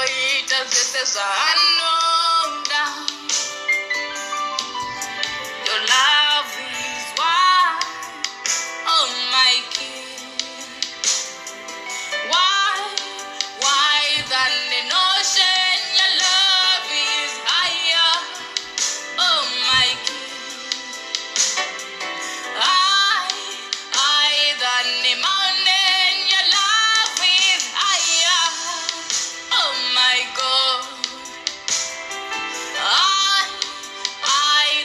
Ndoita zvese zvaanoda. Your love is why, oh my king. Why than an ocean? Your love is higher, oh my king. I than a mountain. Your love is higher, oh my God. I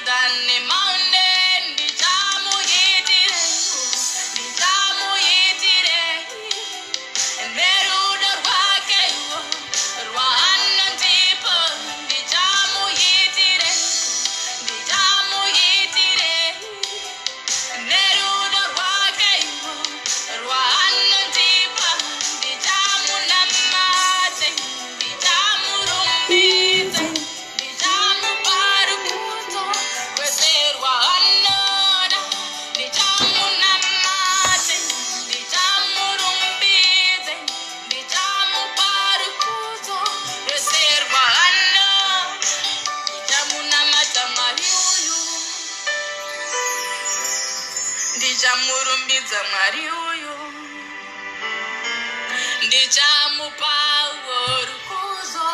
than a mountain. Ndichamuitire, ndichamuitire. Neruda rwake rwanondipa. Ndichamuitire, ndichamuitire. Neruda rwake rwanondipa. Ndichamunamate, ndichamurumbidze, ndichamupa rukudzo rwese rwaanoda. Ndichamunamate, ndichamurumbidze, ndichamupa rukudzo rwese rwaanoda. Ndichamunamata Mwari uyu, ndichamurumbidza Mwari uyu, ndichamupawo rukudzo.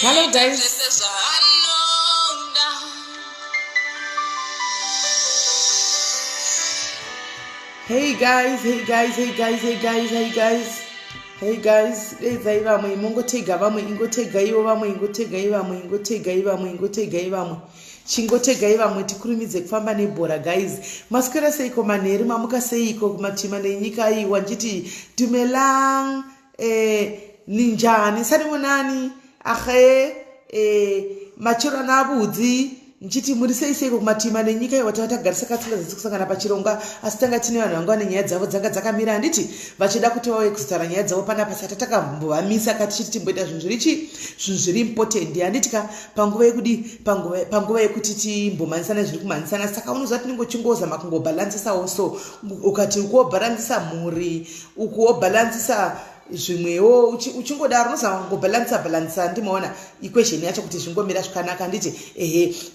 Hello, Ndoita guys. zvese zvaanoda. Hey guys, hey guys, hey guys, hey guys, hey guys, hey guys. Dedzai vamwe mongotega vamwe ingotegaiwo vamwe ingotegai vamwe ingotegai vamwe ingotegai vamwe chingotegai vamwe tikurumidze kufamba nebhora guys. Maswera seiko manheru mamuka seiko kumatima nenyika iyi wanjiti dumelang ninjani sarimonani ahe machiro nabudzi nchiti muri seiko kumatima nenyika iyi wati vatagarisa katsika kusangana pachironga asi tanga tine vanhu vanga vane nyaya dzavo dzanga dzakamira handiti vachida kuti vauye kuzotara nyaya dzavo panapa sati takambovamisa kati chiti timboita zvinhu zviri important handitika panguva yekudi panguva yekuti timbomanisana zviri kumanisana saka unoziva tinenge uchingozama kungobhalansisawo so ukati ukuwobhalansisa mhuri ukuwobhalansisa zvimwewo uchingodaro unozama kungobhalansisa ndimaona equation yacho kuti zvingomira zvakanaka handiti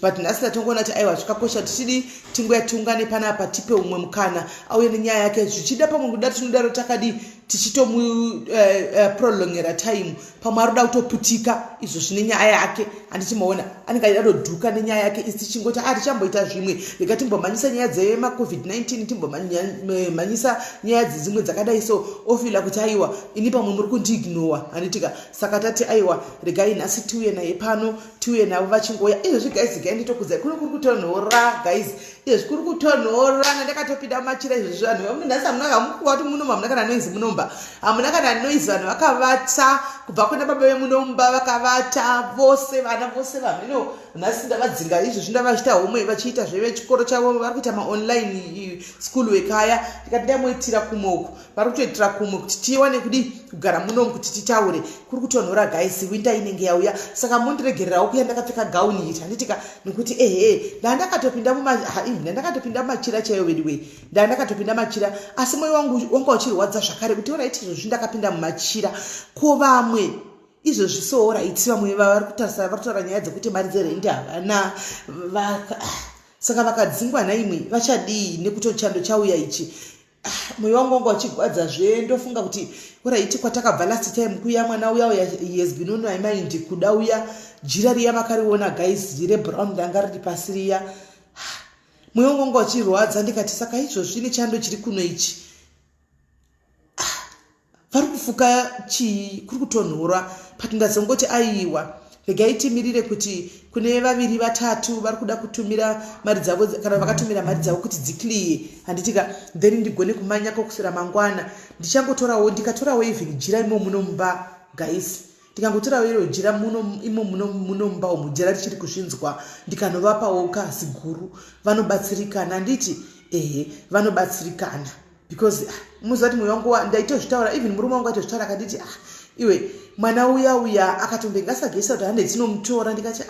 but nhasi tatongoona kuti aiwa zvakakosha tichidi tingoya tiungane panapa tipe umwe mukana auye nenyaya yake zvichida pamwe kudaro tinodaro takadi tichitomuprolongera time pamwe aroda kutoputika izvo zvine nyaya yake handichimaona anenge aida kudhuka nenyaya yake isi tichingoti tichamboita zvimwe rega timbomhanyisa nyaya dzemacovid-19 timbomhanyisa nyaya dzedzimwe dzakadai so ofila kuti aiwa ini pamwe muri kundiignowa handitika saka tati aiwa regai nhasi tiuye naye pano tiuye navo vachingoya izvozvi guys gai nditokudzai kuri kutonhora guys izvozvi kuri kutonhora nandakatopinda mumachira izvozvi vanhu nhasi hamunaka mukuva kuti munomba hamuna kana noizi munomba hamuna kana noizi vanhu vakavata kubva kuna baba vemunomba vakavata vose vana vose vameno nhasi ndavadzinga izvozvi ndavachita homwe vachiita zvevechikoro chavo vari kuita maonline school wekaya tikati ndamoitira kumoko vari kutoitira kumwe kuti tiwane kudi kugara munomu kuti titaure kuri kutonhora guys winter inenge yauya saka mondiregererawo kuya ndakapfeka gauni ita handitika nekuti ndandakatopinda mumachira chaiyo wediwe ndandakatopinda machira asi mwoyo wangu wanga uchirwadza zvakare kuti oraiti izvozvi ndakapinda mumachira ko vamwe izvozvi so oraiti vamwe vari kutaura nyaya dzekuti mari dzerendi havana saka vakadzingwa naimwe vachadii nekutochando chauya ichi mwoyo wangu wanga uchirwadzazve ndofunga kuti oraiti kwatakabva last time kuya mwana uya he has been on my mind kuda uya jira riya makariona guys rebrown ndanga riri pasi riya mwoyo wangu wanga uchirwadza ndikati saka izvozvi nechando chiri kuno ichi vari kufuka kuri kutonhora patingazongoti aiwa regai timirire kuti kune vaviri vatatu vari kuda kutumira mari dzavo kana vakatumira mari dzavo kuti dzikliye handitika then ndigone kumanya kokusira mangwana ndichangotorawo ndikatorawo even jira imo munomba guys ndikangotorawo iro jira imo munomba umu jira richiri kuzvinzwa ndikanovapawo kasi guru vanobatsirikana handiti vanobatsirikana because muzati mwoyo wangu ndaitozvitaura even murume wangu aitozvitaura akanditi iwe mwana uya akatombenga asagesa kuti hande dzinomutora ndikati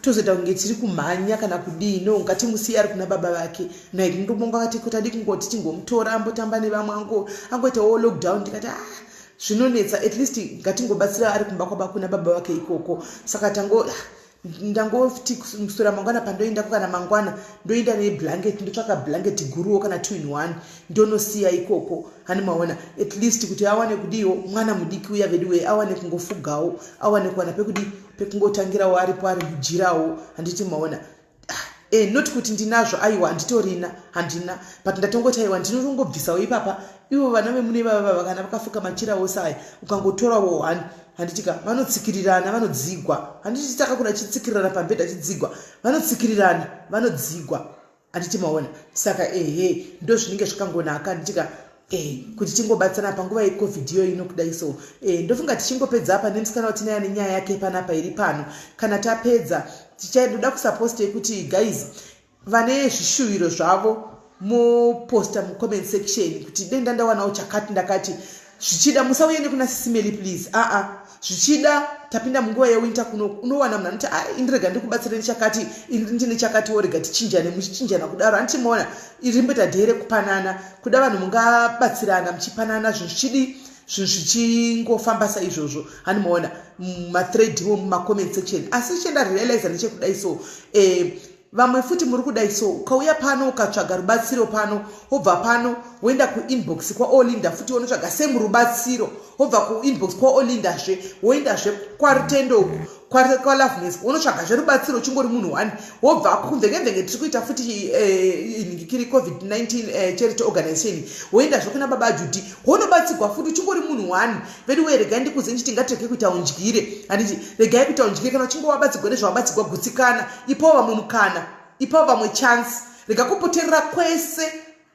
tozoita kunge tiri kumhanya kana kudino ngatimusiya ari kuna baba vake naiki ndomonga akati kuti adi kungoti tingomutora ambotamba nevamwe angoitawo lockdown ndikati zvinonetsa at least ngatingobatsira ari kumba kwaba kuna baba wake ikoko saka ndangoti kusura mangwana pandoenda kana mangwana ndoenda neblanket ndotsvaka blanket guruwo kana 2 in 1 ndonosiya ikoko hani maona at least kuti awane kudiwo mwana mudiki uya vedu awane kungofugawo awane kuwana pekungotangirawo aripo ari kujirawo handiti maona not kuti ndinazvo aiwa handitorina handina but ndatongoti aiwa ndinotongobvisawo ipapa ivo vana vemune vava kana vakafuka machirawo saya ukangotorawo 1 handitika vanotsikirirana vanodzigwa handiti takakura chitsikirirana pambedha chidzigwa vanotsikirirana vanodzigwa handiti maona saka ndo zvinenge zvakangonaka handitika kuti tingobatsana panguva yecovid iyo inokudai so ndofunga tichingopedza apa nemusikana watinaya nenyaya yake panapa iri pano kana tapedza tichadoda kusaposta kuti guys vane zvishuwiro zvavo moposta mucomment section kuti denda ndawanawo chakati ndakati zvichida musauende kuna Sis Melly please zvichida tapinda munguva yewinter kuno unowana munhu anoti indirega ndikubatsireni chakati ndine chakati worega tichinjane muchichinjana kudaro handimaona irimbeta dhere kupanana kuda vanhu mungabatsirana muchipanana zvinhu zvichingofamba saizvozvo handimaona mathread wo mumacomment section asi chenda realize nechekudai so vamwe futi muri kudai so ukauya pano ukatsvaga rubatsiro pano wobva pano woenda kuinbox kwaolinda futi wonotsvaga semu rubatsiro wobva kuinbox kwaolindazve woendazve kwarutendo kwaloveness unotsvagazve rubatsiro chingori munhu 1 wobva kumvengevhenge tiri kuita futi kiri covid-19 charity organization woendazve kuna baba Judy wonobatsigwa futi chingori munhu 1 vedu regai ndikuze nditi ngatirege kuita undyire handiti regai kuita undyire kana uchinge wabatsigwa nezvawabatsigwa gutsikana ipawo vamwe mukana ipawo vamwe chance rega kupoterera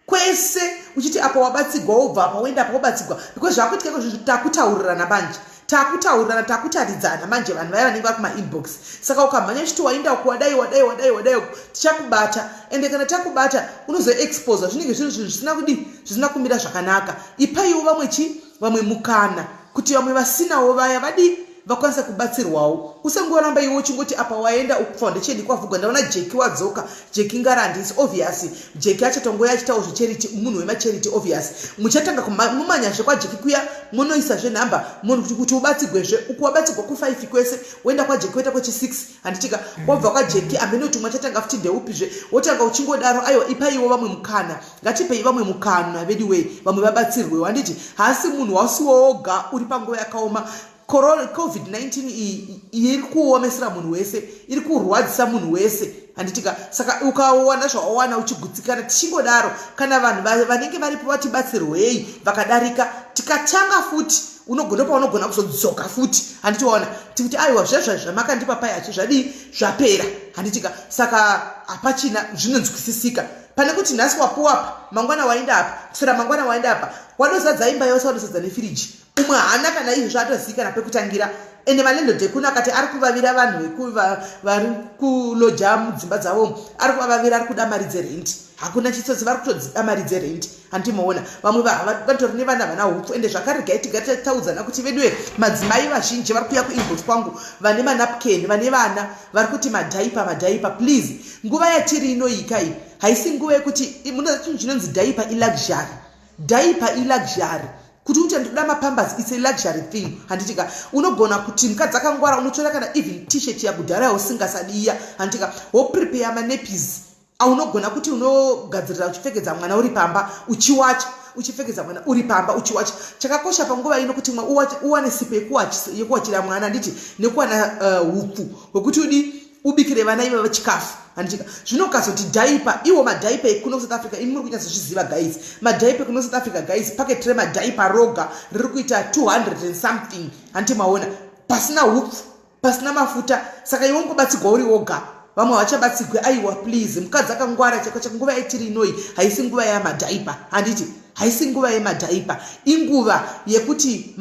kwese uchiti apa wabatsigwa wobva apa woenda apa wobatsigwa because zvakuitika izvozvo takutaurirana banje takutaurirana takutaridzana manje vanhu vaya vanenge vari kumainbox saka ukamhanya chiti waenda wadai tichakubata ende kana takubata unozoexposa zvinenge zvinhu zvisina kumira zvakanaka ipaiwo vamwe mukana kuti vamwe vasinawo vaya vakwanisa kubatsirwawo usangoramba iwe uchingoti apa waenda foundation kwavhugwa ndaona jeki wadzoka jeki ngarandi is obvious jeki achatongoya achitawo zvecharity munhu wemacharity obvious muchatanga mumanyazve kwajeki kuya munoisazve nhamba munhu kuti ubatsigwezve ukuwabatsigwa ku5 kwese woenda kwajeki woita kwechi6 handitika wabva kwajeki ambenoti mwachatanga futi ndeupizve wotanga uchingodaro aiwa ipaiwo vamwe mukana ngatipei vamwe mukana vediwe vamwe vabatsirwewo handiti hasi munhu wasiwoga uri panguva yakaoma covid-19 iri kuomesera munhu wese iri kurwadzisa munhu wese handitika saka ukawana zvawawana uchigutsikana tichingodaro kana vanhu vanenge varipo vatibatsirwei vakadarika tikatanga futi unogona kuzodzoka futi handitiwaona tikuti aiwa zvezvamakandipa payacho zvapera handitika saka hapachina zvinonzwisisika pane kuti nhasi wapuwapa mangwana waenda apa kusera mangwana waenda apa wanozadza imba yose wanozadza nefiriji umwe haana kana izvo zvaatozivikana pekutangira ende malendlord ekuno akati ari kuvavira vanhu vari kuloja mudzimba dzavo ari kuvavira ari kuda mari dzerenti hakuna chitsotsi vari kutodzida mari dzerenti handimoona vamwe vatori nevana vana hupfu ende zvakaregai tigataudzana kuti veduwe madzimai vazhinji vari kuuya kuinbox kwangu vane manapukeni vane vana vari kuti madhaipa please nguva yatiri inoyika iyi haisi nguva yekuti muna chinhu chinonzi dhaipa iluxury kuti uti ndoda mapambers it's a luxury thing handitika unogona kuti mukadzi akangwara unotora kana even t-shirt yakudhara usingasadiya handitika woprepare manepis aunogona kuti unogadzirira uchipfekedza mwana uri pamba uchiwacha uchipfekedza mwana uri pamba uchiwacha chakakosha panguva ino kuti uwane sipo yekuwachira mwana handiti nekuwana hupfu hwekuti ubikire vana ivo vechikafu handika zvino ukazoti dhaipa iwo madhaipa ekuno South Africa imi muri kunyatsozviziva guys madhaipa ekuno South Africa guys packet remadhaipa roga riri kuita 200 and something handimaona pasina hupfu pasina mafuta saka iwe ungobatsigwa uri woga vamwe havachabatsigwe aiwa please mukadzi akangwara nguva yatiri inoi haisi nguva yamadhaipa handiti haisi nguva yemadhaipa inguva yekuti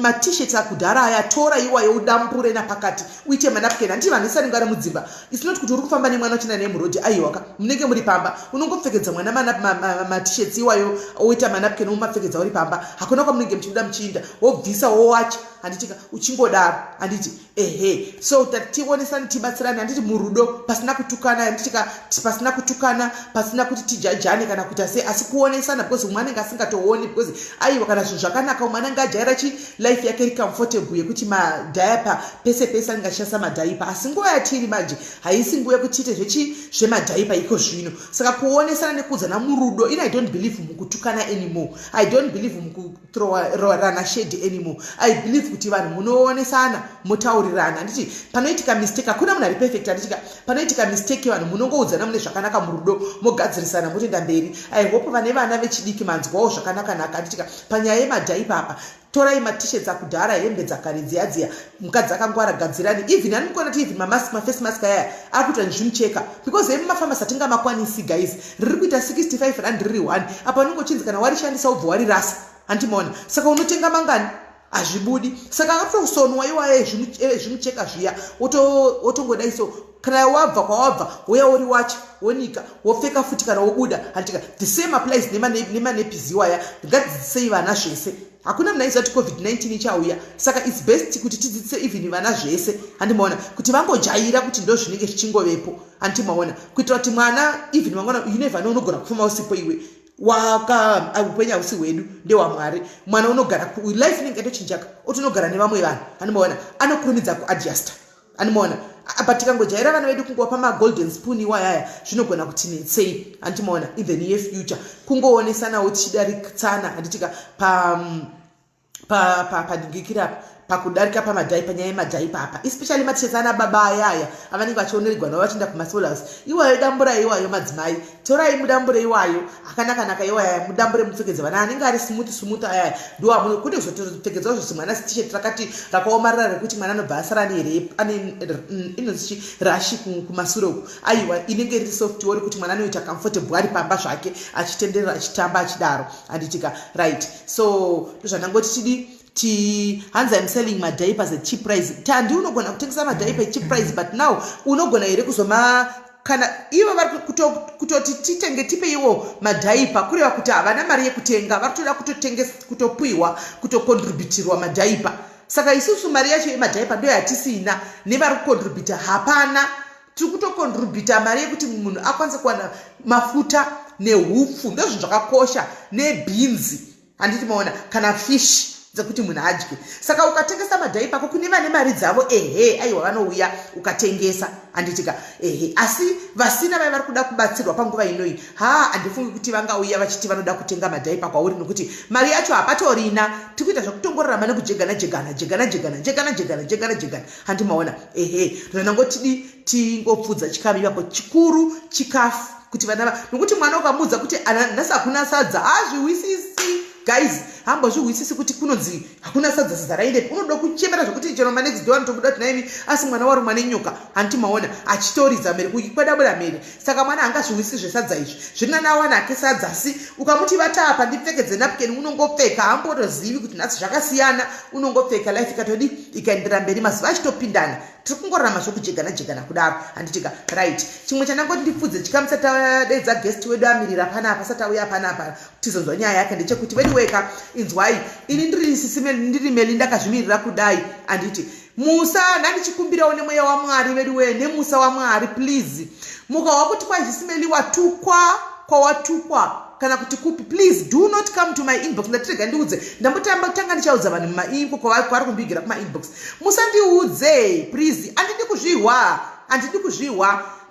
matisheti akudhara aya tora iwayo udampure napakati uite manapukeni handiti vanhu isari ngari mudzimba isinoti kuti uri kufamba nemwana uchina nemurodhi aiwaka munenge muri pamba unongopfekedza mwana matisheti iwayo oita manapukeni umapfekedza uri pamba hakuna kwamunenge muchibuda muchiinda wobvisa wowacha handitika uchingodaro handiti ehe so tionesani tibatsirani handiti murudo pasina kutukana handitika pasina kutukana pasina kuti tijajane kana kuita sei asi kuonesana because umwe anenge asingatooni because aiwa kana zvinhu zvakanaka umwe anenge ajaira life yake iri comfortable yekuti madhaipa pese pese anenge achishandisa madhaipa asi nguva yatiri manje haisi nguva yekuti tiite zvemadhaipa iko zvino saka kuonesana nekuudzana murudo I don't believe mukutukana anymore. I don't believe mukuthrowana shade anymore. I believe kuti vanhu munoonesana mutaurirana handiti panoitika mistake hakuna munhu ari perfect handitika panoitika mistake vanhu munongoudzana mune zvakanaka murudo mogadzirisana motoenda mberi I hope vane vana vechidiki manzwawo zvakanakanaka handitika panyaya yemadhaipa apa torai matishets akudhara hembe dzakare dziya mukadzi akangwara gadzirani even anikona kuti even mafase mask aya akuita nezvimucheka because emumafamasi atingamakwanisi guys riri kuita 65 rand riri 1 apa unenge uchinzi kana warishandisa ubva warirasa handimaona saka unotenga mangani hazvibudi saka akatokusonwa iwaye zvimucheka zviya wotongodai so kana wabva kwawabva woya uri wacho wonika wopfeka futi kana wobuda handika the same applies nemanepizi iwaya ngatidzidzisei vana zvese hakuna munhu aiziva kuti covid-19 ichauya saka its best kuti tidzidzise even vana zvese handimaona kuti vangojaira kuti ndo zvinenge zvichingovepo handimaona kuitira kuti mwana even mangwana you never know unogona kufuma usipo iwe upenyu hausi hwedu ndewamwari mwana unogara life inenge yatochinjaka otonogara nevamwe vanhu handimaona anokurumidza kuadjusta handimaona but tikangojaira vana vedu kungowapa magolden spoon iwayaya zvinogona kutinetsei handimaona in the near future kungoonesanawo tichidarikitsana handitika padingikira pakudarika pamadhaipa nyaya yemadhaipa apa especially matishetsana baba ayaya avanenge vachionerigwa navo vachienda kumasolas iwayo dambura iwayo madzimai torai mudambure iwayo akanakanaka iwaya mudambure mupfekedze vana anenge ari sumuti ayaya ndoamune kune kuzopfekedzawo zvose mwana tisheti rakati rakaomarara rekuti mwana anobva asara inonzi rashi kumasure uku aiwa inenge riri software rekuti mwana anoita comfortable ari pamba zvake achitenderera achitamba achidaro handitika right so ndozvanangoti chidi hanzi I'm selling my diapers at cheap price tandi unogona kutengesa madhaipa at cheap price but now unogona here kuzoma kana ivo vari kutoti titenge tipe iwo madhaipa kureva kuti havana mari yekutenga vari kutoda kutopiwa kutokontributirwa madhaipa saka isusu mari yacho yemadhaipa ndo yatisina nevari kukontributa hapana tiri kutokontributa mari yekuti munhu akwanise kuwana mafuta nehupfu ndo zvinhu zvakakosha nebhinzi handiti maona kana fish dzekuti munhu adye saka ukatengesa madhaipa ako kune vane mari dzavo aiwa vanouya ukatengesa handitika asi vasina vai vari kuda kubatsirwa panguva inoi handifungi kuti vangauya vachiti vanoda kutenga madhaipa kwauri nokuti mari yacho hapatorina tiri kuita zvakutongororama nekujegana handimaona zvanangotidi tingopfudza chikamu ipapo chikuru chikafu kuti vana nokuti mwana ukamudza kuti nhasi hakuna sadza hazviwisisi guys hambozviwisisi kuti kunonzi hakuna sadza zarainde unoda kuchembera zvokuti chero manext door anotobuda kuti naimi asi mwana warumwa nenyoka handimaona achitoridza mhere kwedabura mhere saka mwana hangazviwisisi zvesadza izvi zvinanawana ake sadza asi ukamuti vatapa ndipfekedze napkeni unongopfeka hambotozivi kuti nhasi zvakasiyana unongopfeka life ikatodi ikaendera mberi mazuva achitopindana tiri kungorarama zvokujegana kudaro handitika right chimwe chanangoti ndipfudze chikamu satadeedza guest wedu amirira panapa satauya panapa tizonzwa nyaya yake ndechekuti vediweka inzwai ini ndiri Sis Melly ndiri Melly ndakazvimirira kudai anditi musa ndandichikumbirawo nemweya wamwari veduwe nemusa wamwari please mukawa kuti Sis Melly watukwa kana kuti kupi please do not come to my inbox ndatirega ndiudze ndambotamba kutanga ndichaudza vanhu mumaingo kwavari kumbigira kuma-inbox musandiudze please handidi kuzvihwa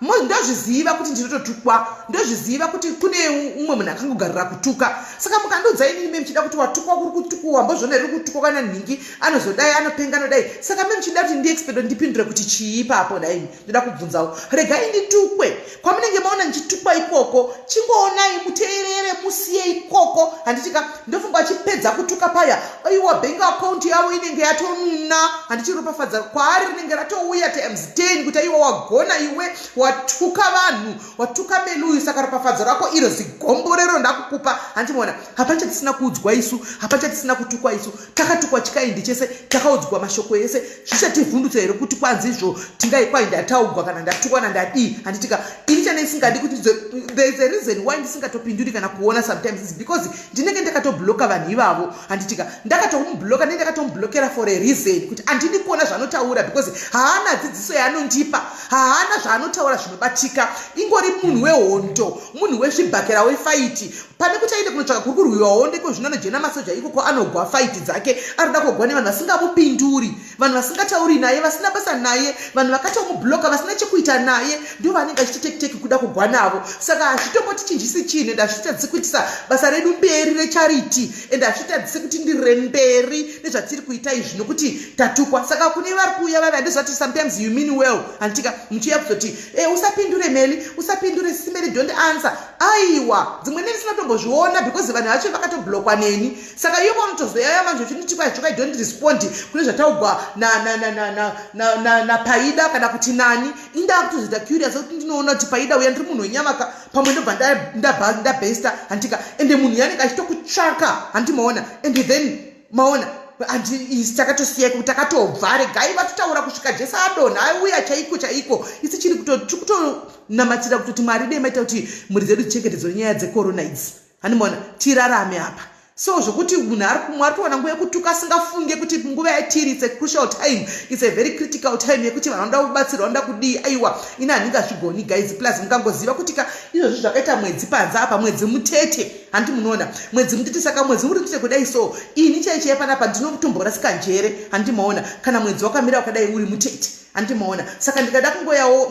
ndozviziva kuti ndinototukwa ndozviziva kuti kune umwe munhu akangogarira kutuka saka mukandiudza inini muchida kuti watukwa kuri kutukwa mbozvona riri kutukwa kana nhingi anozodai anopenga anodai saka muchida kuti ndiexpedo ndipindure kuti chii ipapo dai ndoda kubvunzawo regai nditukwe kwamunenge maona ndichitukwa ikoko chingoonai muteerere musiye ikoko handitika ndofunga achipedza kutuka paya aiwa bank account yavo inenge yatonuna handichiropafadza kwaari rinenge ratouya times 10 kuti aiwa wagona iwe watuka vanhu, watuka Melly, saka ropafadzo rako iro zigomborero ndakukupa. Handimaona hapachatisina kuudzwa isu, hapachatisina kutukwa isu, takatukwa chikaindi chese, takaudzwa mashoko ese. Zvichativhundutsa here kuti kwanzi izvo tingaikwa ndataugwa kana ndatukwa nandadii. Handitika ini chane isingadi kuti there is a reason why ndisingatopinduri kana kuona sometimes is because ndinenge ndakatobloka vanhu ivavo. Handitika ndakatomubloka ndakatomblokera for a reason kuti andidi kuona zvanotaura because haana dzidziso yaanondipa, haana zvaanotaura zvinobatika. Ingori munhu wehondo, munhu wezvibhakera wefaiti. Pane kuti aende kunotsvaka kuri kurwiwa hondo iko zvino anojena masoja ikoko anogwa faiti dzake arida kugwa nevanhu vasingamupinduri, vanhu vasingatauri naye, vasina basa naye, vanhu vakatomubloka vasina chekuita naye, ndio vanenge vachitoteki kuda kugwa navo. Saka hazvitomboti chinjisi chine ende hazvitadzisi kuitisa basa redu mberi recharity ende hazvitadzisi kuti ndirire mberi nezvatiri kuita izvi nokuti tatukwa. Saka kune vari kuuya vava ndizvati sometimes you mean well. Handitika muchiuya kuzoti usapindure Melly, usapindure Sis Melly, don't answer. Aiwa dzimwene ndisinotombozviona because vanhu vacho vakatoblokwa neni. Saka iyo vanotozoyaya manje uchinoti kwai don't respond kune zvataugwa na Paida kana kuti nani. Inda kutozoita curious kuti ndinoona kuti Paida uya ndiri munhu wenyama pamwe ndobva ndabhesta. Handitika ende munhu yanenge achitokutsvaka. Handimaona ende then maona isi takatosiyai kuti takatobva regai vatotaura kusvika Jesu adonha auya chaiko isi chiri kutonamatira kutoti Mwari dei maita kuti mhuri dzedu dzichengetedzwe nyaya dzecorona idzi. Handimaona tirarame apa. So zvokuti munhu ari kuwana nguva yekutuka asingafunge kuti nguva yatiri it's a crucial time, it's a very critical time yekuti vanhu vanoda kubatsirwa, vanoda kudii. Aiwa ina handingazvigoni guys, plus mukangoziva kuti izvozvo zvakaita mwedzi panze apa, mwedzi mutete. Handi munoona mwedzi mutete, saka mwedzi muri kutete kudai so ini chaichaya panapa ndinokutomborasika njere. Handimaona kana mwedzi wakamira wakadai uri mutete. Handimaona saka ndikada kungoyawo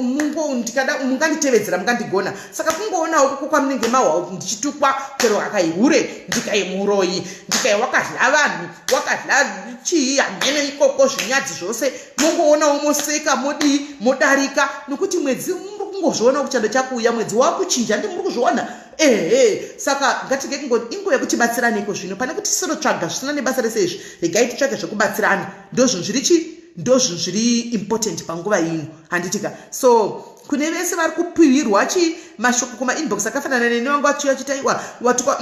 munganditevedzera mungandigona. Saka kungoonawo kuko kwamunenge mahwa ndichitukwa chero akaihure ndikaimuroyi ndikaiwakadla vanhu wakadla chii hamene ikoko zvinyadzi zvose mongoonawo moseka modii modarika nokuti mwedzi muri kungozviona kuti chando chakuuya mwedzi wakuchinja ndi muri kuzviona. Saka ngatige kungoti ingo yekutibatsirana iko zvino pane kuti tisonotsvaga zvisina nebasa rese izvi, regai titsvage zvekubatsirana. Ndozvo zviri important panguva ino. Handitika so kune vese vari kupiwirwa mashoko kumainbox akafanana neni wangu vachiuya chitaiwa watukwa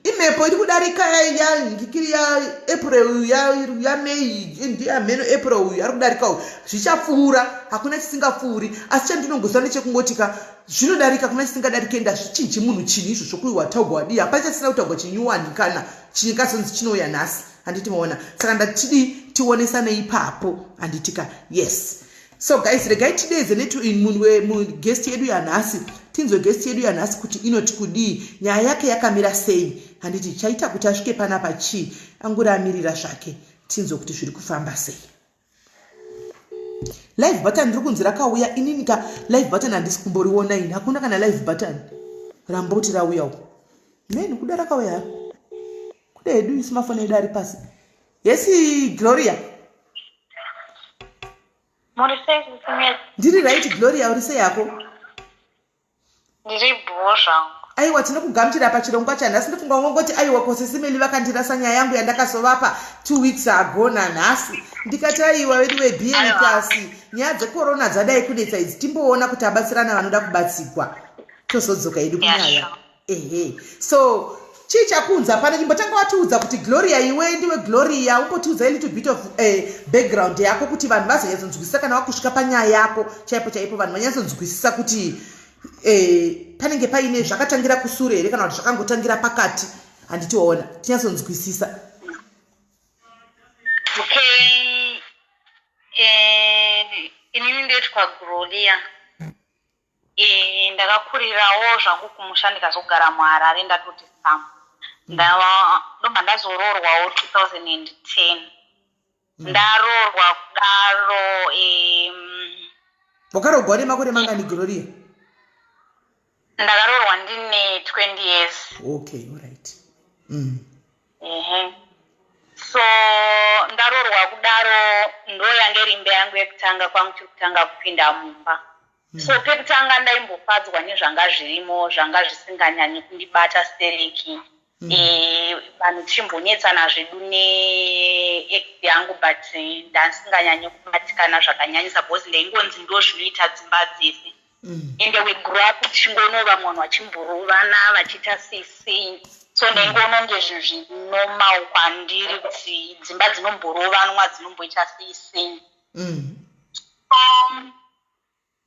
imhepo iri kudarika yangikiri ya April ya May ndiamheno April uyu ari kudarikawo zvichapfuura, hakuna chisingapfuuri. Asi chandinongozwa nechekungoti zvinodarika kuna chisingadarike ndazvichinji munhu chini izvo zvokuiwa taugwa wadii, hapachasina kutaugwa chinyuwani kana chinyikasonzi chinouya nhasi. Handiti maona saka ndatidi tionesane ipapo. Handitika yes. So guys regai tidedze guest yedu yanhasi, tinzwe guest yedu yanhasi kuti inoti kudii, nyaya yake yakamira sei. Handiti chaita kuti asvike panapa chii, anguramirira zvake, tinzwe kuti zviri kufamba sei. Live button ndiri kunzi rakauya, ininika live button handisi kumboriona ini, hakuna kana live button ramboti rauyawo. Meni kuda rakauya kuda hedu smartphone yedu ari pasi. Yes Gloria. Ndiri right Gloria, uri sei yako? Ndiri bhuo zvangu. Aiwa tinokugamuchira pachirongwa chanhasi. Ndofunga ngongoti aiwa ko Sis Melly vakandirasa nyaya yangu yandakazovapa 2 weeks ago nanhasi. Ndikati aiwa vedu webhieni kasi nyaya dzekorona dzadai kunetsa idzi timboona kuti abatsirana vanoda kubatsigwa tozodzoka hedu kunyaya. So chii chakunza pane chimbotanga watiudza kuti Gloria iwe ndiwe Gloria, umbotiudza a little bit of background yako kuti vanhu vazonyatsodzwisisa kana wakusvika panyaya yako chaipo vanhu vanyatsonzwisisa kuti panenge paine zvakatangira kusure here kana kuti zvakangotangira pakati. Handitiona tinyatsonzwisisa. Okay, inini ndoitwa Gloria. Ndakakurirawo zvangu kumusha ndikazogara muHarare ndatoti Sam. Ndobva ndazoroorwawo 2010. Ndaroorwa kudaro wakarogwa nemakore mangani Gloria? Ndakaroorwa ndine 20 years. Okay, all right. So ndaroorwa kudaro ndoyange rimbe yangu yekutanga kwangu chekutanga kupinda mumba. So pekutanga ndaimbofadzwa nezvanga zvirimo zvanga zvisinganyanyi kundibata stereki. Vanhu tichimbonetsana zvedu neex yangu but ndasinganyanyi kubatikana zvakanyanyisa because ndaingonzi ndo zvinoita dzimba dzese ende we grew up tichingonova munhu vachimboruvana vachiita sisi so ndaingononge zvinhu zvinormal kwandiri kuti dzimba dzinomborovanwa dzinomboita sisi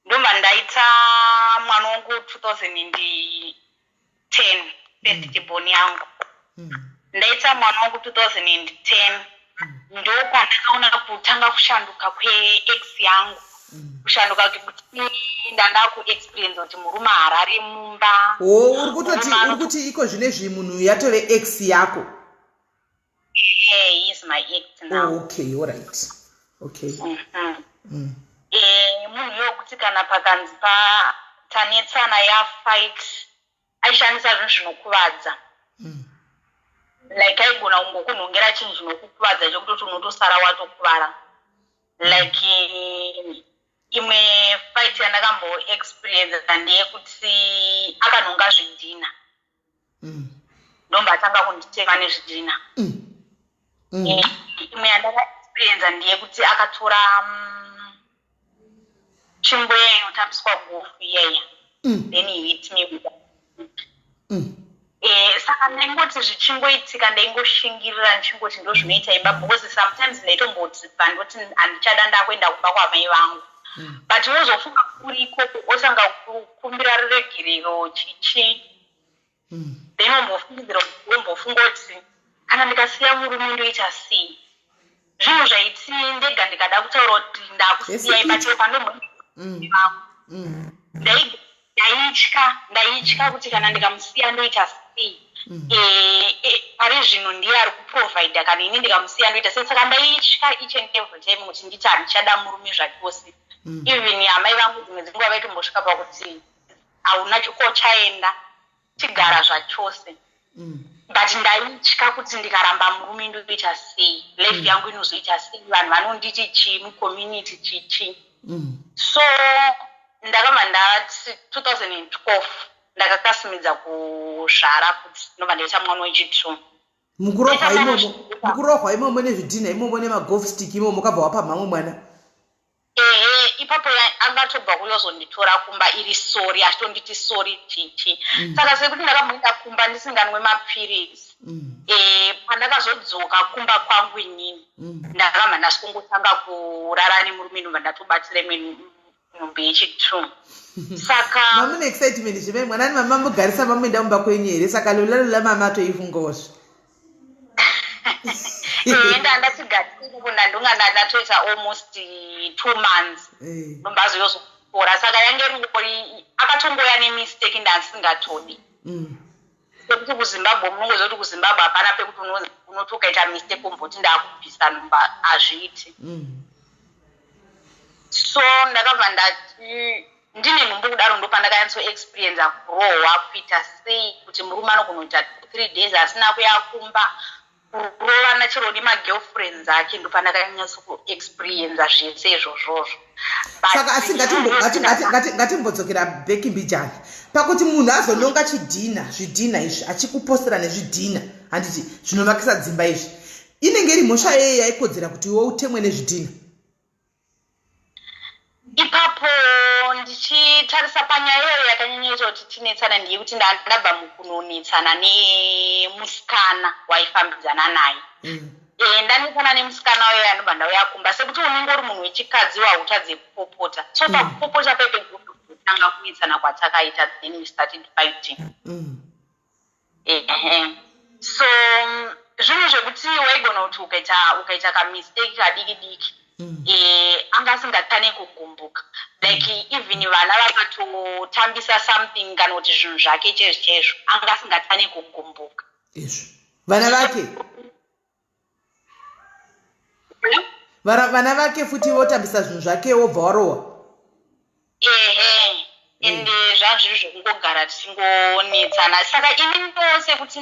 ndomba ndaita mwana wangu 2010 first born yangu ndaita mwana wangu 2010 ndo pandakaona kutanga kushanduka kweex yangu kushanduka kuti ndanda kuexperience kuti murume harari mumba uri kuti iko zvinezvi munhu yatove ex yako he is my ex now. Okay, all right. Okay. Munhu yokuti kana pakanzi tanetsana yafight aishandisa zvinhu zvinokuvadza like aigona kungokunhongera chinhu zvinokukuvadza chokutoti unotosara watokuvara like imwe fight yandakamboexperience ndeyekuti akanhonga zvidhina ndomba atanga kunditema nezvidhina imwe yandakaexperience ndeyekuti akatora tsvimbo iya inotambiswa gofu iyaya then he hit me with saka ndaingoti zvichingoitika ndaingoshingirira ndichingoti ndo zvinoita imba because sometimes ndaitombodzipa ndoti handichada ndakuenda kumba kwamai vangu but wozofunga kuri ikoko osanga kukumbira ruregerero chichi then wombofunga kuti kana ndikasiya murume ndoita sei zvinhu zvaiti ndega ndikada kutaura kuti ndakusiya ibate pandomboivangu ndaitya kuti kana ndikamusiya ndoita sei pari zvino ndiye ari kuprovida kana ini ndikamusiya ndoita sei saka ndaitya each and every time kuti nditi handichada murume zvachose even amai vangu dzimwe dzenguva vaitombosvika pakuti hauna chikochaenda chigara zvachose but ndaitya kuti ndikaramba murume ndoita sei life yangu inozoita sei vanhu vanonditi chii mucommunity chichi so ndakamba ndati 2012 ndakakasimidza kuzvara kuti ndobva ndaita mwana wechitu mukurohwa imomo nezvidhina imomo nemagolfstick imomo mukabva wapa mhamwe mwana ipapo angatobva kuyozonditora kumba iri sori achitonditi sori chichi saka sekuti ndakamboenda kumba ndisinganwe mapirizi pandakazodzoka kumba kwangu inini ndakamba ndasingotanga kurara nemurume ndobva ndatobatire nhumbi yechitu saka mamune excitement zvimene mwanani mama mugarisa mamuenda mumba kwenyu here saka lulalola mama atoifungosva ndandatigatikunda ndonga ndatoita almost 2 months ndombazoyozopora saka yange ringori akatongoya nemistake ndandisingatodi sekuti kuzimbabwe munongoziva kuti kuzimbabwe hapana pekuti unoti ukaita mistake umboti ndaakubvisa nhumba hazviiti so ndakabva ndati ndine nhumbu kudaro ndo pandakanyatsoexperience kurohwa kuita sei kuti murume anokunoita 3 days asina kuyakumba kurovana chero nemagirlfriends ake ndo pandakanyatsokuexperience zvese izvozvozvo saka asi ngatimbodzokera beki mbijani pakuti munhu azononga zvidhina izvi achikupostera nezvidhina handiti zvinovakisa dzimba izvi inenge iri mhosva yeye yaikodzera kuti iwe utemwe nezvidhina ipapo ndichitarisa panyaya iyoyo yakanyanyaita kuti tinetsana ndeyekuti ndabva mukunonetsana nemusikana waifambidzana naye ndanetsana nemusikana wayo yanobva ndauyakumba sekuti unenge uri munhu wechikadzi wahutadze kupopota so pakupopota paipekutanga kunetsana kwatakaita then we started fighting so zvinhu zvekuti waigona kuti ukaita kamistake kadiki diki anga asingatane kugumbuka like even vana vakatotambisa something kana kuti zvinhu zvake chaizvo anga asingatane kugumbuka izvo vana vake futi votambisa zvinhu zvake wobva warohwa ende zvangu zviri zvekungogara tichingonetsana saka ini ndose kuti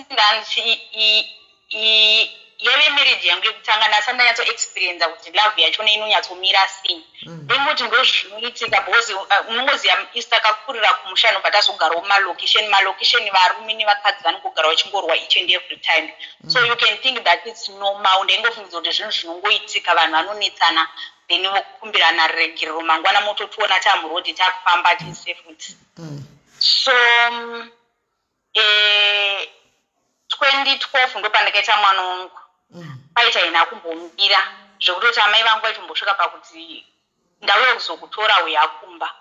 yave marriage yangu yekutanga ndasanda nyatso experience kuti love yachona inonyatsomira sei ndingoti ndozvinoitika because unongoziva isi takakurira kumusha nobva tazogarawo malocation varume nevakadzi vanongogara vachingorwa each and every time so you can think that it's normal ndaingofungidza kuti zvinhu zvinongoitika vanhu vanonetsana then vokumbirana regerero mangwana mototiona tamurodi takufamba tise futi so 2012 ndo pandakaita mwana wangu paita ina kumbomira zvekutoti amai vangu vaitombosvika pakuti ndauya kuzokutora uyakumba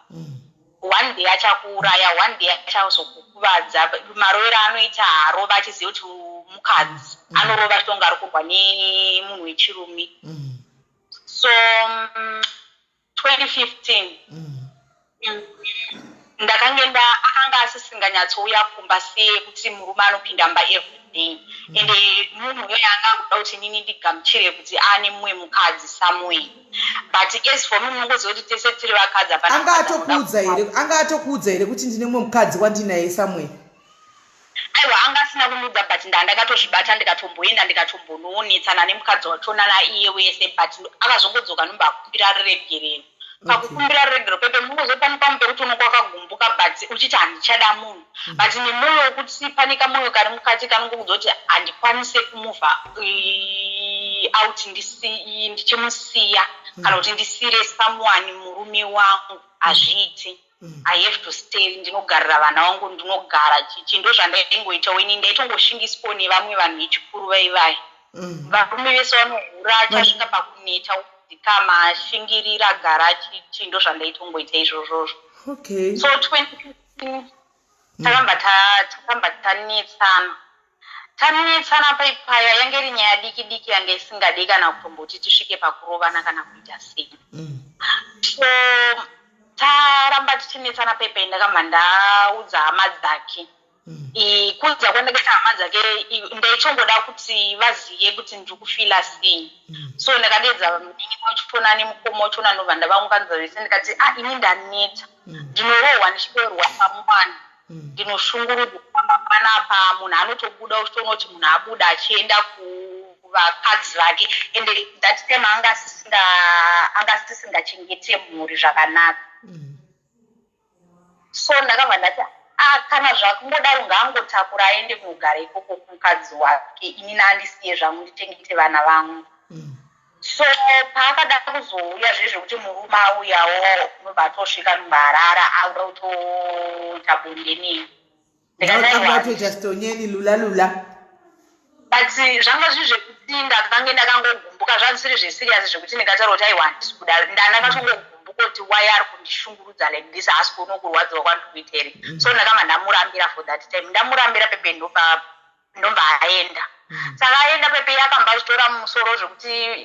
one day achakuuraya one day achazokukuvadza marovero anoita haro vachiziva kuti mukadzi anorova chitonga ari kurwa nemunhu wechirume so 2015 akanga asisinganyatsouya kumba sekuti murume anopinda mba everyday ende munhu uyo yanga kuda kuti nini ndigamuchire kuti ane mumwe mukadzi somewhere but as for me munongoziva kuti tese tiri vakadzi anga atokuudza here kuti ndine mumwe mukadzi wandinaye somewhere aiwa anga asina kunudza but ndakatozvibata ndikatomboenda ndikatombonoonetsana nemukadzi wachona naiye wese but akazongodzoka nomba akumbira regerero pakukumbira regerero pepe mungozopanikwa pekuti unonga wakagumbuka but uchiti handichada munhu but nemwoyo wekuti pane kamwoyo kari mukati kanongokuudza kuti handikwanise kumuvha out ndichimusiya kana kuti ndisire someone murume wangu hazviiti I have to stay ndinogarira vana vangu ndinogara chindo zvandaingoita weni ndaitongoshingiswa nevamwe vanhu vechikuru vaivai varume vese vanohura achasvika pakuneta kama shingirira gara chindo zvandaitongoita izvozvozvo so 2015 takamba tanetsana paipaya yange iri nyaya diki yange isingadei kana kutomboti tisvike pakurovana kana kuita sei so taramba tichinetsana pepe ndakamba ndaudza hama dzake kuudza kwandakaita hama dzake ndaitongoda kuti vazive kuti ndiri kufila sei so ndakadedza muningi wachitona nemukoma wachona nobva ndavaunganidza vese ndikati ini ndaneta ndinorohwa ndichirohwa pamwana ndinoshungurudzwa kufamba panapa munhu anotobuda uchitoona kuti munhu abuda achienda kuvakadzi vake ende that time anga asisingachengete mhuri zvakanaka so ndakabva ndati kana zvakungodaro ngaangotakura aende kunogara ikoko kumukadzi wake ini naandisiye zvangu ndichengete vana vangu so paakada kuzouya zvezvekuti murume auyawo nobva atosvika nombarara auda kutoita bonde nei ndikatoita stonyeni lula but zvanga zviri zvekuti ndakange ndakangogumbuka zvanzisiri zvesiriasi zvekuti ndikataura kuti aiwa handisi kudaro ndandakatongogumbuka kuti wai ari kundishungurudza like this haasi kuona kurwadziwa kwandikuita here so ndakamba ndamurambira for that time ndamurambira pepe ndobva aenda saka aenda pepe yakamba achitora musoro zvekuti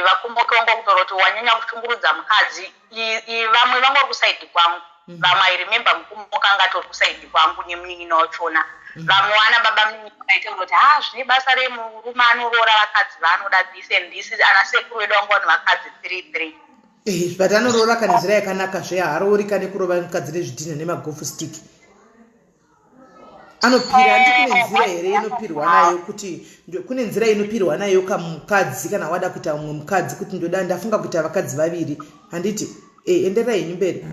vakumboke vangu kutaura kuti wanyanya kushungurudza mukadzi vamwe vangori kusaidhi kwangu vamwe airememba mukumoka anga atori kusaidhi kwangu nemunin'ina wachona vamwe wana baba munin'ina aitaura kuti zvine basa remurume anoroora vakadzi vaanoda this and this ana sekuru vedu vangu vano vakadzi 33 but anoroora kanenzira yakanaka zve haaroori kane kurova mukadzi nezvidhina nemagofu stick anopira andi kune nzira here inopirwa nayo kuti kune nzira inopirwa nayo kamukadzi kana wada kuita mumwe mukadzi kuti ndoda ndafunga kuita vakadzi vaviri handiti enderai henyu mberi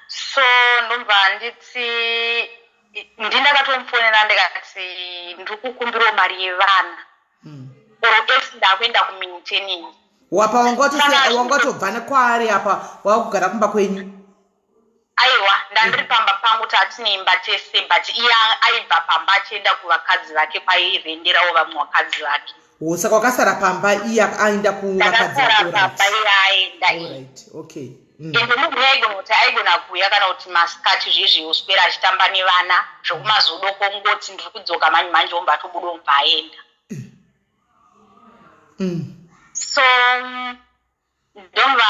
so ndomva nditi ndindakatomufonera ndikati ndiri kukumbirawo mari yevana oro esi ndakuenda kumaintenance wapa wangatobva nekwaari apa wakugara kumba kwenyu aiwa ndandiri pamba pangu tatine imba tese but iye aibva pamba achienda kuvakadzi vake kwairenderawo vamwe vakadzi vake saka wakasara pamba iye aenda kuvakadzi pamba iye aenda okay ende munhu aigona kuti aigona kuuya kana kuti masikati zvezvi uswera achitamba nevana zvokumazodoko ngoti ndiri kudzoka manje omba tobuda omba aenda so ndomva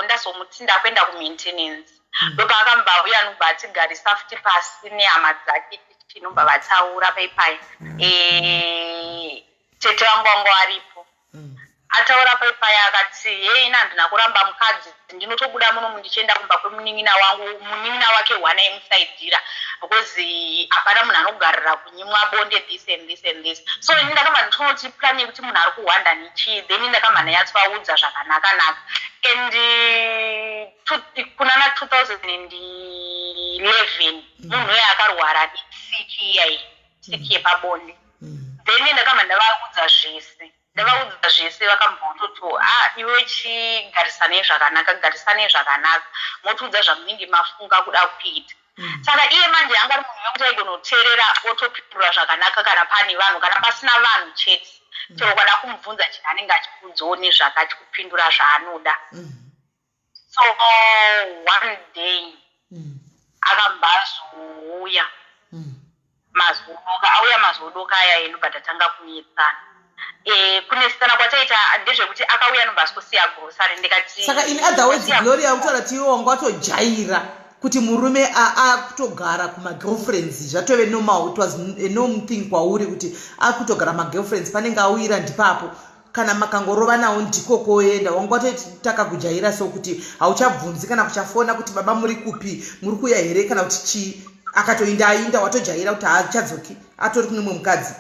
ndazomuti ndakuenda kumaintenance ndopa akambauya nobva atigarisa futi pasi nehama dzake tinobva vataura paipai tete vangu aripo akataura paipaya akati hei ina handina kuramba mukadzi ndinotobuda muno ndichienda kumba kwemunin'ina wangu munin'ina wake wanaimusaidhira because hapana munhu anogarira kunyimwa bonde this and this and this so ini ndakamba nditonoti plan yekuti munhu ari kuhwanda nichii then ndakamba ndayatsvaudza zvakanaka and kuna na 2011 munhu uyo akarwara sick yepabonde then ndakamba ndavaudza zvese vakambototi iwe chigarisane zvakanaka motiudza zvamunenge mafunga kuda kuita saka iye manje anga ari munhu wekuti aigonoteerera otopindura zvakanaka kana pane vanhu kana pasina vanhu chete chero kwada kumubvunza chinhu anenge achikudzawo nezvakati kupindura zvaanoda so one day akambazouya mazodoka aya enobva tatanga kunetsana kune sitana kwataita ndezvekuti akauya nobva asikusiya grosari ndikati saka in other words Gloria utaura kuti iwe wanga watojaira kuti murume akutogara kumagirlfriends zvatove normal, it was a normal thing kwauri kuti akutogara magirlfriends panenge awira ndipapo kana makangorova nawo ndiko koenda wanga watotaka kujaira so kuti hauchabvunzi kana kuchafona kuti baba muri kupi muri kuya here kana kuti chii akatoinda watojaira kuti haachadzoki atori kune mumwe mukadzi.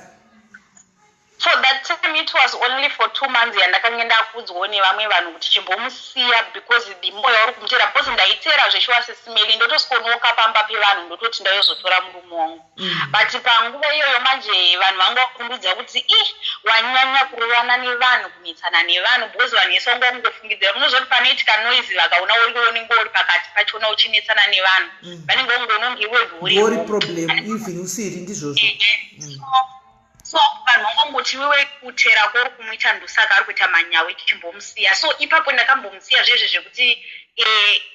So that time it was only for 2 months yandakangenda kudzwa nevamwe vanhu kuti chimbomusiya because dimbo yauri kumutera because ndaitera zveshuwa Sis Melly ndotosikonoka pamba pevanhu ndototi ndayozotora murume wangu but panguva iyoyo manje vanhu vanga vakundudza kuti wanyanya kurovana nevanhu kunetsana nevanhu because vanhu vese vanga vangofungidzira unozoti panoitika noise vakaona unenge uri pakati pachona uchinetsana nevanhu vanenge vangoona iwe ndori problem even usiri ndizvozvo so vanhu vangongoti wewe kutera kwori kumuita ndosaka ari kuita manyawi tichimbomusiya so ipapo ndakambomusiya zvezve zvekuti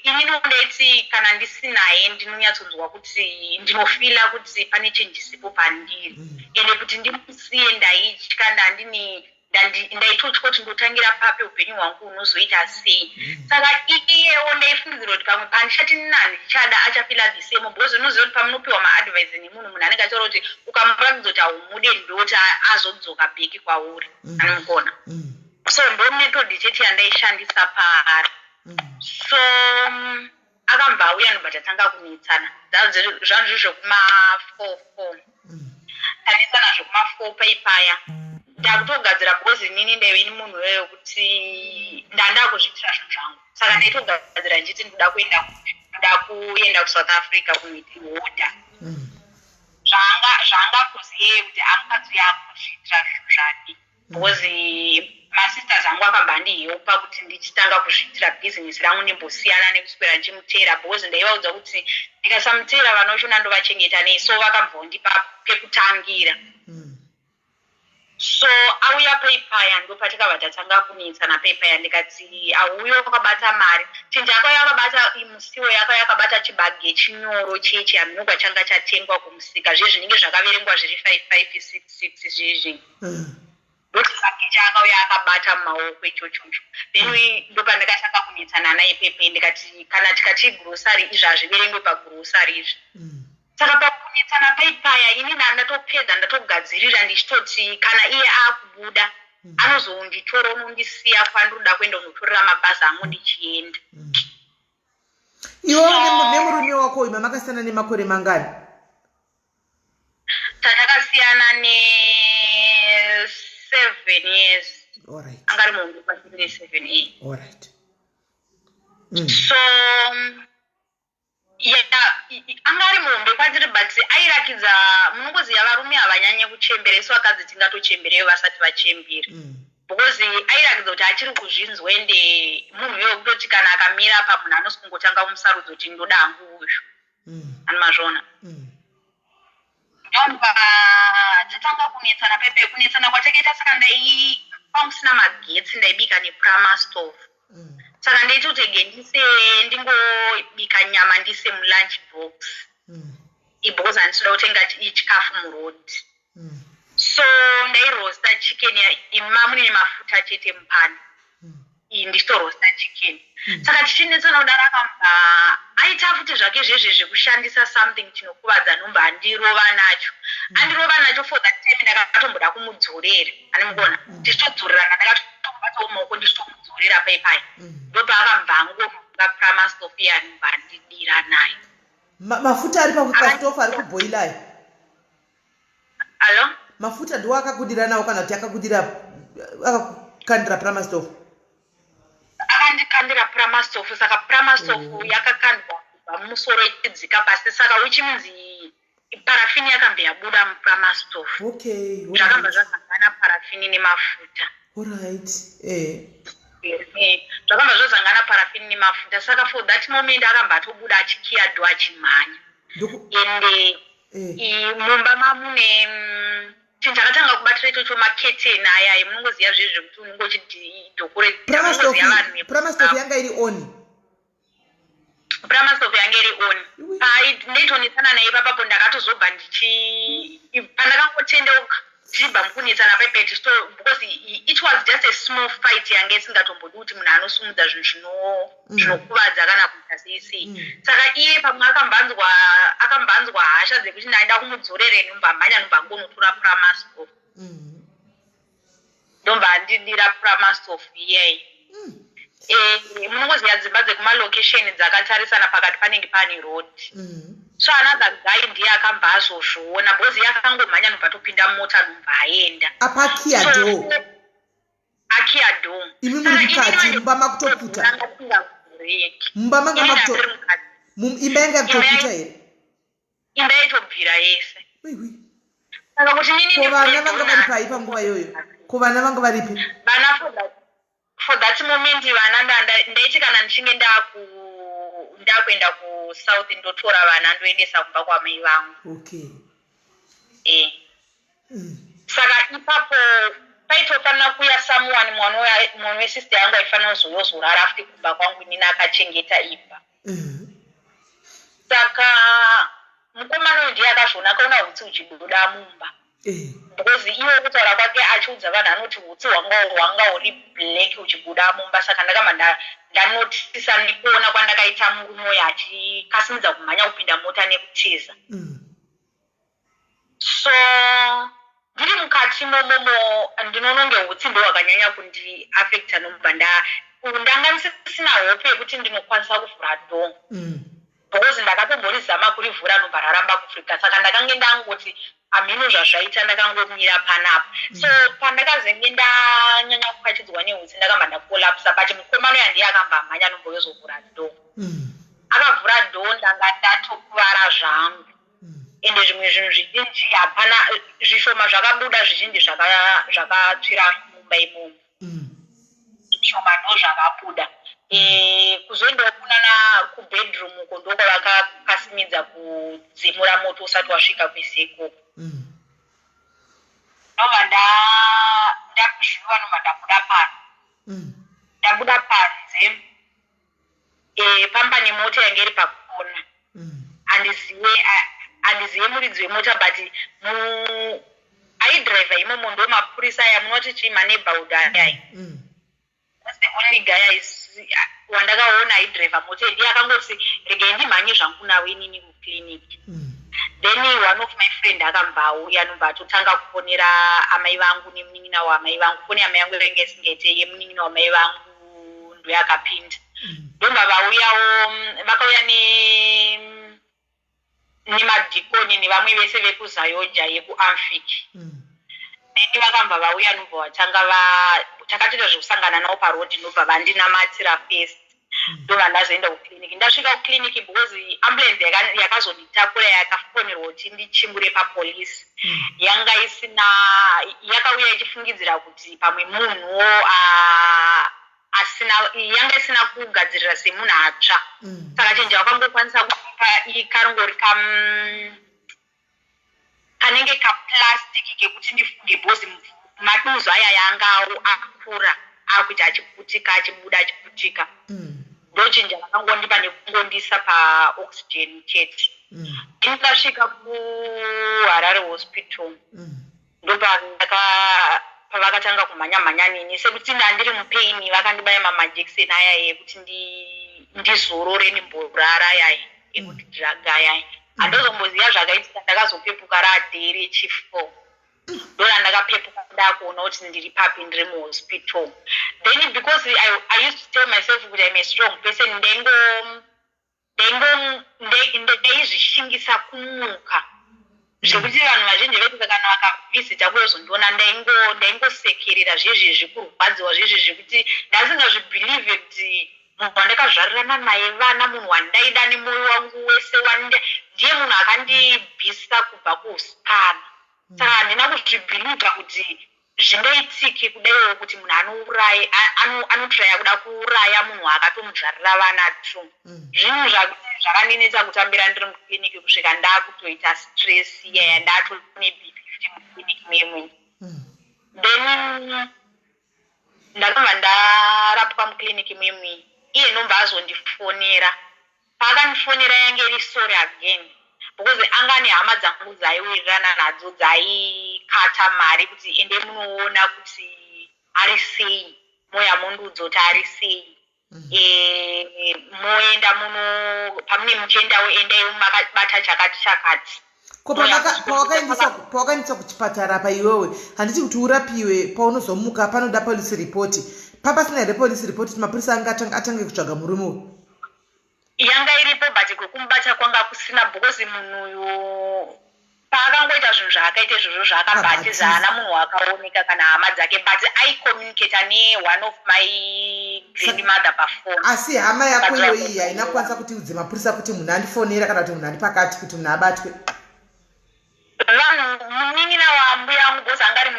inini ndaiti kana ndisinaye ndinonyatsonzwa kuti ndinofila kuti pane chenjisipo pandiri ende kuti ndimusiye ndaitya ndaitotya kuti ndotangira pape upenyu hwangu unozoita sei saka iyewo ndaifungidzira kuti pamwe pandichati nani ndichada achafila the same because unoziva kuti pamunopiwa maadvise nemunhu anenge achitaura kuti ukamuratidza kuti haumude ndoti azodzoka bheki kwauri anomukona so ndomethodhi chete yandaishandisa paari so akambva auya nobva tatanga kunetsana zvanzvo zvekuma-4 tanetsana zvekuma-4 paipaya ndakutogadzira because inini ndaive ni munhu weyo kuti ndanda kuzviitira zvinhu zvangu saka ndaitogadzira ndichiti ndoda kuenda kuSouth Africa kunoita hodha zvanga kuziye kuti angaziya kuzviitira zvinhu zvake because masisters angu akamba andihepa kuti ndichitanga kuzviitira bhizinesi rangu ndimbosiyana nekuswera ndichimutera because ndaivaudza kuti ndikasamutera vanoshona ndovachengeta nei so vakambondipa pekutangira so auya paipaya ndopatikabva tatanga kunetsana paipaya ndikati auyo wakabata mari chinja akauya akabata musiwo yakauya akabata chibage chinyoro chechi aminogwa changa chatengwa kumusika zvezvi zvinenge zvakaverengwa zviri 5566 zvezvi ndochibage chaakauya akabata mumaoko ichochocho then ndopandakatanga kunetsana naye pepe ndikati kana tikati grosari izvi hazviverengwe pagrosari izvi saka pakunetsana paipaya ini ndatopedza ndatogadzirira ndichitoti kana iye akubuda anozonditora unondisiya kwandiroda kuenda unotorera mabhazi angu ndichienda iwo nemurume wako ima makasiyana nemakore mangani? Tatakasiyana ne7 years. Alright. Angari mungu kwa 7 years. Alright. So angari munhu kwatiri but airakidza munongoziva varume havanyanye kuchembereswa akadzi tingatochembereyo vasati vachembera because airakidza kuti achiri kuzvinzwa ende munhu iwe kutoti kana akamira pa munhu anosingotanga kumusarudza kuti ndoda hangu uyu animazvona ndomba tatanga kunetsana pepe kunetsana kwatakaita saka kwangu magetsi ndaibika neprama stove saka ndaiti kuti gendise ndingobika nyama ndise mulunch box because handisida kutenga chikafu murodi so ndairosta chicken imamune mafuta chete mupani ndichitorosta chicken saka tichinetsana kudaro akamba aita futi zvake zvezve zvekushandisa something chinokuvadza nomba andirova nacho for that time ndakatomboda kumudzorera animugona tichitodzorerana ndakatobatawo ndakagara paipai ndopaakabva paramastove yanobandidira naye. Mafuta ari pastove ari kubhoila aya. Alo? Mafuta ndiwo akakudira nawo kana kuti akakandira paramastove? Akandikandira paramastove, saka paramastove yakakandwa kubva mumusoro ichidzika pasi, saka which means parafini yakabva yabuda muparamastove. Okay. Zvakabva zvazangana parafini nemafuta. Alright. Zvakabva zvazangana parafini nemafuta, saka for that moment akabva atobuda achikiyadho achimhanya. Ende mumba mamune chinhu chakatanga kubatira ichocho maketeni aya munongoziva zvezvo kuti unenge uchiti dhokoreta. Paramastove yanga iri on. Paramastove yanga iri on. Ndaitonesana naye papapo ndakatozobva pandakangotendeuka tichibva mukunetsana paipeti because it was just a small fight yanga isingatombodi kuti munhu anosumudza zvinhu zvinokuvadza kana kuita sei. Saka iye pamwe akambanzwa hasha dzekuti ndaida kumudzorere nombamhanya nombangonotora paramastove. Ndombandidira paramastove iyeyi. Munongoziva dzimba dzekumalokesheni dzakatarisana pakati panenge pane road. So another guy ndiye akabva azozviona because yakangomhanya nobva topinda mota nobva aenda. Apakiyadho. Akiyadho. Imi muri mukati mumba makutopfuta. Mumba manga makutopfuta. Imba yanga yakutopfuta here. Imba yaitobvira yese. Saka kuti nini ko vana vanga vari pai panguva iyoyo? Ko vana vanga varipi? Vana for that moment vana ndaiti kana ndichinge ndakuenda kusouth ndotora vana ndoendesa kumba kwamai vangu. Okay. Saka ipapo paitofanira kuya someone mwana wesister yangu aifanira kuzorara futi kumba kwangu nini akachengeta imba. Saka mukomana uyu ndiye akazviona akaona utsi huchibuda mumba. Because iwe kutaura kwake achiudza vanhu anoti utsi hwanga huri black huchibuda mumba. Saka ndakamba ndanotisa ndikuona kwandakaita murume uyu achikasimidza kumhanya kupinda mota nekutiza. So ndiri mukati momomo ndinononge utsi ndo hwakanyanya kundiafecta nomubva ndanga ndisina hope yekuti ndinokwanisa kuvhura door. Because ndakatomborizama kurivhura nobva raramba kuvhurika. Saka ndakange ndangoti amino zvazvaita ndakangomira panapa. So pandakazenge ndanyanya kukachidzwa neutsi ndakamba ndakolapsa but mukomana uyu ndiye akambamhanya nomboyozovhura door. Akavhura door ndanga ndatokuvara zvangu. Ende zvimwe zvinhu zvizhinji hapana zvishoma zvakabuda zvizhinji zvakatsvira mumba imomo. Zvishoma ndo zvakabuda. Kuzoendakunana kubedroom uko ndoko vakakasimidza kudzimura moto usati wasvika kweseko. Ndobva ndakuzviwa nomba ndabuda panze. Ndabuda panze pamba nemota yange iri pakona. Handizive muridzi wemota but aidhiraivha imomo ndo mapurisa aya munoti chii maneighborhood ayai. That's the only guy wandakaona aidhiraivha mota ndiye akangoti regai ndimhanye zvangu nawe inini kukiriniki. Then one of my friend akabva auya nobva atotanga kufonera amai vangu nemunin'ina wamai vangu. Foni amai vangu yainge isingete yemunin'ina wamai vangu ndo yakapinda. Ndobva vauyawo vakauya nemadhikoni nevamwe vese vekuzayoja yekuamfiki. Then vakabva vauya nobva vatanga takatoita zvekusangana navo parodi nobva vandinamatira first. Ndobva ndazoenda kukiriniki. Ndasvika kukiriniki because ambulance yakazonditakura yakafonerwa kuti ndichimbure papolisi. Yanga yakauya ichifungidzira kuti pamwe munhu yanga isina kugadzirira semunhu atsva. Saka chenje wakangokwanisa kupa ikarongori kanenge kaplastic kekuti ndifunge bhozi maduzu aya yangawo akura akuti achiputika achibuda achiputika. Ndochinja vakangondipa nekungondisa paoxygen chete. Ndakasvika kuHarare hospital pavakatanga kumhanya nini sekuti ndandiri mupaini vakandibaya mamajekiseni aya ekuti ndizorore nimborara ayai ekuti dhiraga ayai. Handozomboziva zvakaitika ndakazopepuka radheri rechi4. ndora ndakapepuka kuda kuona kuti ndiri papi ndiri muhospital. Then because I used to tell myself kuti I'm a strong person, ndaizvishingisa kumuka zvekuti vanhu vazhinji vedu kana vakavhizita kuyozondiona ndaingosekerera zvezvezvi kurwadziwa zvezvezvi kuti ndasingazvibhilieve kuti munhu wandakazvarirana naye vana, munhu wandaida nemwoyo wangu wese, ndiye munhu akandibvisa kubva kuusikana. Saka handina kuzvibhiliva kuti zvingaitike kudaiwo kuti munhu anotraya kuda kuuraya munhu akatomuzvarira vana tu. Zvinhu zvakandinetsa kutambira ndiri mukliniki kusvika ndakutoita stress iyaya ndatone B50 mukliniki memwe. Then ndakabva ndarapwa mukliniki memwe, iye nomba azondifonera. Pakandifonera yange iri sorry again because anga ane hama dzangu dzaiwirirana nadzo dzaikata mari kuti ende munoona kuti ari sei, moya mundudzo kuti ari sei, moenda muno pamune muchiendawo endai makabata chakati chakati. Ko pawakaendesa kuchipatara paiwewe handiti kuti urapiwe paunozomuka panoda police report. Papasina here police report kuti mapurisa atange kutsvaga murume yanga iripo but kwekumubata kwanga kusina because munhu uyu paakangoita zvinhu zvaakaita izvozvo zvaakabatizana munhu wakaoneka kana hama dzake, but aicommunicata one of my grandmother pafone. Asi hama yako iyo iyi haina kukwanisa kuti udze mapurisa kuti munhu andifonera kana kuti munhu ari pakati kuti munhu abatwe? Vanhu munin'ina waambuya vangu because angari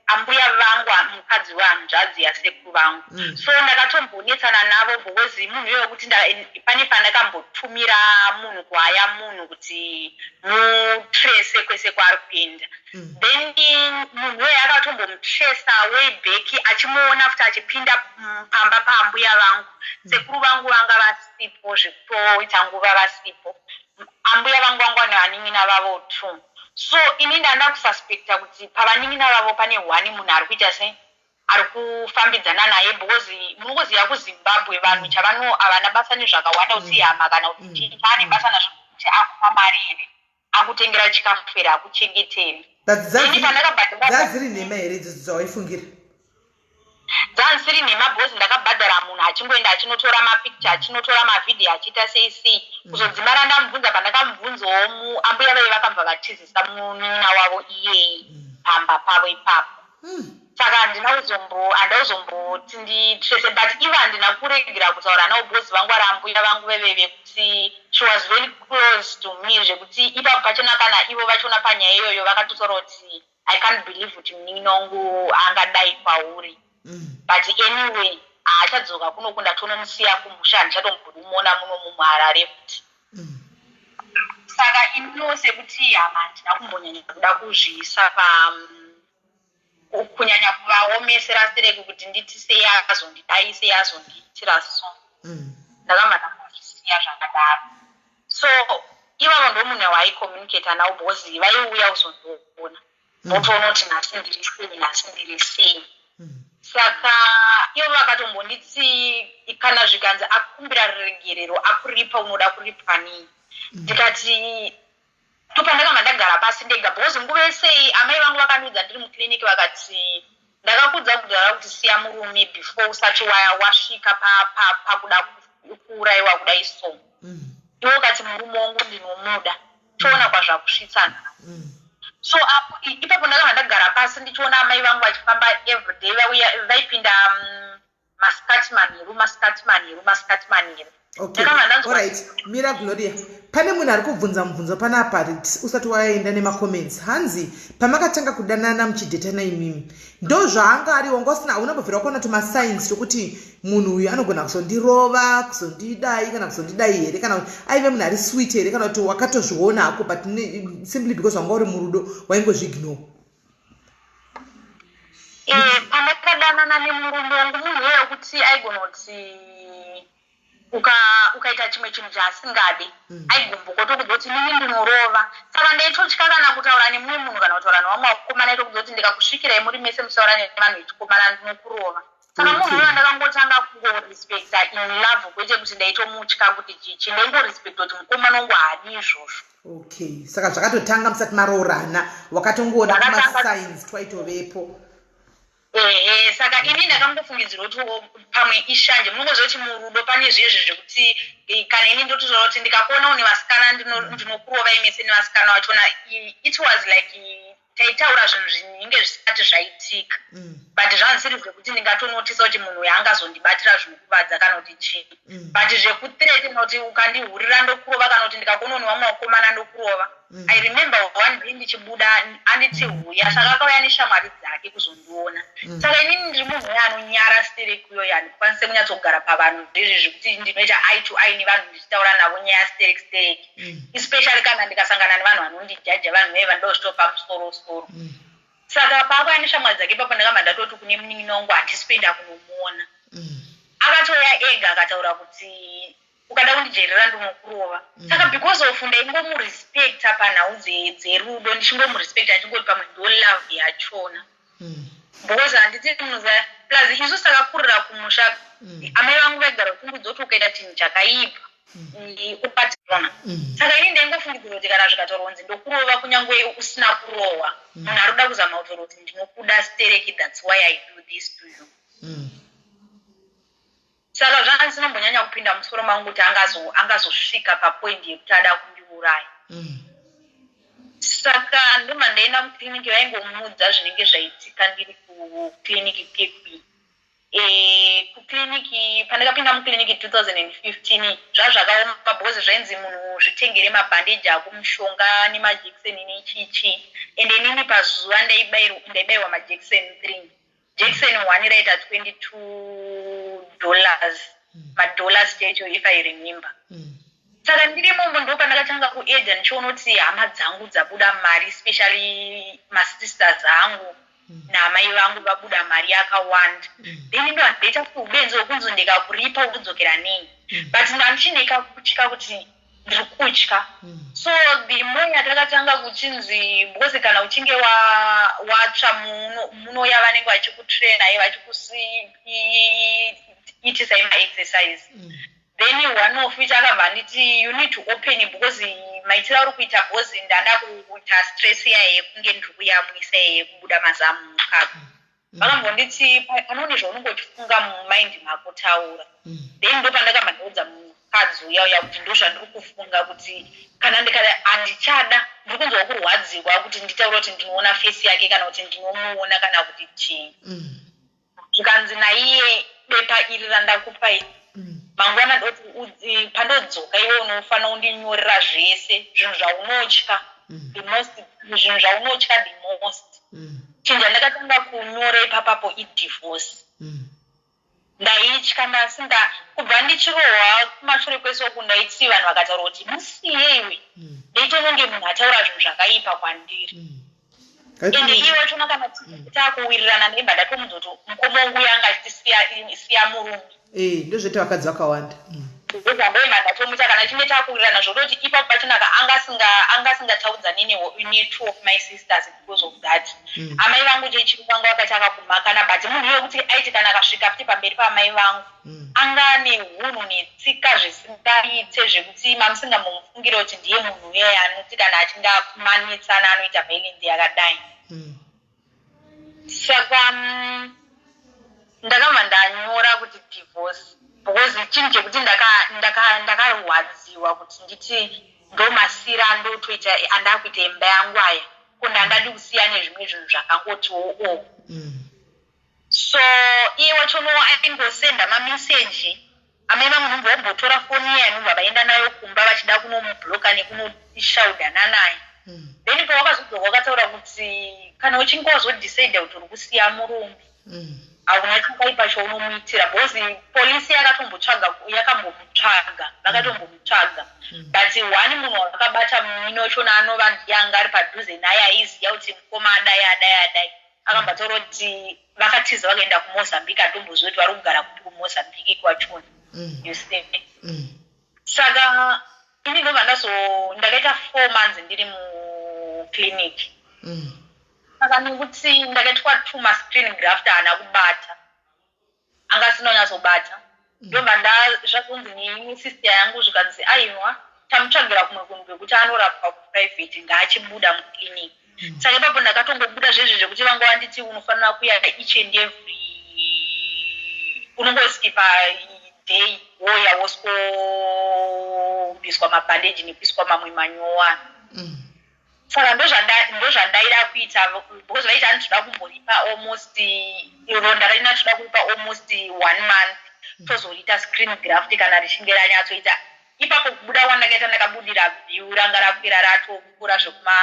ambuya vangu mukadzi wahanzvadzi yasekuru vangu. So ndakatombonetsana navo because munhu iyoyo kuti pane pandakambotumira munhu kuhaya munhu kuti mutrese kwese kwaari kuenda. Then munhu iyoyo akatombomutresa way back achimuona futi achipinda pamba paambuya vangu. Sekuru vangu vanga vasipo zvekutoita nguva vasipo. Ambuya vangu vanga nevanin'ina vavo tu. So ini ndanda kususpecta kuti pavanin'ina vavo pane one munhu ari kuita sei ari kufambidzana naye because munoziva kuZimbabwe vanhu chavano havana basa nezvakawanda kuti hama kana kuti ane basa nazvo kuti akupa mari here, akutengera chikafu here, akuchengeteri. dzaziri nhema here idzi dzawaifungira? Dzasiri nhema because ndakabhadhara munhu achingoenda achinotora mapicture achinotora mavhidhiyo achiita sei sei. Kuzodzimara ndamubvunza pandakamubvunzawo ambuya vai vakabva vatizisa mun'ina wavo iyeye pamba pavo ipapo. Saka handakuzomboti nditrese but ivo handina kuregera kutaura navo because vangu vari ambuya vangu veveve kuti she was very close to me zvekuti ipapo pachona kana ivo vachona panyaya iyoyo vakatotaura kuti I can't believe kuti munin'ina wangu angadai kwauri. But anyway haachadzoka kunokunda tonomusiya kumusha handichatombodimona muno muMharare futi. Saka inino sekuti hama handina kumbonyanya kuda kuzviisa kunyanya kuvaomesera sereke kuti nditi sei azondidai sei azondiitira so. Ndakamana kuzvisiya zvakadaro. So ivavo ndo munhu waicommunicata nawo because vaiuya kuzondiona motoona kuti nhasi ndiri sei. Saka ivo vakatombonditi kana zvikanzi akukumbira regerero akuripa unoda kuripwa nii. Ndikati topandakamba ndagara pasi ndega because nguva yesei amai vangu vakandiudza ndiri mukliniki vakati ndakakudza kudara kuti siya murume before usati wasvika pakuda kuurayiwa kudai so. Iwo kati murume wangu ndinomuda toona kwazvakusvitsana. So ipapo ndakanga ndagara pasi ndichiona amai vangu vachifamba everyday vaipinda masikati manheru. Okay, alright. Mira Gloria, pane munhu ari kubvunza mubvunzo panapa usati waenda nemacomments. Hanzi pamakatanga kudanana muchidhetana imimi ndo zvaanga ari wangosina unambobvira kuona kuti masigns tokuti munhu uyu anogona kuzondirova kuzondidai kana kuzondidai here kana kuti aive munhu ari sweet here kana kuti wakatozviona hako but simply because wanga uri murudo waingozviignore? Pandakadanana nemurume wangu munhu iyoyo kuti aigona kuti ukaita chimwe chinhu chaasingadi aigombokoto kudza kuti nini ndinorova. Saka ndaitotya kana kutaura nemumwe munhu kana kutaura nevamwe vakomana ito kudza kuti ndikakusvikirai muri mese musaura nevanhu vechikomana ndinokurova. Saka munhu uyo ndakangotanga kungorira respecta in love kwete kuti ndaitomutya kuti chichi ndengorespecta kuti mukomana wangu haadi izvozvo. Okay, saka zvakatotanga musati maroorana wakatongoona kuti masigns twaitovepo. Saka ini ndakangofungidzira kuti pamwe ishanje munongoziva kuti murudo pane zvezvo zvekuti kana ini ndototaura kuti ndikakuona une vasikana ndinokurova imese nevasikana vachona. It was like taitaura zvinhu zvinenge zvisati zvaitika, but zvanziri zvekuti ndingatonotisa kuti munhu uyu angazondibatira zvinokuvadza kana kuti chii, but zvekuthreatina kuti ukandihurira ndokurova kana kuti ndikakuona une vamwe vakomana ndokurova. I remember one day ndichibuda anditi huya, saka akauya neshamwari dzake kuzondiona. Saka inini ndiri munhu uya anonyara sterekuyo handikwanise kunyatsogara pavanhu ndezvezvi kuti ndinoita eye to eye nevanhu ndichitaura navo nyaya stereki, especially kana ndikasangana nevanhu vanondijaja, vanhu veva ndosvitopa musoro. Saka paakauya neshamwari dzake ipapo ndakamba ndatoti kune munin'ina wangu handisipenda kunomuona. Akatoya ega akataura kuti ukada kundijerera ndinokurova. Saka because of ndaingomurespecta panhau dzerudo, ndichingomurespecta ndichingoti pamwe ndo love yachona. Because handiti munoziva plus isu sakakurira kumusha, amai vangu vaigara kungudza kuti ukaita chinhu chakaipa upatirona. Saka ini ndaingofungidzira kuti kana zvikatorwa kunzi ndokurova kunyange usina kurohwa, munhu aroda kuzama kutaura kuti ndinokuda stereki, that's why I do this to you. Saka zvanga zvinobonyanya kupinda musoro mangu kuti angazosvika papoint yekuti ada kundiuraya. Saka ndoma ndaenda mukliniki, vaingomudza zvinenge zvaitika ndiri kukliniki Pekwi. Kukliniki pandakapinda mukliniki 2015 zvazvakaoma because zvainzi munhu zvitengere mabhandeji akumushonga nemajekiseni nechichi, ende inini pazuva ndaibayiwa majekiseni 3. Jekiseni 1 raita $22 madollars chacho if I remember. Saka ndiri mombo ndo pandakatanga kuedza ndichiona kuti hama dzangu dzabuda mari, especially masisters angu naamai vangu vabuda mari yakawanda. Then ndo handiita kuti ubenzi wokunzi ndikakuripa ukudzokera nei, but ndandichinekakutya kuti ndiri kutya. So the more yatakatanga kuchinzi because kana uchinge watsva munoya vanenge vachikutraina vachikuitisa exercise. Then one of which akabva nditi you need to open because maitiro uri kuita because ndanda kuita stress yaye kunge ndiri kuyamwisa yaye kubuda mazamu mukaka. Vakambonditi panone zvaunongochifunga mumind mako taura. Then ndo pandakabva ndaudza mukadzi uya kuti ndo zvandiri kufunga kuti kana ndikati handichada, ndiri kunzwa kurwadziwa kuti nditaura kuti ndinoona face yake kana kuti ndinomuona kana kuti chii. Zvikanzi naiye bepa iri randakupai mangwana ndoti pandodzoka iwe unofanira kundinyorera zvese zvinhu zvaunotya zvinhu zvaunotya the most. Chinhu chandakatanga kunyora ipapapo idivorce. Ndaitya ndasinda kubva ndichirohwa kumashure kwesoku ndaiti vanhu vakataura kuti musiye iwe, ndaitononge munhu ataura zvinhu zvakaipa kwandiri. Ende iwe wachona kana takuwirirana nemba ndatomudza kuti mukoma wangu yanga achitisiya murume. Ndozvete vakadzi vakawanda. Ndozvamboema ndatomuita kana chinge takuwirirana zvototi ipapo pachinaka angasingataudza ne2 of my sisters because of that. Amai vangu chechiri kwanga vakati akakumakana, but munhu iwe kuti aiti kana akasvika pati pamberi paamai vangu anga nehunhu netsika zvisingaite zvekuti mamusingamumufungire kuti ndiye munhu uyeye anoti kana achinge akumanitsana anoita violence yakadai. Saka ndakabva ndanyora kuti divorce because chinhu chekuti ndakarwadziwa kuti nditi ndomasira ndotoita andakuita imba yangu aya kundandadi kusiya nezvimwe zvinhu zvakangotiwo. So iye wachono aingosenda mameseji, amai vangu nombotora foni iye anobva vaenda nayo kumba vachida kunomubloka nekunoshaudana naye. Then pawakazodzoka wakataura kuti kana uchinge wazodecide kuti uri kusiya murume hauna chakaipa chaunomuitira because polisi yakambomutsvaga vakatombomutsvaga, but one munhu wakabata munin'ina wachona anova ndiyanga ari padhuze naye aiziya kuti mukoma adai akambotaura kuti vakatiza vakaenda kuMozambique atomboziva kuti vari kugara kuti kuMozambique kwachona. You see. Saka ini ndobva ndakaita 4 months ndiri mukliniki. Saka nekuti ndakaitwa 2 mascreen graft haana kubata, anga sina kunyatsobata. ndobva zvazonzi sister yangu zvikanzi aiwa tamutsvagira kumwe kunhu kwekuti anorapwa kuprivate ngaachibuda muclinic saka ipapo ndakatongobuda zvezvo zvekuti vanga vanditi unofanira kuya each and every unongoskipa day woya woskombiswa mabhandeji nekuiswa mamwe manyowa saka ndozvandaida kuita because vaiti anotoda kumboripa almost ronda raina toda kuripa almost 1 month tozoriita screen graft kana richinge ranyatsoita ipapo kubuda kwandakaita ndakabudira view ranga rakwira ratopfuura zvekuma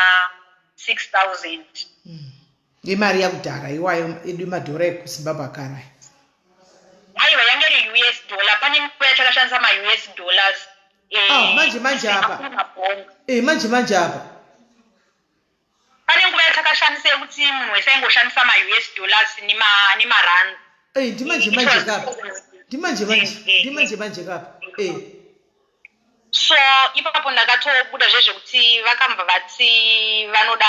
6,000 imari yakudhara iwayo edu madhora ekuzimbabwe akara aiwa yange iri US dollar pane nguva yatakashandisa ma-US dollars manje apa manje apa pane nguva yatakashandisa yekuti munhu wese aingoshandisa ma-US dollars nemarand ndimanje kapa so ipapo ndakatobuda zvezvekuti vakambva vati vanoda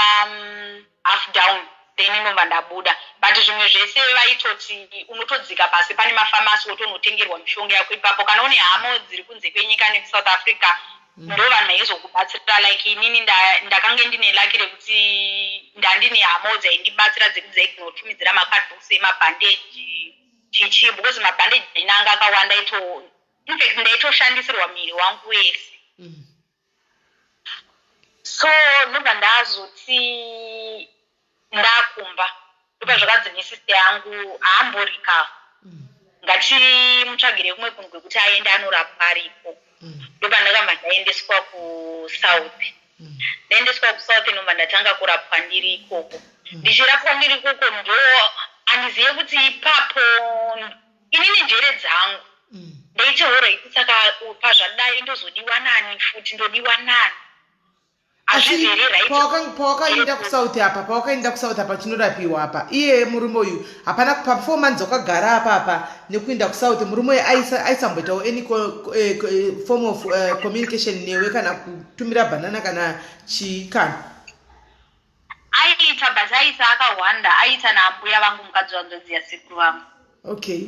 half down then inobva ndabuda but zvimwe zvese vaitoti unotodzika pasi pane mafamasi wotonotengerwa mishonga yako ipapo kana une hamo dziri kunze kwenyika nekusouth africa ndo vanhu vaizokubatsira like inini ndakange ndine laki rekuti ndandine hamo dzaindibatsira dzekuti dzaikunotumidzira makadbox emabhandeji chichi because mabhandeji ainanga akawanda infact ndaitoshandisirwa miri wangu wese so ndobva ndazoti ndakumba ndopa zvakanzi nesister yangu haamborika ngatimutsvagire kumwe kunhu kwekuti aende anorapwa ariko ndopa ndakabva ndaendeswa kusouth ndaendeswa kusouth nobva ndatanga kurapwa ndiri ikoko ndichirapwa ndiri ikoko ndo handizive kuti ipapo inini njere dzangu ndaiti alright saka pazvadai ndozodiwa nani futi ndodiwa nani pawakaenda kusouth apa chinorapiwa apa iye murume uyu hapana pa4 months wakagara apa nekuenda kusouth murume uyu aisamboitawo any form of communication newe kana kutumira bhanana kana chikana aiita but aiita akawanda aiita naambuya vangu mukadzi wanzodzi yasekuru vangu okay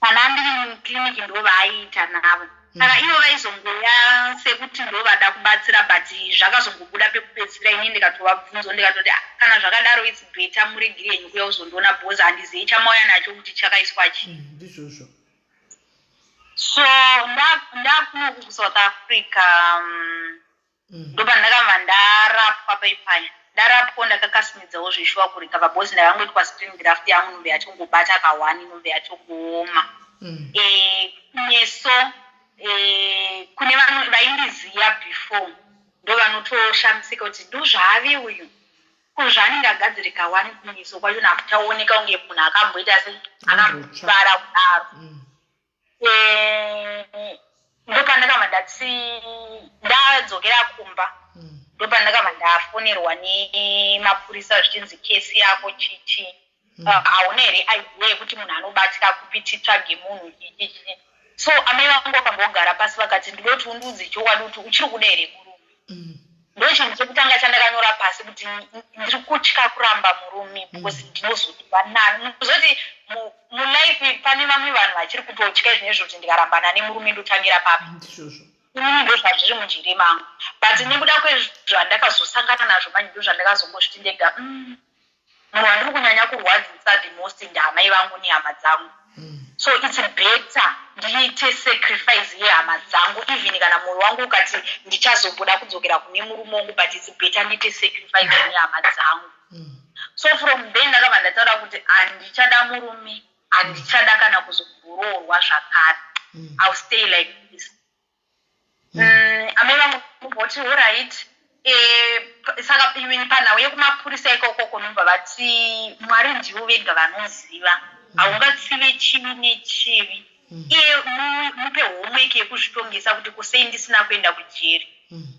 kana ndiri mukliniki ndo vaaiita navo saka ivo vaizongoya sekuti ndo vada kubatsira but zvakazongobuda pekupedzisira ini ndikatovabvunzo ndikatoti kana zvakadaro its better muregiri yenyu kuya uzondiona bhozi handizii chamauya nacho kuti chakaiswa chii ndizvozvo so ndakuno kusouth africa ndopa ndakabva ndarapwa paipaya ndarapwa ndakakasimidzawo zvishuwa kurikava bhozi ndakangoitwa screen graft yangu inobva yachongobata kawani inobva yachongooma neso kune vanhu vaindiziva before ndo vanotoshamisa kuti ndozvaave uyu kuzvaanenge agadzirika wani kumeso kwacho nakutaoneka unge munhu akamboita se akambara kudaro ndopandakabva ndadzokera kumba ndopandakabva ndafonerwa nemapurisa zvichinzi kesi yako chichi hauna here idea yekuti munhu anobatika kupi titsvage munhu chichi so amai vangu vakambogara pasi vakati ndinoti undiudze chokwadi kuti uchiri kuda here murume ndo chinhu chekutanga chandakanyora pasi kuti ndiri kutya kuramba murume because ndinozodiwa nani kuzoti mulife pane vamwe vanhu vachiri kutotya zvinezvo kuti ndikarambana nemurume ndotangira papi inini ndo zvazviri munjiri mangu but nekuda kwezvandakazosangana nazvo manje ndo zvandakazongosviti ndega munhu wandiri kunyanya kurwadzisa the most ndaamai vangu nehama dzangu so it's better ndiite sacrifice yehama dzangu even kana mwoyo wangu ukati ndichazobuda kudzokera kune murume wangu but it's better ndiite sacrifice nehama dzangu so from then ndakabva ndataura kuti handichada murume handichada kana kuzogororwa zvakare I'll stay like this amai vangu voti alright saka panhau yekumapurisa ikoko nobva vati mwari ndivo vega vanoziva haungatsive chivi nechivi iye mupe homework yekuzvitongesa kuti kusei ndisina kuenda kujeri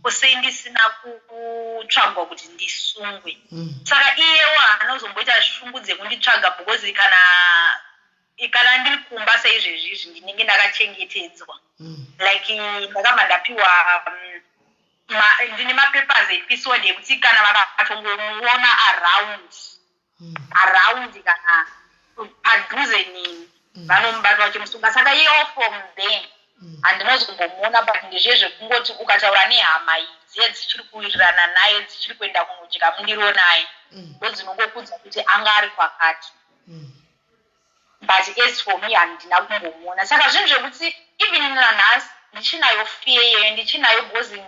kusei ndisina kutsvagwa kuti ndisungwe saka iyewo anozomboita shungu dzekunditsvaga because kana ndiri kumba saizvezvizvi ndinenge ndakachengetedzwa like ndakabva ndapiwa ndine mapapers episode yekuti kana vakatongomuona around kana padhuze nini vanomubata vachimusunga saka iyewo from there handinozombomuona but ndezvezve kungoti ukataura nehama idzi dzichiri kuwirirana naye dzichiri kuenda kunodya mundiro naye ndodzinongokudza kuti anga ari kwakati but as for me handina kumbomuona saka zvinhu zvekuti even nanhasi ndichinayo fear iyeyo ndichinayo because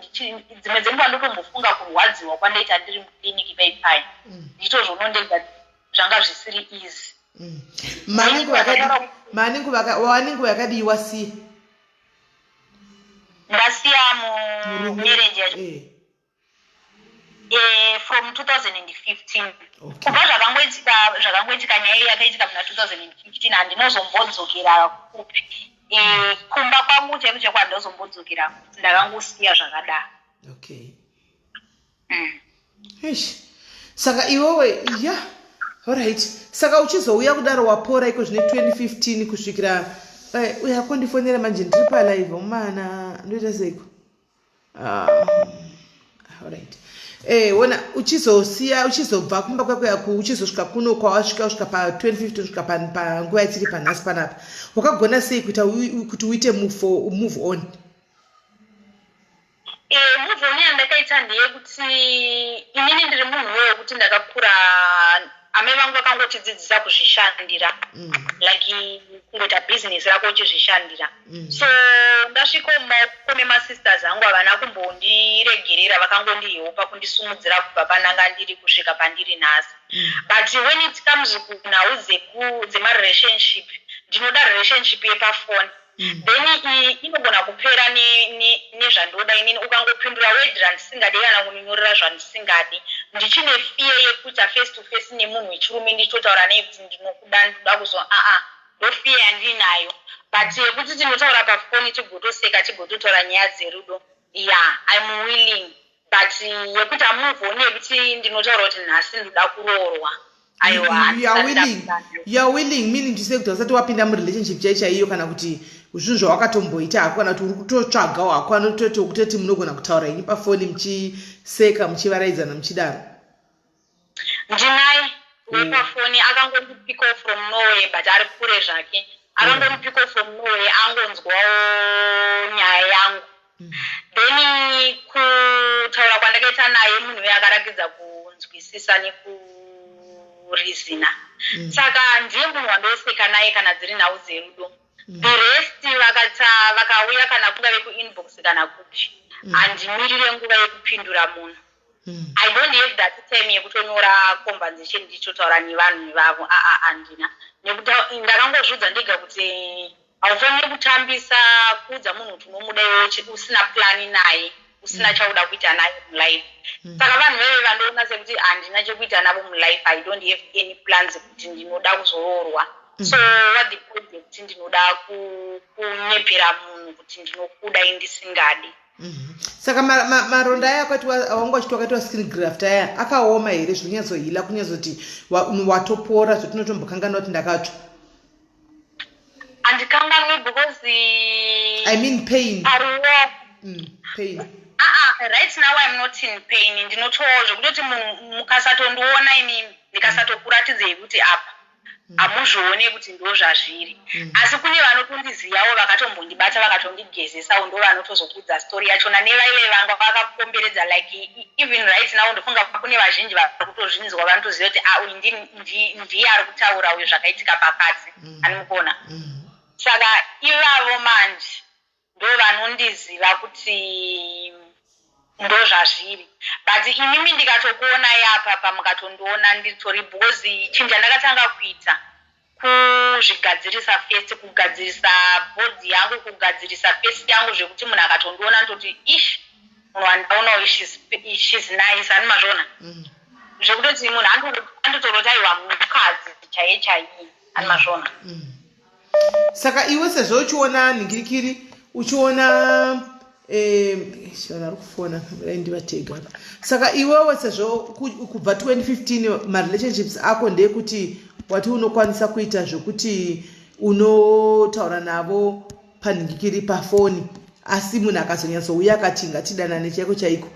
dzimwe dzenguva ndotombofunga kurwadziwa kwandaita ndiri mukliniki paipai ndito zvonondega zvanga zvisiri easy wanenge wakadiwa siya ndasiya mumarriage from 2015 kubva zvakangoitika nyaya yakaitika muna 2015 handinozombodzokera kupi kumba kwangu chaiku chekwandozombodzokera ndakangosiya zvakadaro okay saka iwewe alright saka uchizouya kudaro wapora iko zvine 2015 kusvikira uyakondifonera manje ndiri palive umana ndoita seiko alright wona uchizobva kumba kwako yako uchizosvika kuno kwawasvika pa 2015 kusvika panguva yatiri panhasi panapa wakagona sei kuti uite move on move on yandakaita ndeyekuti inini ndiri munhu wekuti ndakakura amai vangu vakangotidzidzisa kuzvishandira like kungoita bhizinesi rako uchizvishandira so ndasvika mumaoko memasisters angu havana kumbondiregerera vakangondiheopa kundisumudzira kubva pananga ndiri kusvika pandiri nhasi but when it comes kunhau dzemarelationship ndinoda relationship yepafoni then inogona kupera nezvandoda inini ukangopindura wedra ndisingadi kana kuninyorera zvandisingadi ndichine fear yekuita face to face nemunhu wechirume ndichitotaura naye kuti ndinokuda ndinoda kuzo ndofear yandinayo but yekuti tinotaura pafoni tigotoseka tigototaura nyaya dzerudo I'm willing but yekuti amove on yekuti ndinotaura kuti nhasi ndoda kuroorwa you are willing meaning to say kuti wasati wapinda murelationship chaiyo kana kuti zvinhu zvawakatomboita hako kana kuti uri kutotsvagawo hako anototo kutoti munogona kutaura ini pafoni muchiseka muchivaraidzana muchidaro ndinai wepafoni akangondipiko from norway but ari kure zvake akangondipiko from norway angonzwawo nyaya yangu then kutaura kwandakaita naye munhu uye akarakidza kunzwisisa nekurizina saka ndiye munhu wandoseka naye kana dziri nhau dzerudo the rest vakauya kana kungave kuinbox kana kupi handimirire nguva yekupindura munhu I don't have that time yekutonyora compensation ndichotaura nevanhu vavo handina nekuti ndakangozvidza ndega kuti haufaniri kutambisa kuudza munhu kuti unomuda iwe usina plani naye usina chauda kuita naye mulife saka vanhu veve vandoona sekuti handina chekuita navo mulife I don't have any plans kuti ndinoda kuzoroorwa so what the project ndinoda kunyepera munhu kuti ndinokuda indisingadi saka maronda aya akwati wanga uchiti wakaitwa skin graft aya akaoma here zvinonyatsohila kunyazoti watopora zvotinotombokangana kuti ndakatsva handikanganwi because I mean pain right now I'm not in pain ndinotowa zvekutoti mukasatondiona inini ndikasatokuratidzei kuti apa hamuzvione kuti ndo zvazviri asi kune vanotondizivawo vakatombondibata vakatondigezesawo ndo vanotozokudza stori yachona nevaive vanga vakakomberedza like even right now ndofunga kune vazhinji varikutozvinzwa vanotoziva kuti uyu ndiye ari kutaura uyu zvakaitika pakati animukona saka ivavo manje ndo vanondiziva kuti ndo zvazviri but inimi ndikatokuona yapapa mukatondiona nditori because chinja ndakatanga kuita kuzvigadzirisa face kugadzirisa body yangu kugadzirisa face yangu zvekuti munhu akatondiona ndoti munhu wandaona she's nice ani mazvona zvekutoti munhu andotorotaiwa mukadzi chaiye ani mazvona saka iwe sezvo uchiona ningirikiri uchiona ari kufona ndivatega saka iwewe sezvo kubva 2015 marelationships ako ndeyekuti wati unokwanisa kuita zvokuti unotaura navo panhingikiri pafoni asi munhu akazonyatsouya akati ngatidanane chaiko chaiko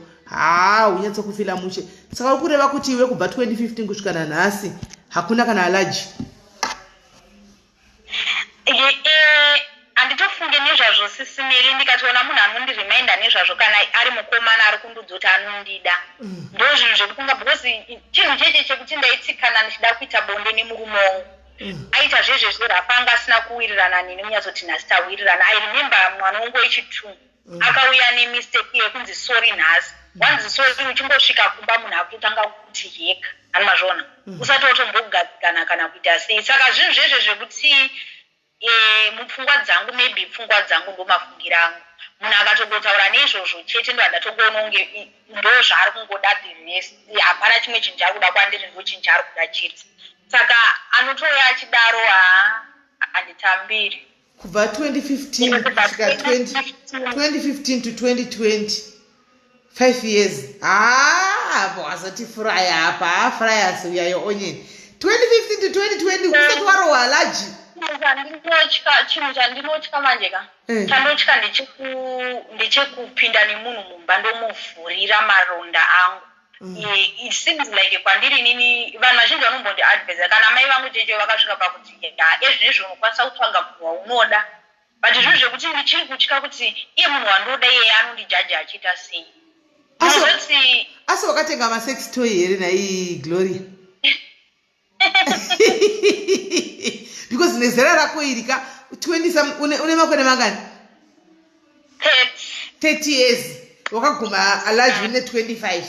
unyatsokufila mushe saka uri kureva kuti iwe kubva 2015 kusvika nanhasi hakuna kana alaji ndikatoona munhu anondireminder nezvazvo kana ari mukomana ari kundudza kuti anondida ndo zvinhu zvekufunga because chinhu cheche chekuti ndaitsikana ndichida kuita bonde nemurume wangu aita zvezvezvo rapanga asina kuwirirana nini munyatsoti nhasi tawirirana. I remember mwana wangu wechi2 akauya nemistake yekunzi sorry nhasi wanzi sorry uchingosvika kumba munhu akutotanga kuti heka anomazviona usati watombogadzikana kana kuita sei. Saka zvinhu zvezvo zvekuti mupfungwa dzangu maybe pfungwa dzangu ndo mafungira angu munhu akatongotaura neizvozvo chete ndo andatongoona unge ndo zvaari kungoda divhesi hapana chimwe chinhu chaari kuda kwandiri ndo chinhu chaari kuda chete. Saka anotouya achidaro handitambiri kubva 2015 kusvika 2015 to 2020 5 years apo wasati furaya hapa furaya uyayo onyeni 2015 to 2020 kusati warohwa alaji chinhu chandinotya manje ka chandotya ndechekupinda nemunhu mumba ndomuvhurira maronda angu. It seems like kwandiri nini vanhu vazhinji vanombondi-advisa kana mai vangu cheche vakasvika pakuti ezvinezvo unokwanisa kutsvaga munhu waunoda but zvinhu zvekuti ndichiri kutya kuti iye munhu wandoda iyeye anondijaji achiita sei. Asi wakatenga masex toy here nai Gloria because nezera rako irika 20 une makore mangani 30 years wakaguma alaji une 25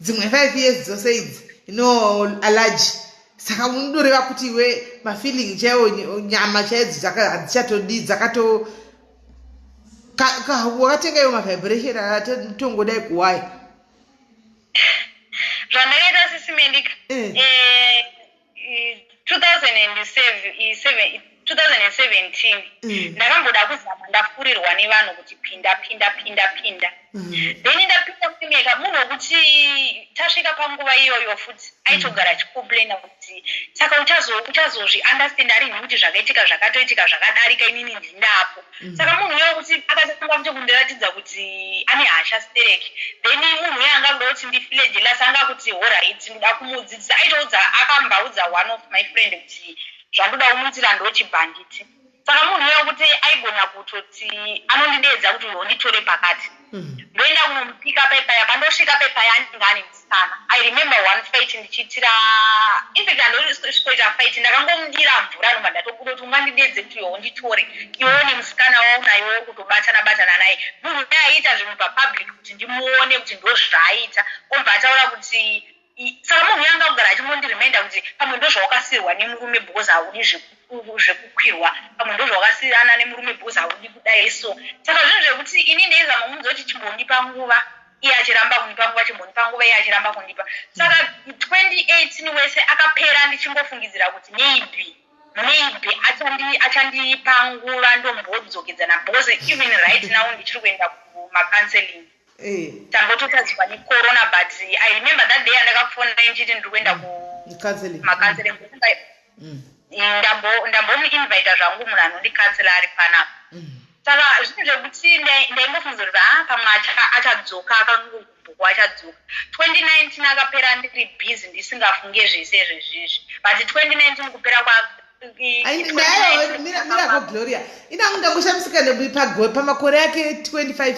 dzimwe 5 years dzose idzi no alaji. Saka unoreva kuti iwe mafeeling chaiwo nyama chaidzo hadzichatodi dzakato wakatenga iwo mavibration atongodai kuwaya zvandakaita Sis Melly 2017 ndakamboda kuzama ndafurirwa nevanhu kuti pinda then ndapinda kuimeka munhu wekuti tasvika panguva iyoyo futi aitogara achicomplaina kuti saka uchazozvi-understand ari kuti zvakaitika zvakatoitika zvakadarika inini ndindapo. Saka munhu uyo wekuti akatanga kuti kundiratidza kuti ane hasha stereki then munhu uyo angakuda kuti ndifile jealous anga kuti alright ndoda kumudzidzisa aitoudza akambaudza one of my friend kuti zvandoda kumuitira ndochibhanditi. Saka munhu uyo wekuti aigona kutoti anondidedza kuti nditore pakati ndoenda kunomupika pepaya pandosvika pepaya andinga ane musikana. I remember one fight ndichitira infact andosvikoita fight ndakangomudira mvura noma ndatokuda kuti ungandidedze kuti iwo nditore iwo nemusikana waunayo kutobatana naye. Munhu uyo aiita zvinhu papublic kuti ndimuone kuti ndo zvaaita obva ataura kuti saka munhu uyo angagara achingondireminder kuti pamwe ndo zvawakasirwa nemurume because haudi zvekukwirwa pamwe ndo zvawakasiyana nemurume because haudi kudai so. Saka zvinhu zvekuti ini ndaizama kumuudza kuti chimbondipa nguva iye achiramba kundipa nguva chimbondipa nguva iye achiramba kundipa. Saka 2018 wese akapera ndichingofungidzira kuti maybe achandipa nguva ndombodzokedzana because even right now ndichiri kuenda kumacounseling tangototadzwa necorona but I remember that day andakafona ndichiti ndiri kuenda kumacounseling ndambomuinvita zvangu munhu anondikansela ari panapa. Saka zvinhu zvekuti ndaingofungiza kuti pamwe achadzoka akangobhuku achadzoka. 2019 akapera ndiri busy ndisingafunge zvese zvezvizvi but 2019 kupera mirako Gloria inangu ndamboshamisika pamakore ake 25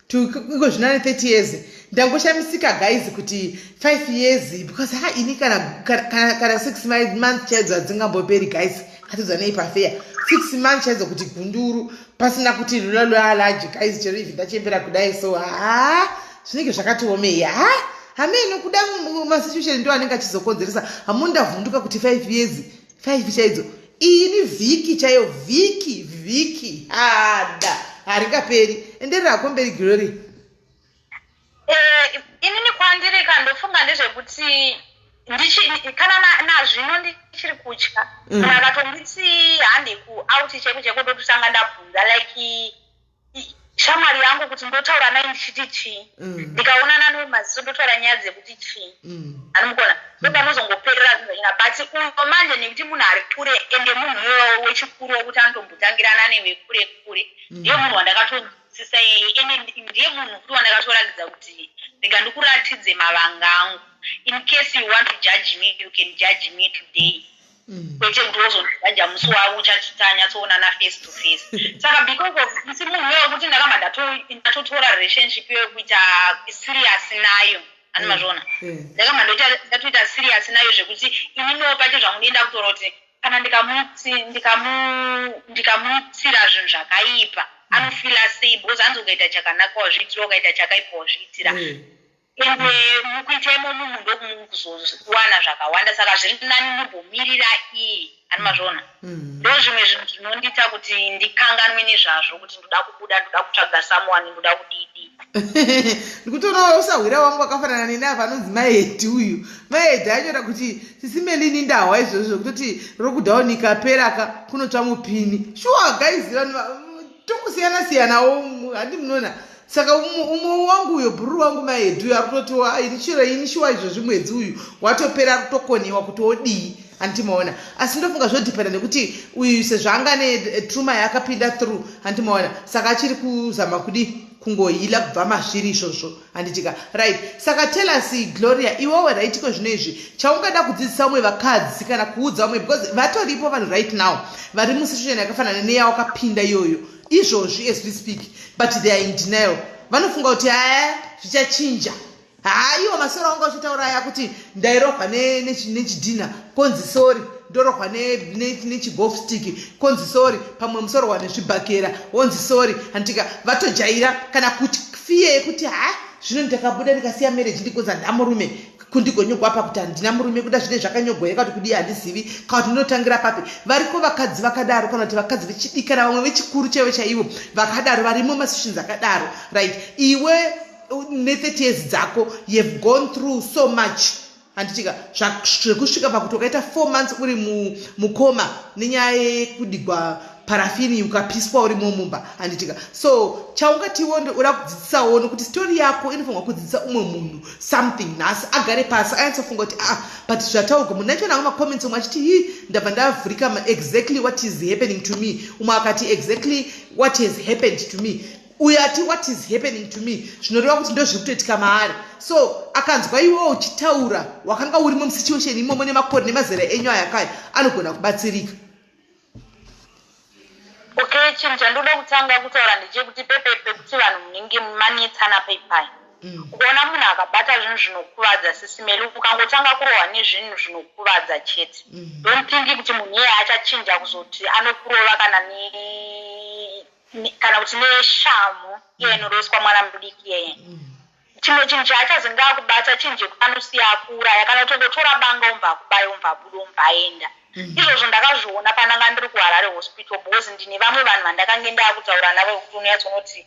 to iko zvinane 30 years ndangoshamisika guys kuti 5 years because ini kana 6 months chaidzo hadzingamboperi guys atidza nei pafeya 6 months chaidzo kuti gunduru pasina kuti rulalaji guys chero ivi ndachembera kudai so zvinenge zvakatiomeya hameno kuda masituation ndo anenge achizokonzeresa hamundavhunduka kuti 5 years 5 chaidzo ini vhiki chaiyo vhiki haringaperi enderera komberi Glory. Inini kwandiri kandofunga ndezvekuti kana nazvino ndichiri kutya kana akatongiti handi kuauti chekutotanga ndabvunza like shamwari yangu kuti ndotaura naye ndichiti chii ndikaonana nemaziso ndotaura nyaya dzekuti chii anomukona ndopanozongoperera zvinhu but uyo manje nekuti munhu ari kure ende munhu uyo wechikuru wekuti anotombotangirana newe kure ndiye munhu wandakatonzwisisa yeye ende ndiye munhu kuti wandakatoratidza kuti rega ndikuratidze mavanga angu in case you want to judge me you can judge me today kwete kuti wozondibhanja musi wavo uchatitanya toonana face to face. Saka because of isi munhu wekuti ndakamba ndatotora relationship yokuita serious nayo animazvona ndakamba ndatoita serious nayo zvekuti ininiwo pacho zvangu ndienda kutora kuti kana ndikamutsira zvinhu zvakaipa anofila sei because anzokaita chakanaka wazviitira ukaita chakaipa wazviitira ende mukuita imomo munhu ndokumukuzowana zvakawanda saka zviri nani ndimbomirira iye animazvona ndo zvimwe zvinhu zvinondita kuti ndikanganwe nezvazvo kuti ndoda kubuda ndoda kutsvaga someone ndoda kudidi ndikutoona usahwira wangu wakafanana nene apa anonzi maedhi uyu maedhi anyora kuti Sis Melly nindahwa izvozvo kutoti rokudhaunika peraka kunotsva mupini shuwa guys tokusiyana-siyanawo handi munona saka umwe wangu uyo bhuru wangu maedhi uyu arikutotiwa ini shuwa izvozvi mwedzi uyu watopera kutokoniwa kuti odii handimaona asi ndofunga zvodhipenda nekuti uyu sezvanga netruma yaakapinda through handimaona saka achiri kuzama kudi kungohila kubva mazviri izvozvo handitika right saka tell us Gloria iwewe raitiko zvino izvi chaungada kudzidzisa umwe vakadzi kana kuudza umwe because vatoripo vanhu right now vari musituation yakafanana neyawakapinda iyoyo izvozvi as we speak but they are in denial vanofunga kuti haya zvichachinja iwo masoro anga uchitaura aya kuti ndairohwa nechidhina konzi sori ndorohwa nechigolf stick konzi sori pamwe musorohwa nezvibhakera wonzi sori handitika vatojaira kana kuti fiye yekuti zvino ndakabuda ndikasiya marriage ndigonza ndamurume kundigonyogwa apa kuti handina murume kuda zvine zvakanyogoyeka kuti kudii handizivi kana kuti ndinotangira papi variko vakadzi vakadaro kana kuti vakadzi vechidika navamwe vechikuru chaivo chaivo vakadaro varimo masituations akadaro right iwe ne30 years dzako you've gone through so much handitika zvekusvika pakuti wakaita 4 months uri mukoma nenyaya yekudigwa parafini ukapiswa uri mumba handitika so chaungatiwo ura kudzidzisawo nokuti stori yako inofanirwa kudzidzisa umwe munhu something nhasi agare pasi anyatsofunga kuti but zvataurwa munhu acho nanga macomments umwe achiti ndabva ndavhurika exactly what is happening to me umwe akati exactly what has happened to me uyu ati what is happening to me zvinoreva kuti ndo zviri kutoitika maari so akanzwa iwewo uchitaura wakanga urimo musituation imomo nemakore nemazera enyu ayakaya anogona kubatsirika. Okay, chinhu chandoda kutanga kutaura ndechekuti pepepe kuti vanhu munenge manetsana paipai kuona munhu akabata zvinhu zvinokuvadza Sis Melly ukangotanga kurohwa nezvinhu zvinokuvadza chete don't think kuti munhu iye achachinja kuzoti anokurova kana kuti neshamu iye inoroswa mwana mudiki iyeye chimwe chinhu chaachazenge akubata chinhu chekuti anosiya akuuraya kana kutongotora banga umva akubaya umva abuda umva aenda izvozvo ndakazviona pananga ndiri kuHarare hospital because ndine vamwe vanhu vandakange ndakutaura navo kuti unoyatsonoti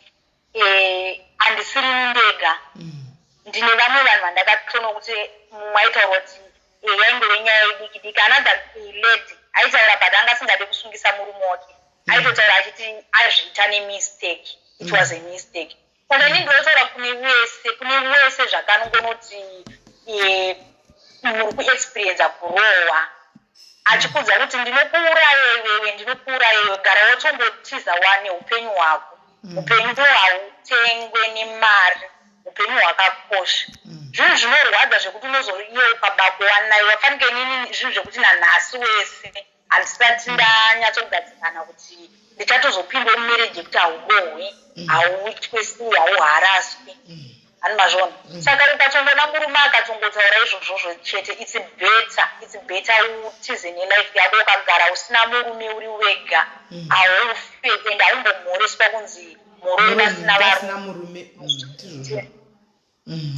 handisiri ndega ndine vamwe vanhu vandakatoona kuti mumwe aitaura kuti yainge wenyaya yedikidiki another lady aitaura but anga asingade kusungisa murume wake aitotaura achiti azviita nemistake it was a mistake saka ndindotaura kune wese zvakanongonoti muri kuexperience kurohwa achikudza kuti ndinokuuraya iwe gara wotongotiza wane upenyu hwako upenyu hwautengwe nemari upenyu hwakakosha zvinhu zvinorwadza zvekuti unozoiye ukabakwa nayo wafanike nini zvinhu zvekuti nanhasi wese handisati ndanyatsogadzikana kuti ndichatozopindwa mumereji yekuti haurohwi hauitwesiwi hauharaswi hanimazvona saka ukatongona murume akatongotaura izvozvozvo chete it's better utize nelife yako ukagara usina murume uri wega haufe ende haumbomhoreswa kunzi murume asina varume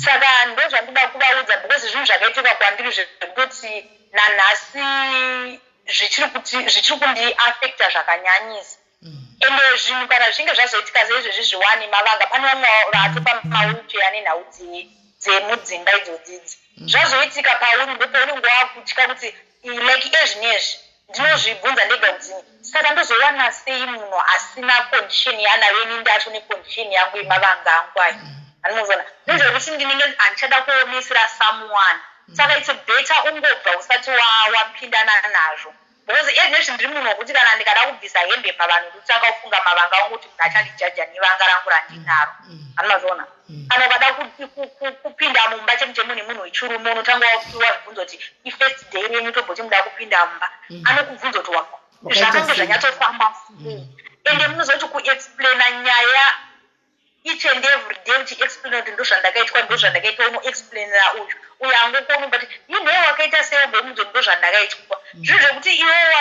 saka ndo zvandoda kuvaudza because zvinhu zvakaitika kwandiri zvekutoti nanhasi zvichiri kundiafecta zvakanyanyisa ende zvinhu kana zvinge zvazoitika seizvezvi zviwani mavanga pane vamwe vatopa mawheelchair nenhau dzemudzimba idzodzidzi zvazoitika pauri ndopaunenge wakutya kuti like ezvinezvi ndinozvibvunza ndega kuti saka ndozowana sei munhu asina condition yanayo ini ndacho necondition yangu yemavanga angu ayo anozona ndezvekuti ndinenge handichada kuomesera someone saka it's better ungobva usati wapindana nazvo because ezvezvi ndiri munhu wokuti kana ndikada kubvisa hembe pavanhu ndotanga kufunga mavanga angu kuti munhu achandijaja nevanga rangu randinaro anomazoona kana ukada kupinda mumba chemu nemunhu wechirume unotanga wabvunza kuti ifirst day renyu tobvoti muda kupinda mumba anokubvunza kuti zvakange zvanyatsofamba ende munozoti kuexplaina nyaya each and every day uchiexplaina kuti ndozvandakaitwa ndozvandakaitwa unoexplainira uyu angokoni but inewe wakaita seubomudzo ndozvandakaitwa zviro zvekuti iwewe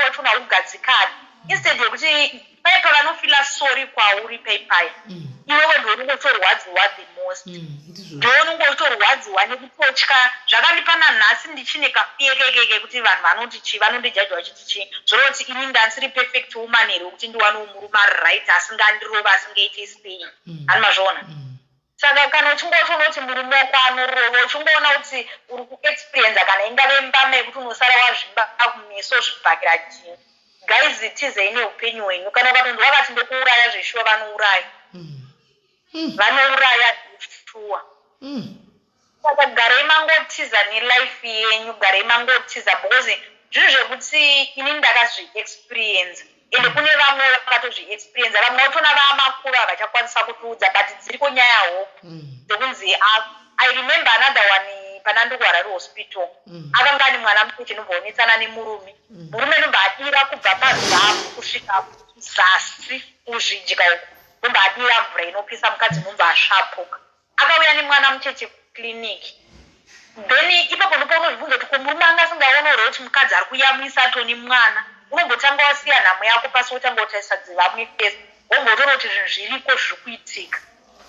wachona ugadzikani instead yekuti paipa vanofila sorry kwauri paipaya iwewe ndounongotorwadziwa the most ndounongotorwadziwa nekutotya zvakandipana nhasi ndichine kafiyekekeke kuti vanhu vanoti chi vanondijajwa vachiti chi zvoroti ini ndansiri perfect woman here kuti ndiwanewo murume ari right asingandirova asingaiti sei animazviona saka kana uchingotoona kuti murume wako anorova uchingoona kuti uri kuexperienza kana ingave mbama yekuti unosara wazvimba kumeso zvibhakira chii guys tizei neupenyu hwenyu kana ukatonzi wakati ndokuuraya zveshuwa vanouraya vanouraya zveshuwa saka garei mangotiza nelife yenyu garei mangotiza because zvinhu zvekuti ini ndakazviexperience ende kune vamwe vakatozviexperience vamwe vatona vamakuru havachakwanisa kutiudza but dziriko nyaya hope dzekunzi I remember another one pana ndokuharari hospital akanga ane mwana mucheche nomboonetsana nemurume murume nombaadira kubva pazamu kusvika zasi kuzvidya uku nombaadira mvura inopisa mukadzi nombaasvapuka akauya nemwana mucheche kukliniki then ipapo ndipo unozvibvunza kuti murume anga asingaonorwa kuti mukadzi ari kuyamwisa toni mwana unombotanga wasiya nhamo yako pasi wotanga wotarisa dzivamwe fesi wombotoona kuti zvinhu zviriko zviri kuitika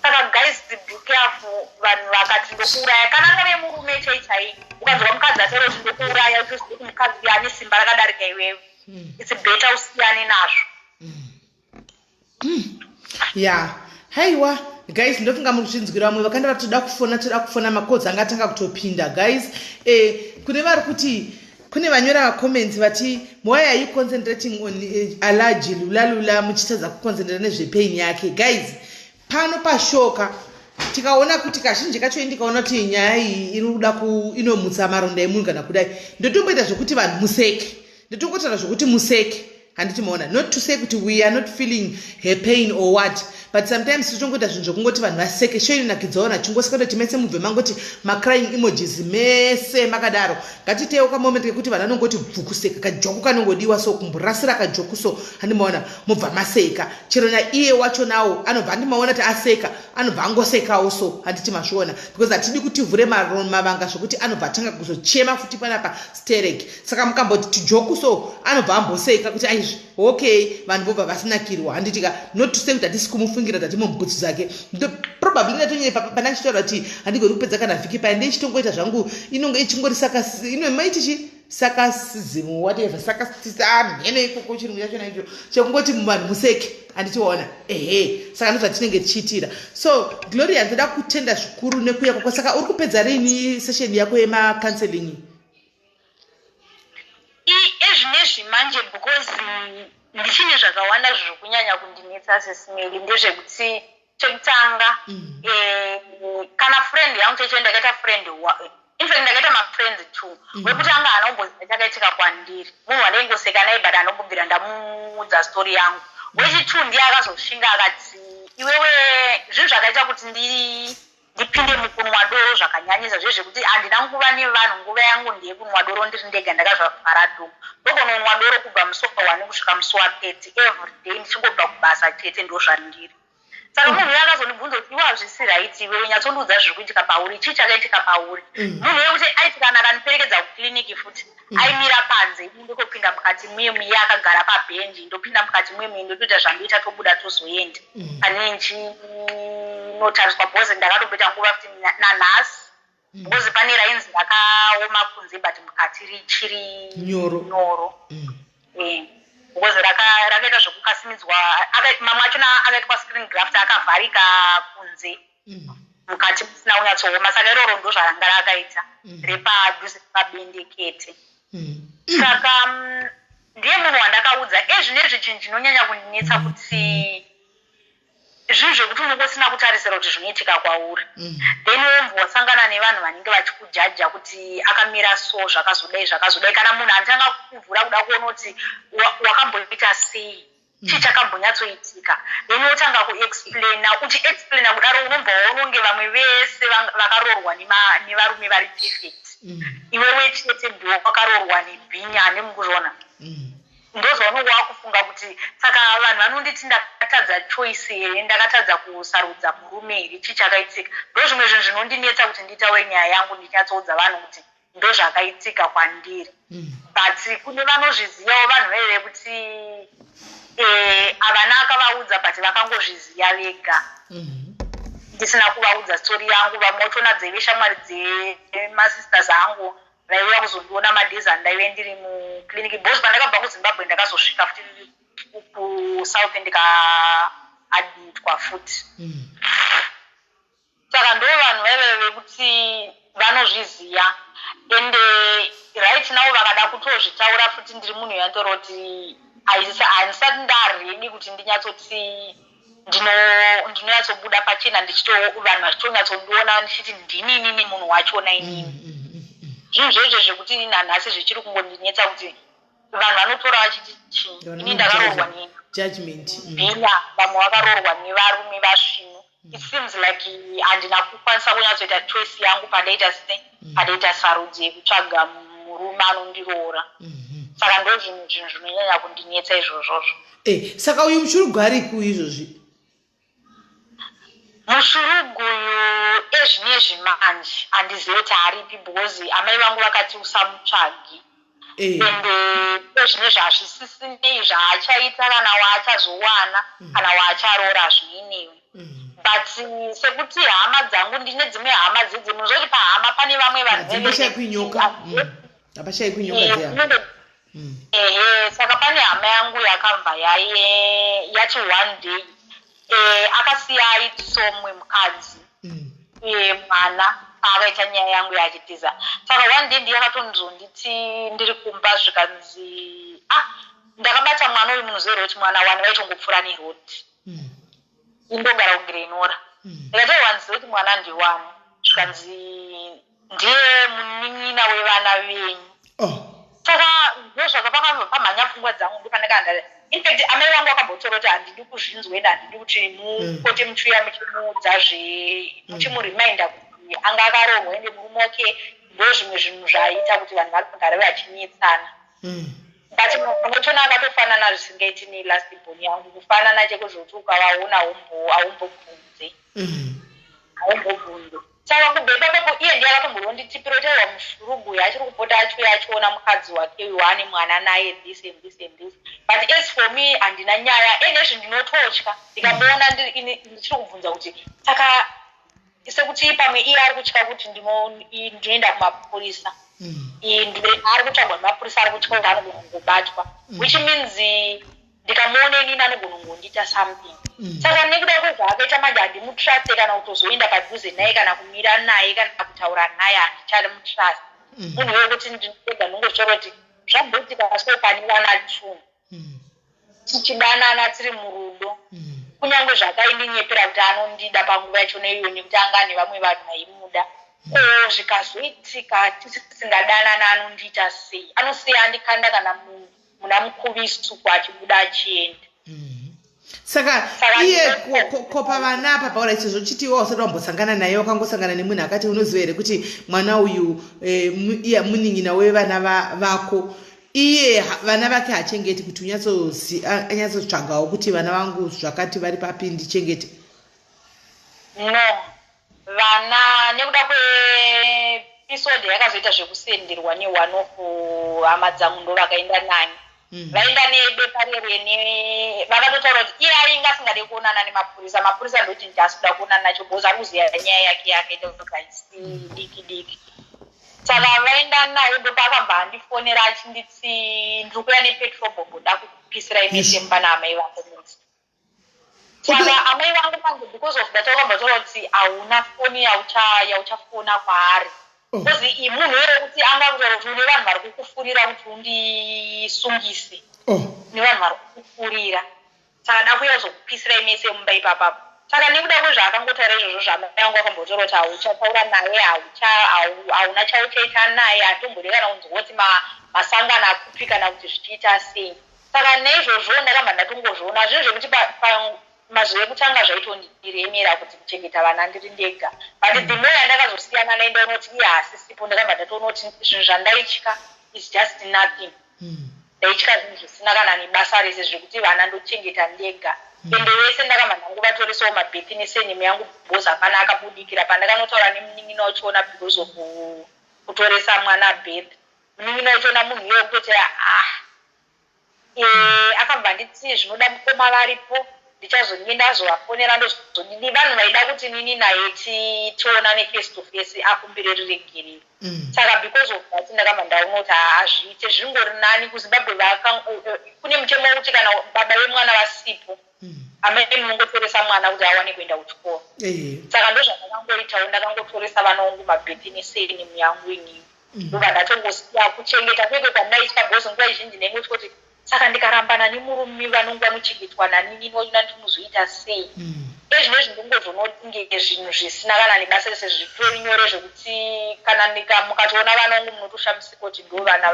saka guys be careful vanhu vakati ndokuuraya kana ngave murume chaichai ukanzwa mukadzi ataura kuti ndokuuraya uchiziva kuti mukadzi ane simba rakadarika iwewe it's better usiyane nazvo ya haiwa guys ndofunga muri kuchinzwira vamwe vakanda vatoda kufona makodzi anga atanga kutopinda guys kune vari kuti kune vanyora comments vati why are you concentrating on allergy lulalula muchitadza kuconcentrate nezvepain yake guys pano pashoka tikaona kuti kazhinji kacho ndikaona kuti nyaya iyi inoda inomutsa maronda emunhu kana kudai ndotomboita zvokuti vanhu museke ndotongotaura zvokuti museke handiti maona not to say kuti we are not feeling her pain or what but sometimes titongoita zvinhu zvokungoti vanhu vaseke sho inonakidzaona chingosika mese mubve mangoti macrying emojis mese makadaro ngatitewo kamoment kekuti vanhu anongoti bvukuseka kajoku kanongodiwa so kumborasira kajoku so handimaona mubva maseka chero naiye wacho nawo anobva handimaona kuti aseka anobva angosekawo so handiti mazviona because hatidi kuti tivhure mavanga zvokuti anobva atanga kuzochema futi panapa sterek saka mukamboti tijoku so anobva amboseka kuti aizvi okay vanhu vobva vasinakirwa handitika not to say kuti hatisi kumufungira tati mubhutsu dzake probably natonyere pana chitaura kuti handigori kupedza kana vhiki paende ichitongoita zvangu inonge ichingori maitichi sakasizimu whatever sakasiamhene ikoko chirungu chachona icho chekungoti vanhu museke handitiwaona saka ndozvatinenge tichiitira so Gloria ndoda kutenda zvikuru nekuya kwako saka uri kupedza riini session yako yemacounseling ezvinezvi manje because ndichine zvakawanda zviri kunyanya kundinetsa Sis Melly ndezvekuti chekutanga kana friend yangu cheche ndakaita friend infact ndakaita mafriends too wekutanga anombozita chakaitika kwandiri munhu wandaingoseka naye but anombobvira ndamuudza story yangu wechitu ndiye akazosvinga akati iwewe zvinhu zvakaita kuti ndipinde mukunwa doro zvakanyanyisa zvezvekuti handina nguva nevanhu nguva yangu ndeyekunwa doro ndiri ndega ndakazvavhara dhuku ndokononwa doro kubva musi wa1 kusvika musi wa30 everyday ndichingobva kubasa chete ndozvandiri saka munhu uyo akazondibvunza kuti iwe hazvisi right iwe unyatsondiudza zviri kuitika pauri chii chakaitika pauri munhu uyo kuti aiti kana akandiperekedza kukliniki futi aimira panze ndokopinda mukati mwemwe akagara pabhenji ndopinda mukati mwemwe ndotoita zvandoita tobuda tozoenda panenji notariswa bhozi ndakatopeta nguva kuti nanhasi bhozi pane rainzi rakaoma kunze but mukati richiri nyoro bhozi rakaita zvokukasimidzwa mamwe achona akaitwa screen graft akavharika kunze mukati musina unyatsooma saka iroro ndo zvaranga rakaita repadhuze pabendekete saka ndiye munhu wandakaudza ezvinezvi chinhu chinonyanya kundinetsa kuti zvinhu zvekuti unenge usina kutarisira kuti zvinoitika kwauri then womva wasangana nevanhu vanenge vachikujaja kuti akamira so zvakazodai kana munhu anotanga kuvhura kuda kuona kuti wakamboita sei chii chakambonyatsoitika then wotanga kuexplaina uchiexplaina kudaro unobva waononge vamwe vese vakarorwa nevarume vari perfect iwewe chete ndiwo wakarorwa nebhinya ane mukuzvona ndozvaunenge wakufunga kuti saka vanhu vanonditi ndakatadza choice here ndakatadza kusarudza murume here chii chakaitika ndo zvimwe zvinhu zvinondinetsa kuti nditaure nyaya yangu ndinyatsoudza vanhu kuti ndo zvakaitika kwandiri but kune vanozvizivawo vanhu veve kuti havana akavaudza but vakangozviziva vega ndisina kuvaudza stori yangu vamwe wachona dzeve shamwari dzemasisters angu vaiuya kuzondiona madhezi andaive ndiri mukliniki bcause pandakabva kuzimbabwe ndakazosvika futi kusouth ndikaadmitwa futi saka ndo vanhu vaive vekuti vanozviziva ende right now vakada kutozvitaura futi ndiri munhu yantoroti handisati ndaredi kuti ndinyatsoti ndinonyatsobuda pachena vanhu vachitonyatsoondiona ndichiti ndinini munhu wachona inini zvinhu zvezvo zvekuti nanhasi zvichiri kungondinetsa kuti vanhu vanotora vachiti chii ini ndakarorwa nebhinya vamwe vakarorwa nevarume vasvinu it seems like handina kukwanisa kunyatsoita choice yangu pandaita sarudzo yekutsvaga murume anondiroora saka ndo zvinhu zvinonyanya kundinetsa izvozvozvo saka uyu mushurugu ari ku izvozvi mushurugu uyu ezvinezvi manje handizivi kuti aripi because amai vangu vakati usamutsvagi ende ezvinezvi hazvisisinei zvaachaita kana waachazowana kana waacharoora zvinoinewo but sekuti hama dzangu ndine dzimwe hama dzidzi munozoti pahama pane vamwe vanhu saka pane hama yangu yakabva yati one day akasiya aitiso mumwe mukadzi mwana akaita nyaya yangu yachitiza saka one day ndiyakatonzonditi ndiri kumba zvikanzi ndakabata mwana uyu munozero kuti mwana wani vaitongopfuura nerodi indogara kugirenora ndikatowanziva kuti mwana ndiwani zvikanzi ndiye munin'ina wevana venyu saka ndozvakapakabva pamhanya pfungwa dzangu ndipandakanda infact amai vangu vakambotora kuti handidi kuzvinzwa ende handidi kuti mupote muchiuya muchimudzazve muchimurimainda kuti anga akarorwa ende murume wake ndo zvimwe zvinhu zvaaita kuti vanhu vari kugara vachinetsana but munotona akatofanana zvisingaiti nelast born yangu kufanana chekuzvoti ukavaona haumbobvunze saka kubheba pepo iye ndiye akatomboronditipirotera mushurugu uyu achiri kupota achiuya achiona mukadzi wake uyu waane mwana naye this but as for me handina nyaya enezvi ndinototya ndikamboona ndichiri kubvunza kuti saka sekuti pamwe iye ari kutya kuti ndinoenda kumapurisa ari kutsvagwa nemapurisa ari kutya kuti anogona kungobatwa which means ndikamuona inini anogona kungondiita something saka nekuda kwezvaakaita manje handimutrust kana kutozoenda padhuze naye kana kumira naye kana kutaura naye handichari mutrust munhu wekuti ndinoega nongozvora kuti zvamboitika so pane vana 2 tichidanana tiri murudo kunyange zvakaindinyepera kuti anondida panguva yachona iyo nekuti anga ane vamwe vanhu vaimuda zvikazoitika tisingadanana anondiita sei anosiya andikanda kana muna mukuvisuku achibuda achienda saka iye kopa vana apa paura ichizvo chitiwo usati wambosangana naye wakangosangana nemunhu akati unoziva here kuti mwana uyu iye munin'ina wevana vako iye vana vake hachengeti kuti anyatsotsvagawo kuti vana vangu zvakati vari papi ndichengete no vana nekuda kwepisode yakazoita zvekusenderwa ne1 of hama dzangu ndo vakaenda naye vaenda nebepa rerene vakatotaura kuti iye ainge asingade kuonana nemapurisa ndoti ndasikuda kuonana nacho bcause ari kuziya nyaya yake yakaita kugaisi diki saka vaenda naye ndo pakabva handifonera achinditi ndiri kuya nepetrol bombo da kupisira imesemba naamai vako musi saka amai vangu manje because of that vakambotaura kuti hauna foni yauchafona kwaari because munhu were kuti angakutaura kuti une vanhu vari kukufurira kuti undisungise nevanhu vari kukufurira saka da kuya kuzokupisira imese mumba ipapapo saka nekuda kwezvaakangotaura izvozvo zvamai vangu akambotaura kuti hauchataura naye hauna chauchaita naye hatombode kana kunzwa kuti masangano akupi kana kuti zvichiita sei. Saka neizvozvo ndakamba ndatongozviona zvinhu zvekuti mazvo ekutanga zvaitondiremera kuti kuchengeta vana ndiri ndega, but the more yandakazosiyana naye ndainoti iye hasisipo, ndakamba ndatoona kuti zvinhu zvandaitya is just nothing. Ndaitya zvinhu zvisina kana nebasa rese zvekuti vana ndochengeta ndega. Ende wese ndakamba ndangovatorisawo mabhethi nesenemu yangu because hapana akabudikira pandakanotaura nemunin'ina wachiona because of kutoresa mwana bhethi. Munin'ina wachiona munhu iye wekutoti akabva nditi zvinoda mukoma varipo ndichazonye ndazovafonera ndozodini vanhu vaida kuti nini naye tionane face to face akumbire riregerere. Saka because of that ndakamba ndaona kuti hazviite zvingori nani kuZimbabwe kune mutemo wekuti kana baba vemwana vasipo amene mungotoresa mwana kuti awane kuenda kuchikoro. Saka ndozvandakangoitawo ndakangotoresa vana vangu mabhethi nesenemu yangu inini ndobva ndatongosiya kuchengeta kweke kwandaitwa bhozi nguva izhinji ndaingoti kuti saka ndikarambana nemurume vanongu vanochengetwa nanini noina ndinozoita sei. Ezvinezvi ndingozonotinge zvinhu zvisina kana nebasa rese zvitori nyore zvekuti kana mukatoona vanongu munotoshamisika kuti ndo vana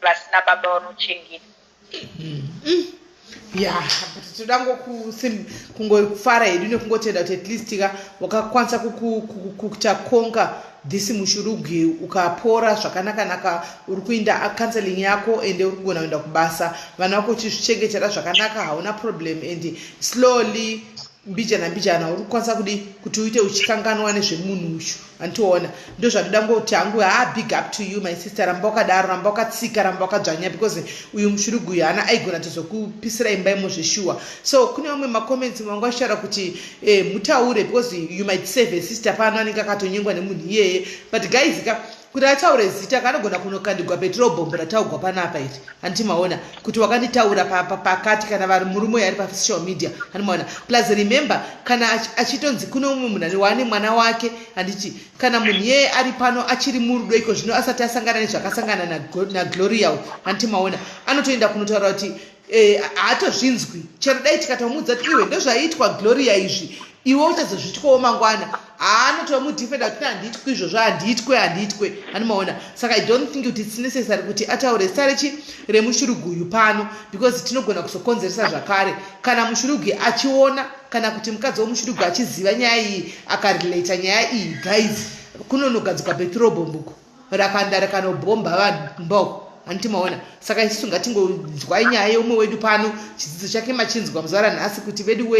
vasina baba vanochengeta. toda kungofara hedu nekungotenda kuti at least wakakwanisa kuchakonga dhisi mushurugwi ukapora zvakanaka uri kuinda counseling yako ende uri kugona kuenda kubasa vana vako uchizvichengetera zvakanaka hauna problem and slowly mbijana uri kukwanisa kuti uite uchikanganwa nezvemunhu uyu antiona ndo zvandida ngoti hangu big up to you my sister, ramba wakadaro, ramba wakatsika, ramba wakadzvanya because uyu mushurugwi uyu haana aigona tozokupisira imba imo zveshuwa. So kune vamwe macomments manga ashara kuti mutaure because you might save a sister pano anenge akatonyengwa nemunhu iyeye, but guys kuti ataure zita kanogona kunokandigwa petrol bomb rataugwa panapa iri handimaona kuti wakanditaura pakati kana vari murume yari pasocial media handimaona. Plus remember kana achitonzi kuno mumwe munhu wane mwana wake handiti kana munhu yeye ari pano achiri murudo iko zvino asati asangana nezvakasangana naGloria handimaona anotoenda kunotaura kuti haatozvinzwi chero dai tikatomudza kuti iwe ndozvaitwa Gloria izvi iwe uchazozvitwawo mangwana anotomudhifenda kuti handitwi izvozvo handitwe handimaona. Saka I don't think kuti it's necessary kuti ataure zita remushurugwi uyu pano because tinogona kuzokonzeresa zvakare kana mushurugwi achiona kana kuti mukadzi womushurugwi achiziva nyaya iyi akarelata nyaya iyi guys kunonogadzikwa petrol bombuko rakanda rakanobhomba vanhu mboko handimaona. Saka isusu ngatingonzwai nyaya yeumwe wedu pano chidzidzo chake machinzwa muzuva ranhasi kuti vedu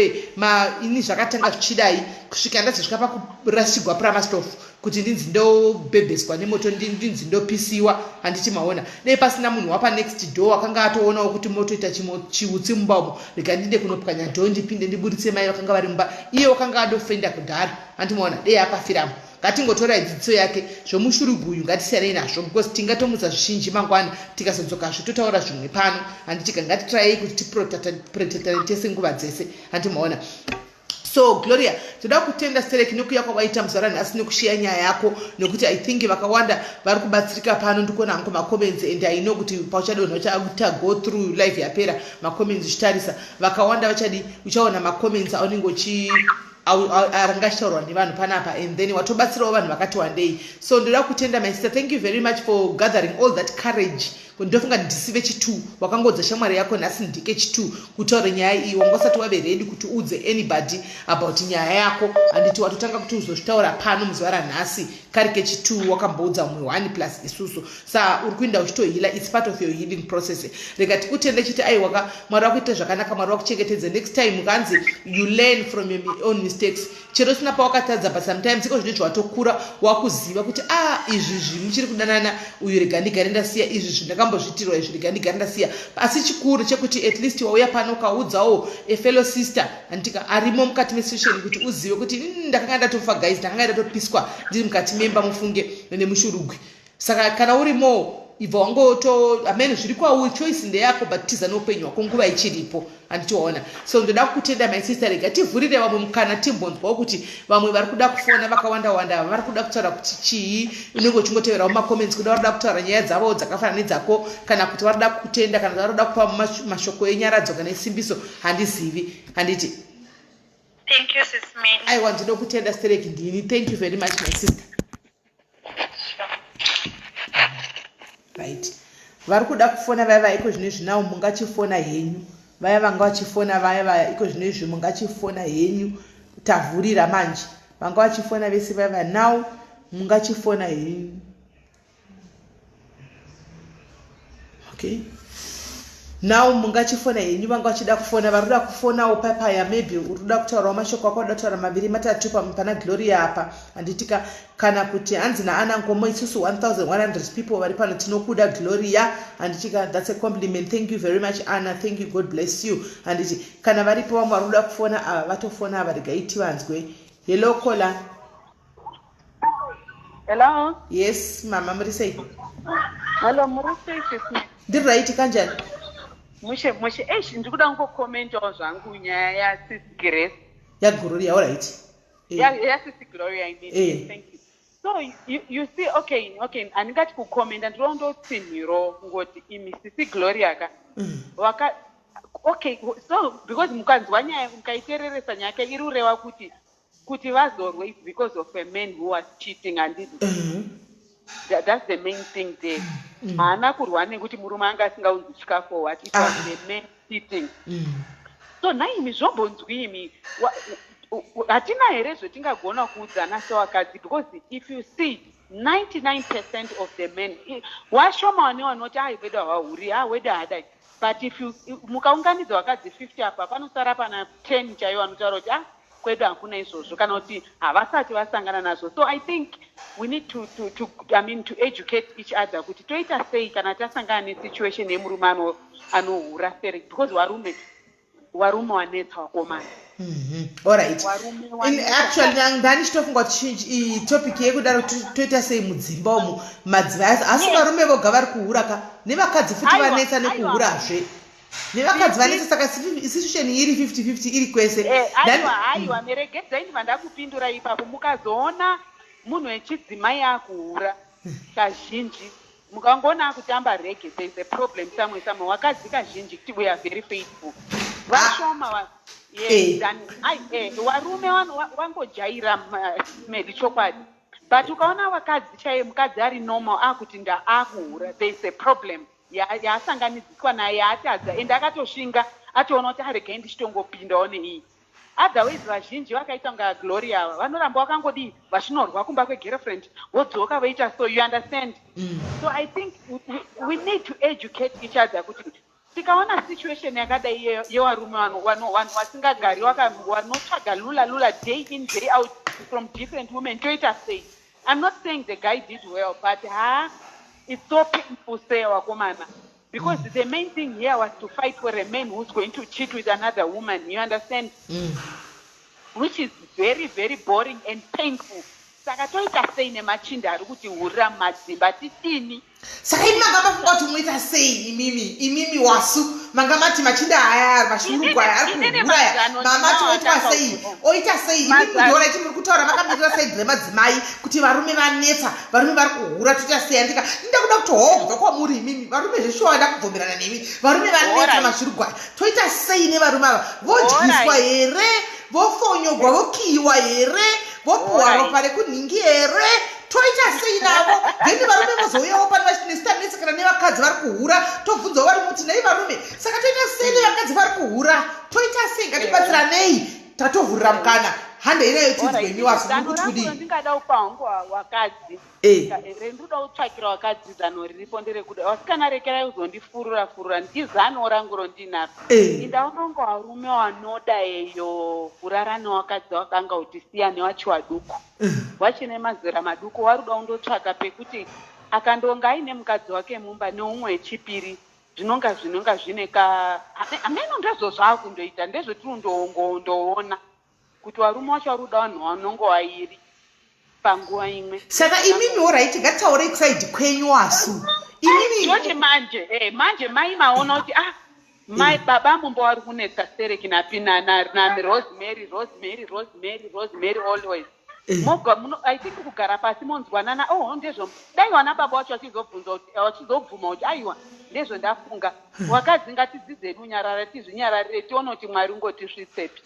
ini zvakatanga zvichidai kusvika ndazosvika pakurashigwa pramastofu kuti ndinzi ndobhebheswa nemoto ndinzi ndopisiwa handitimaona dei pasina munhu wapa next door akanga atoonawo kuti moto ita chiutsi mumba umo rega ndinde kunopwanya dhoo ndipinde ndiburitse mai vakanga vari mumba iye wakanga adofenda kudhara handimaona dei akafiramo. Ngatingotora dzidziso yake zvomushurugwi uyu ngatisiyanei nazvo because tingatomutsa zvizhinji mangwana tikazodzokazve totaura zvimwe pano handitika ngatitrai kuti tiprotektane tese nguva dzese handimaona. So Gloria toda kutenda stereki nekuya kwawaita muzuva ranhasi nekushiya nyaya yako nekuti I think vakawanda vari kubatsirika pano ndikuona hangu macomments and I know kuti pauchadonha uchaita go through live yapera macomments uchitarisa vakawanda uchaona macomments aunenge arangashtaurwa nevanhu panapa and then watobatsirawo vanhu vakati wandei. So ndoda kutenda my sister, thank you very much for gathering all that courage ndofunga ndisive chitu wakangodza shamwari yako nhasi ndike chitu kutaura nyaya iyi wangosati wave ready kuti udze anybody about nyaya yako handiti watotanga kuti uzozvitaura pano muzuva ranhasi kari kechitu wakamboudza mumwe 1 plus isusu saa uri kuenda uchitohila, it's part of your healing process. Rega tikutende chiti aiwaka mwari wakuita zvakanaka, mwari wakuchengetedza, next time kanzi you learn from your own mistakes. Chero sina pawakatadza but sometimes iko zvinhu watokura wakuziva kuti izvi muchiri kudanana uyu rega ndigare ndasiya izvi zvindakambozvitirwa izvi rega ndigare ndasiya, asi chikuru chekuti at least wauya pano ukaudzawo a fellow sister andika arimo mukati mesituation kuti uzive kuti ndakanga ndatofa guys, ndakanga ndatopiswa ndiri mukati memba mufunge nemushurugwi. Saka kana urimo ibva wangoto amene zviri kwauri choice ndeyako but tiza noupenyu hwako nguva ichiripo handitiwaona. So ndoda kutenda my sister, rega tivhurire vamwe mukana timbonzwawo kuti vamwe vari kuda kufona vakawanda vari kuda kutaura kuti chii unenge uchingoteverawo macomments kuda varida kutaura nyaya dzavo dzakafanana nedzako kana kuti varida kutenda kana varida kupa mashoko enyaradzo kana esimbiso handizivi handiti. Thank you, Sis Melly. aiwa ndinokutenda stereki ndini. Thank you very much my sister. Right, vari kuda kufona vaya iko zvino izvi nawo mungachifona henyu, vaya vanga vachifona vaya iko zvino izvi mungachifona henyu, tavhurira manje vanga vachifona vese vaya nawo mungachifona henyu. Okay, nawo mungachifona henyu vanga vachida kufona, vari kuda kufonawo papaya, maybe uri kuda kutaurawo mashoko ako uda kutaura maviri matatu pana Gloria apa, handitika kana kuti hanzi naana ngomo isusu 1100 people vari pano tinokuda Gloria, handitika that's a compliment. Thank you very much Anna, thank you, God bless you. Handiti kana varipo vamwe vari kuda kufona ava vatofona ava regaiti vanzwe. Hello caller. Hello. Yes mama, muri sei? Hello, muri sei Sis? Ndiri right kanjani? Mushe ndikuda ngokomentawo zvangu nyaya yaSis Grace. Yagloria, all right. Sis Gloria, I mean. Thank you. So you see, okay, andingati kukomenta ndinoda ndotsinhiro ngoti imi Sis Gloria ka. Okay, so because mukanzwa nyaya mukaitereresa nyaya iri kureva kuti vazorwe because of a man who was cheating and that's the main thing there. Haana kurwa nekuti murume anga asingaunzi chikafu or what, it was the man cheating. So naimi zvombonzwi imi hatina here zvetingagona kuudzana sewakadzi, because if you see 99% of the men washoma wane vanoti weda hahuri weda hadai, but if you mukaunganidza vakadzi 50 apa panosara pana 10 chaivo vanotaura kuti kwedu hakuna izvozvo kana kuti havasati vasangana nazvo. So I think we need to educate each other kuti toita sei kana tasangana nesituation yemurume anohura seri, because varume wanetsa vakomana. All right. Actually ndani chitofunga kuti topic yekudaro toita sei mudzimba umu madzimai asi varume voga vari kuhura ka nevakadzi futi vanetsa nekuhurazve nevakadzi vanetsa, saka situation iri 50-50 iri kwese. Aiwa meregedzaini vandakupindura ipapo, mukazoona munhu wechidzimai akuhura kazhinji mukangoona akutamba rege, there is a problem somewhere. Wakadzi kazhinji kuti we are very faithful, vashoma varume wangojaira medi chokwadi, but ukaona vakadzi chaiye mukadzi ari normal akuti akuhura, there is a problem yaasanganidziswa naye yaatadza ende akatosvinga atoona kuti aregai ndichitongopindawo neiyi. Otherwise vazhinji vakaita kunga Gloria vanoramba vakangodi vachinorwa kumba kwegirlfriend vodzoka voita so, you understand? So I think we need to educate each other kuti tikaona situation yakadai yevarume vanhu vasingagari vanotsvaga lula day in day out from different women, toita sei? I'm not saying the guy did well, but it's so painful say wakomana, because the main thing here was to fight for a man who's going to cheat with another woman, you understand? Which is very, very boring and painful. Saka toita sei nemachinda ari kuti hurira madzimba titini? Saka imi manga mafunga kuti muita sei imimi wasu manga mati machinda aya mashurugwa aya ari kuhuraya mamati oita sei imimi ndora iti muri kutaura makamirira saidi remadzimai kuti varume vanetsa, varume vari kuhura, toita sei? Ndida kuda kuti hoobva kwamuri imimi varume zveshuwa vada kubvumirana nemi, varume vanetsa mashurugwa, toita sei nevarume ava? Vodyiswa here, vofonyogwa, vokiyiwa here, vopuhwa ropa rekunhingi here, toita sei navo? Then varume vozouyawo pano vachinesitanetsekana nevakadzi vari kuhura, tobvunzawo vari muti nei varume, saka toita sei nevakadzi vari kuhura? Toita sei? Ngatibatsiranei, tatovhurira mukana. Hande ina yotidzweni wasikuti kudi ndingada upa hangu wakadzi renduda kutsvakira wakadzi zano riripo nderekuda wasikana rekerai uzondifurura ndizano rangu rondinaro indaunonga varume vanoda eyo kurara newakadzi wakanga kuti siya newachiwa duku wachine mazera maduku waruda undotsvaka pekuti akandonga aine mukadzi wake mumba neumwe wechipiri zvinonga zvine ameno ndezvo zvaakundoita ndezvetinondoona kuti varume vacho varuda vanhu vanongo vairi panguva imwe. Saka imimi oraiti ngataurei kusaidi kwenyu wasu imimi manje mai maona kuti mai baba mumba vari kunetsa stereki napi Rosemary always I think kugara pasi monzwanana ndezvo dai vana baba vacho vachizobvuma kuti aiwa ndezvo ndafunga wakadzi ngatidzidze kunyarara tizvinyararire tione kuti Mwari ungotisvitsepi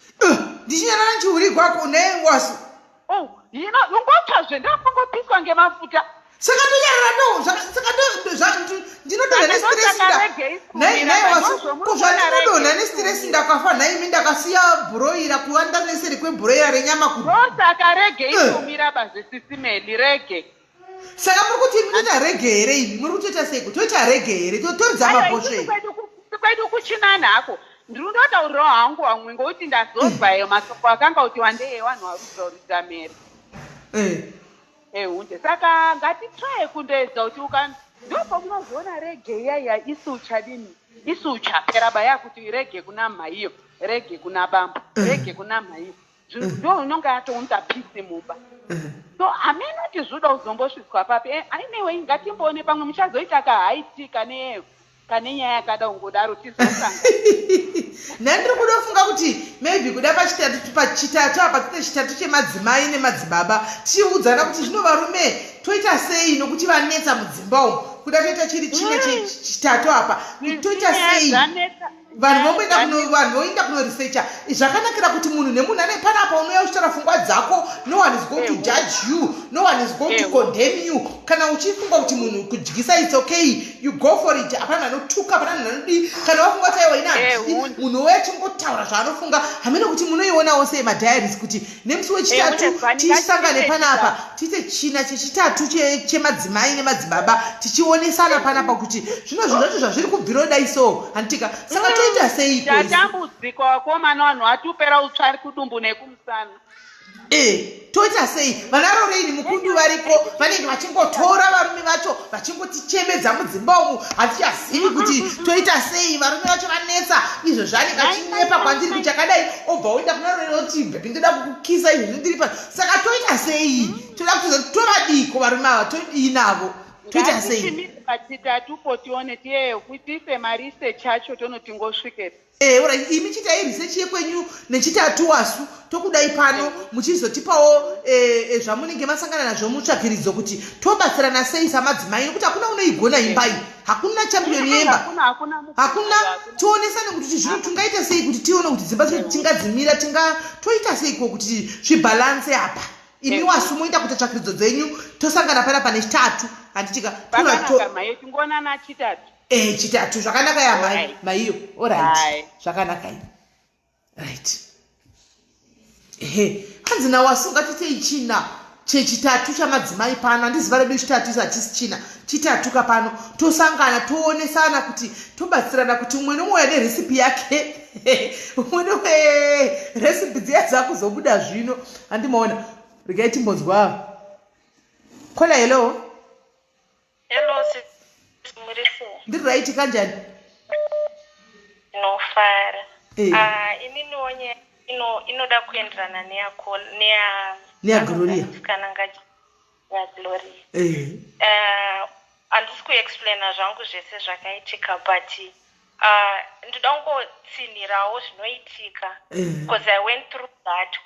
ndichinyarara chiuri kwako nengwasu ungotsvazve ndafungopiswa ngemafuta saka tonyarara ndinodonha nestressindinodonha nestress ndakafa nhaimi ndakasiya bhuroira kuva ndaneseri kwebhuroira renyama saka rege itomira baze Sis Melly rege saka muri kuti munoita rege here imi muri kutoita seiko toita rege here totoridza mabhoshe kwedu kuchinani hako ndinotaurirawo hangu wamwe ngokuti ndazobvayo masoko akanga kuti wandeye vanhu varudza meri hunde saka ngatitraye kundoedza kuti ndopamunozoona rege iyaiya isuchadini isuchapera baya kuti rege kuna mhaiyo rege kuna bamba rege kuna mhaiyo ndo inonga yatounza pisi mumba so haminoti zvoda kuzombosvitswa papi anyway ngatimboone pamwe muchazoita kahaiti kane nyaya yakada ungodaro tizosanga nandiri kuda kufunga kuti maybe kuda pachitatu apa tine chitatu chemadzimai nemadzibaba tichiudzana kuti zvino varume toita sei nokuti vanetsa mudzimba umu kuda toita chiri chimwe chitatu apa toita sei vanhu voenda kunoresearcha zvakanakira kuti munhu nemunhu ane panapa unouya uchitaura pfungwa dzako no one is going to judge you, no one is going to condemn you. Kana uchifunga kuti munhu kudyisa it's okay, you go for it. Hapana anotuka, hapana anodi. Kana wafunga kuti aiwa ina munhu wecho ngotaura zvaanofunga. Hamene kuti munoionawo semadiaries kuti nemusi wechitatu tisangane panapa tiite china chechitatu chemadzimai nemadzibaba tichionesana panapa kuti zvino zvinhu zvacho zvazviri kubvira dai so antika saka toita sei tatambudziko wakomana vanhu atupera utsvari kudumbu nekumusana toita sei vanaroreini mukundu variko vanenge vachingotora varume vacho vachingotichemedza mudzimba umu hatichazivi kuti toita sei varume vacho vanetsa izvo zvanenge achinyepa kwandiri kuti chakadai obva oenda kunaroreri oti bhebi ndoda kukukisa izvi zvindiri pano saka toita sei toda kuti tovadiko varume ava todinavo toita sei patitatupo tione tiise marisearch acho tonotingosviketa right, imi chitai research yekwenyu nechitatu wasu tokudai pano muchizotipawo zvamunenge masangana nazvo mutsvakiridzo kuti tobatsirana sei samadzimai nokuti hakuna unoigona imbai, hakuna champion yemba, hakuna tionesane kuti zvino tingaita sei kuti tione kuti dzimba tingadzimira toita seiko kuti zvibhalanse apa. Imi wasu moita kuti tsvakiridzo dzenyu tosangana panapa nechitatu handitika tingoonana chitatu chitatu zvakanaka ya maiyo alright zvakanaka right hanzi nawasunga titei china chechitatu chamadzimai pano handiziva redu chitatu isatisi china chitatu kapano tosangana toonesana kuti tobatsirana kuti umwe nomwe ane recipe yake umwe nomwe recipe dziya dzakuzobuda zvino handimaona regai timbonzwa kola hello ndiri raiti kanjani inofara inini onye inoda kuenderana neyako Yagloria Yagloria handisi kuexplaina zvangu zvese zvakaitika but ndoda kungotsinhirawo zvinoitika because I went through that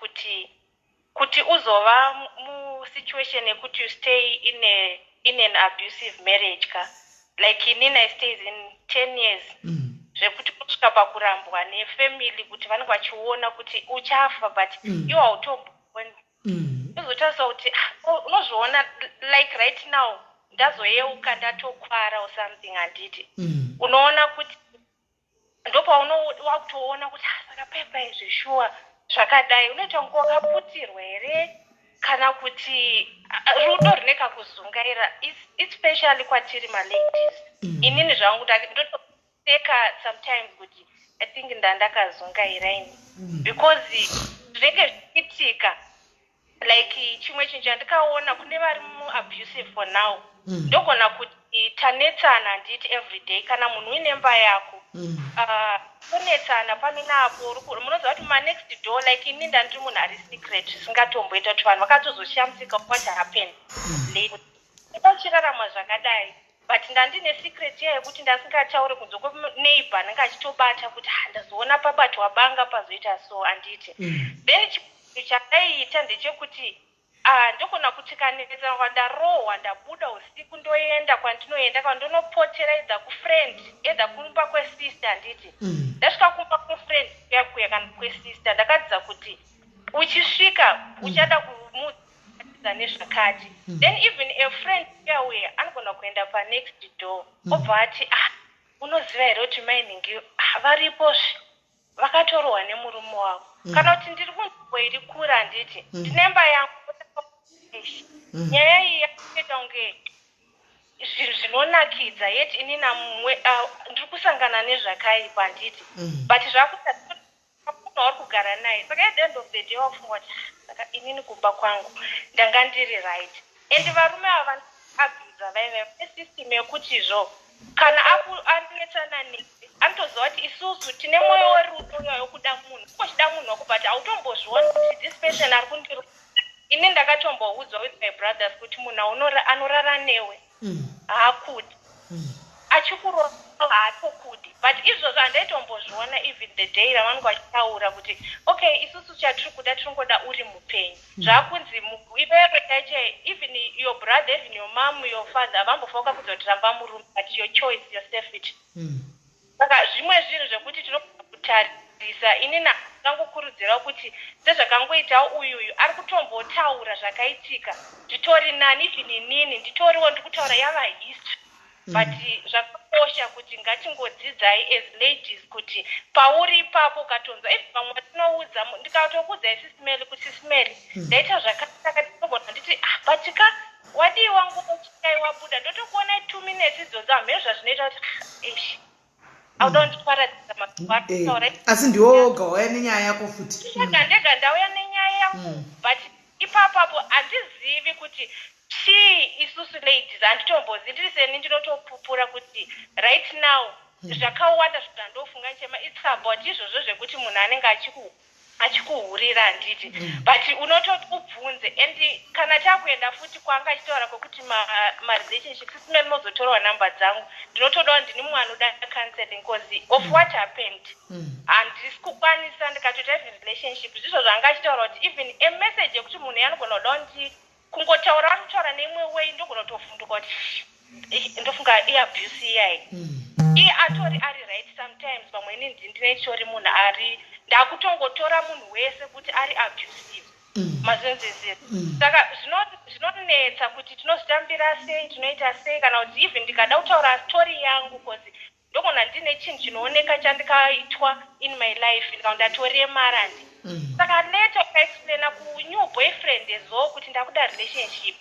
kuti uzova musituation yekuti you stay in an abusive marriage like inini I stays in 10 years zvekuti kusvika pakurambwa nefamily kuti vanenge vachiona kuti uchafa but iwo hautoboni uzotarisa kuti unozviona like right now ndazoyeuka ndatokwara or something handiti unoona kuti ndopaunowakutoona kuti saka pepa izvi shuwa zvakadai unoita ngo wakaputirwa here kana kuti rudo rine kakuzungaira especially kwatiri maladies inini zvangu ndotopeka sometimes kuti I think ndandakazungaira ini because zvinenge zvichiitika like chimwe chinhu chandikaona kune vari muabusive for now ndogona kuti tanetsana handiti everyday kana munhu uine mba yako kunetsana pano napo munoziva kuti manext door like ini ndandiri munhu ari secret zvisingatomboita kuti vanhu vakatozoshamsika what happened ndachirarama zvakadai but ndandine secret yekuti ndasingatauri kunze kweneighbor anenge achitobata kuti ndazoona pabatwa banga pazoita so handiti then chakaiita ndechekuti ndogona kutikanisa kwandarohwa ndabuda usiku ndoenda kwandinoenda kwandinopotera edha kufriend edha kumba kwesister handiti ndasvika kumba kwefriend yakuya kana kwesister ndakadzidza kuti uchisvika uchada kumudza nezvakati then even a friend yauya anogona kuenda panext door obva ati unoziva here kuti mainingi varipozve vakatorohwa nemurume wavo kana kuti ndiri kunzvimbo iri kure handiti ndinemba yangu nyaya iyi yakaita kunge zvinhu zvinonakidza yeti inina mumwe ndiri kusangana nezvakaipa handiti but zvakuta munhu vari kugara naye saka at the end of the day wafunga kuti saka inini kumba kwangu ndanga ndiri right and varume ava vanabhuza vaiva nesystem yekutizvo kana anetsana nezi anotoziva kuti isusu tine mwoyo werudo yokuda munhu kuchida munhu wako but hautombozviona kuti this person ari kundiro ini ndakatomboudzwa with my brothers kuti munhu anorara newe haakudi achikuroa haatokudi but izvozvo handaitombozviona even the day ravangu vachitaura kuti okay isusu chatiri kuda tiringoda uri mupenyu zvakunzi ivero chaiche even your brother even your mom your father havambofoka kuzotiramba murume but your choice yourself it saka zvimwe zvinhu zvekuti tinogona kutarisa inini ndangokurudzira kuti sezvakangoita uyuyu ari kutombotaura zvakaitika nditori nani even inini nditoriwo ndiri kutaura yava history but zvakakosha kuti ngatingodzidzai as ladies kuti pauri ipapo ukatonzwa vamwe vatinoudza ndikatokuudzai Sis Melly kuti Sis Melly ndaita zvakataka tinogona nditi batika wadii wangu uchikai wabuda ndotokuona 2 minutes idzodzo hamene zvazvinoita kuti audonditwaradza mazuva asi ndiwo woga wauya nenyaya yako futi ndega ndauya nenyaya yangu but ipapapo handizivi kuti chii isusu ladies handitombozivi ndiri seni ndinotopupura kuti right now zvakawanda zvandofunga nchema it's about izvozvo zvekuti munhu anenge achikuhurira handiti but unototi ubvunze and kana takuenda futi kwanga achitaura kwekuti marelationship Sis Melly mozotorawo namba dzangu ndinotodawo ndini mumwe anoda counseling because of what happened handisi kukwanisa ndikatoita even relationship zvizvo zvanga achitaura kuti even a message yekuti munhu anogona kudawo ndi kungotaura anotaura neimwe way ndogona kutovhunduka kuti ndofunga iabuse iyai iye atori ari right sometimes pamwe ndine chori munhu ari ndakutongotora munhu wese kuti ari abusive mazenzezero saka zvinonetsa kuti tinozvitambira sei tinoita sei kana kuti even ndikada kutaura story yangu because ndogona ndine chinhu chinooneka chandikaitwa in my life ndikaundatoremara ndi saka later ukaexplaina kunew boyfriend ezo kuti ndakuda relationship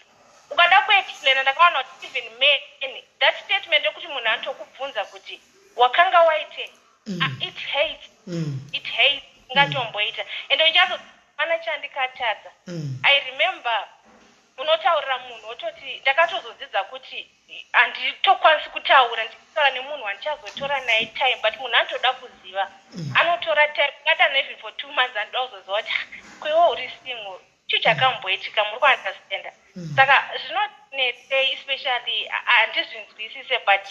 ukada kuexplaina ndakaona kuti even men that statement yekuti munhu anotokubvunza kuti wakanga waite it hate ngatomboita ende ichazofana chandikatadza I remember unotaurira munhu ototi ndakatozodzidza kuti handitokwanisi kutaura ndikutaura nemunhu wandichazotora naye time but munhu anotoda kuziva anotora time ngatana even for 2 months anoda kuzoziva kuti kwewo uri single chii chakamboitika muri kuunderstanda saka zvinonetsei especially handizvinzwisise but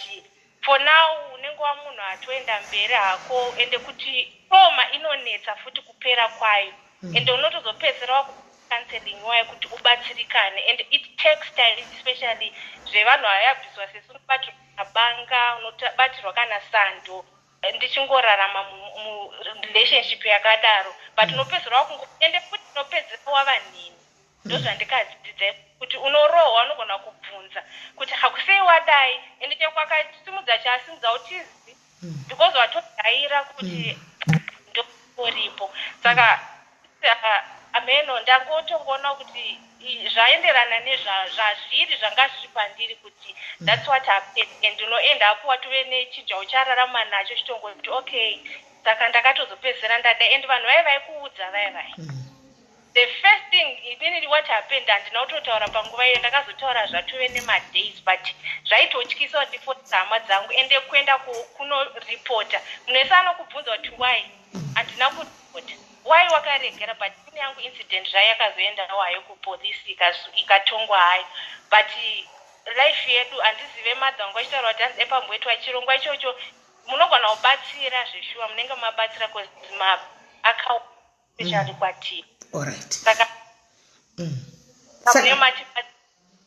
for now unenge wa munhu atoenda mberi hako ende kuti trauma inonetsa futi kupera kwayo ende unotozopedzera wakucounseling wayo kuti ubatsirikane and it takes time especially zvevanhu vayabviswa sesu unobatirwa nabanga unobatirwa kana sando ndichingorarama murelationship yakadaro but unopedzera wakungoende futi unopedzera wava nini ndozvandikadzidzai kuti unorohwa unogona kubvunza kuti hakusei wadai ende chekwakasimudza chasimudza utizi because watojaira kuti ndoripo saka ameno ndangotongoona kuti zvaenderana nezvazviri zvanga zviri pandiri kuti that's what happened and unoenda apo watove nechidya uchararama nacho chitongoti kuti okay saka ndakatozopedzera ndada and vanhu vaikuudza vaivai the first thing inini what happened handina kutotaura panguva iyo ndakazotaura zvatove nemadays but zvaitotyisa ndifotisa hama dzangu ende kuenda kunoripota munhu wese anokubvunza kuti why handina kuripota why wakaregera but ine yangu incident zvayakazoenda wayo kupolisi ikatongwa hayo but life yedu handizive madzangu achitaura kuti hanzi epambwetwa chirongwa ichocho munogona kubatsira zveshuwa munenge mabatsira kozima akaunti especially kwatiri alright saka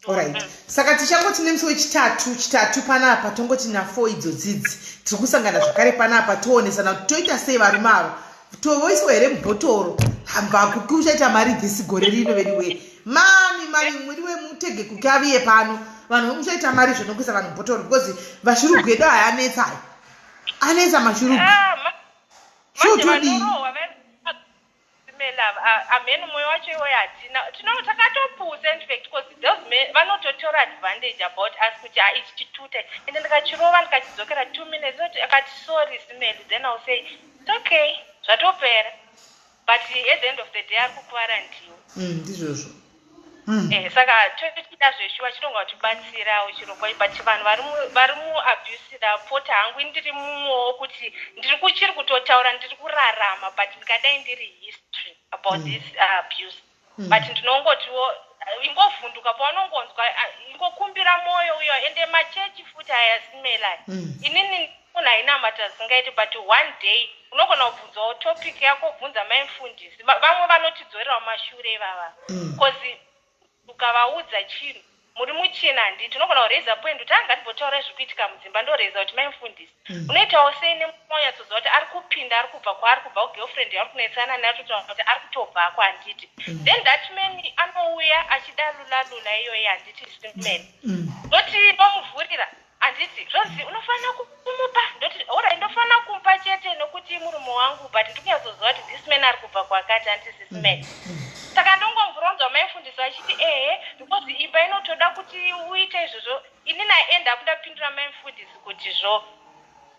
Alright. Saka tichangoti nemusi wechitatu panapa tongoti na4 idzodzidzi tiri kusangana zvakare panapa toonesana kuti toita sei varume ava tovoiswa here mubhotoro hamba kuki uchaita mari dhisi gore rino vediwe mami mwiri wemutege kuki aviye pano vanhu muchaita mari zvinokuisa vanhu mubhotoro because vashurugu edu aya anetsa mashurugu amene moyo wacho iwo yatina takatopusa in fact because those men vanototora advantage about us kuti ichi chituta ende ndikachirova ndikachidzokera 2 minutes oti akati sorry Simeli, then I'll say it's okay zvatopera but at the end of the day ari kukwara ndiwo ndizvozvo saka toita zveshuwa chitonga kutibatsirawo chirongwa but vanhu vari muabusira pota hangu ndiri mumwewo kuti chiri kutotaura ndiri kurarama but ndikadai ndiri history about this abuse but ndinongotiwo ingovhunduka paunongonzwa ingokumbira moyo uyo ende machechi futi ayasimela inini munhu ainamata zingaiti but one day unogona kubvunzawo topic yako kubvunza maimufundisi vamwe vanotidzorerawo mashure ivava because ukavaudza chinhu muri muchina handi tinogona kureza point kuti anga ndimbotaura zvikuitika mudzimba ndoreza kuti maimufundisi unoitawo sei nemonyatsozva kuti ari kupinda ari kubva kwaari kubva kugirlfriend ari kunetsana naye totaura kuti ari kutobvako handiti then that man anouya achida lula iyoyi handiti simene ndoti nomuvhurira handiti zvozi unofanira kumupa ndoti ora ndofanira kumupa chete nokuti murume wangu but ndikunyatsoziva kuti this man ari kubva kwakati handiti simene saka ndongomvuronzwa maifundisi vachiti because imba inotoda kuti uite izvozvo ini naenda kundapindura maifundisi kuti zvo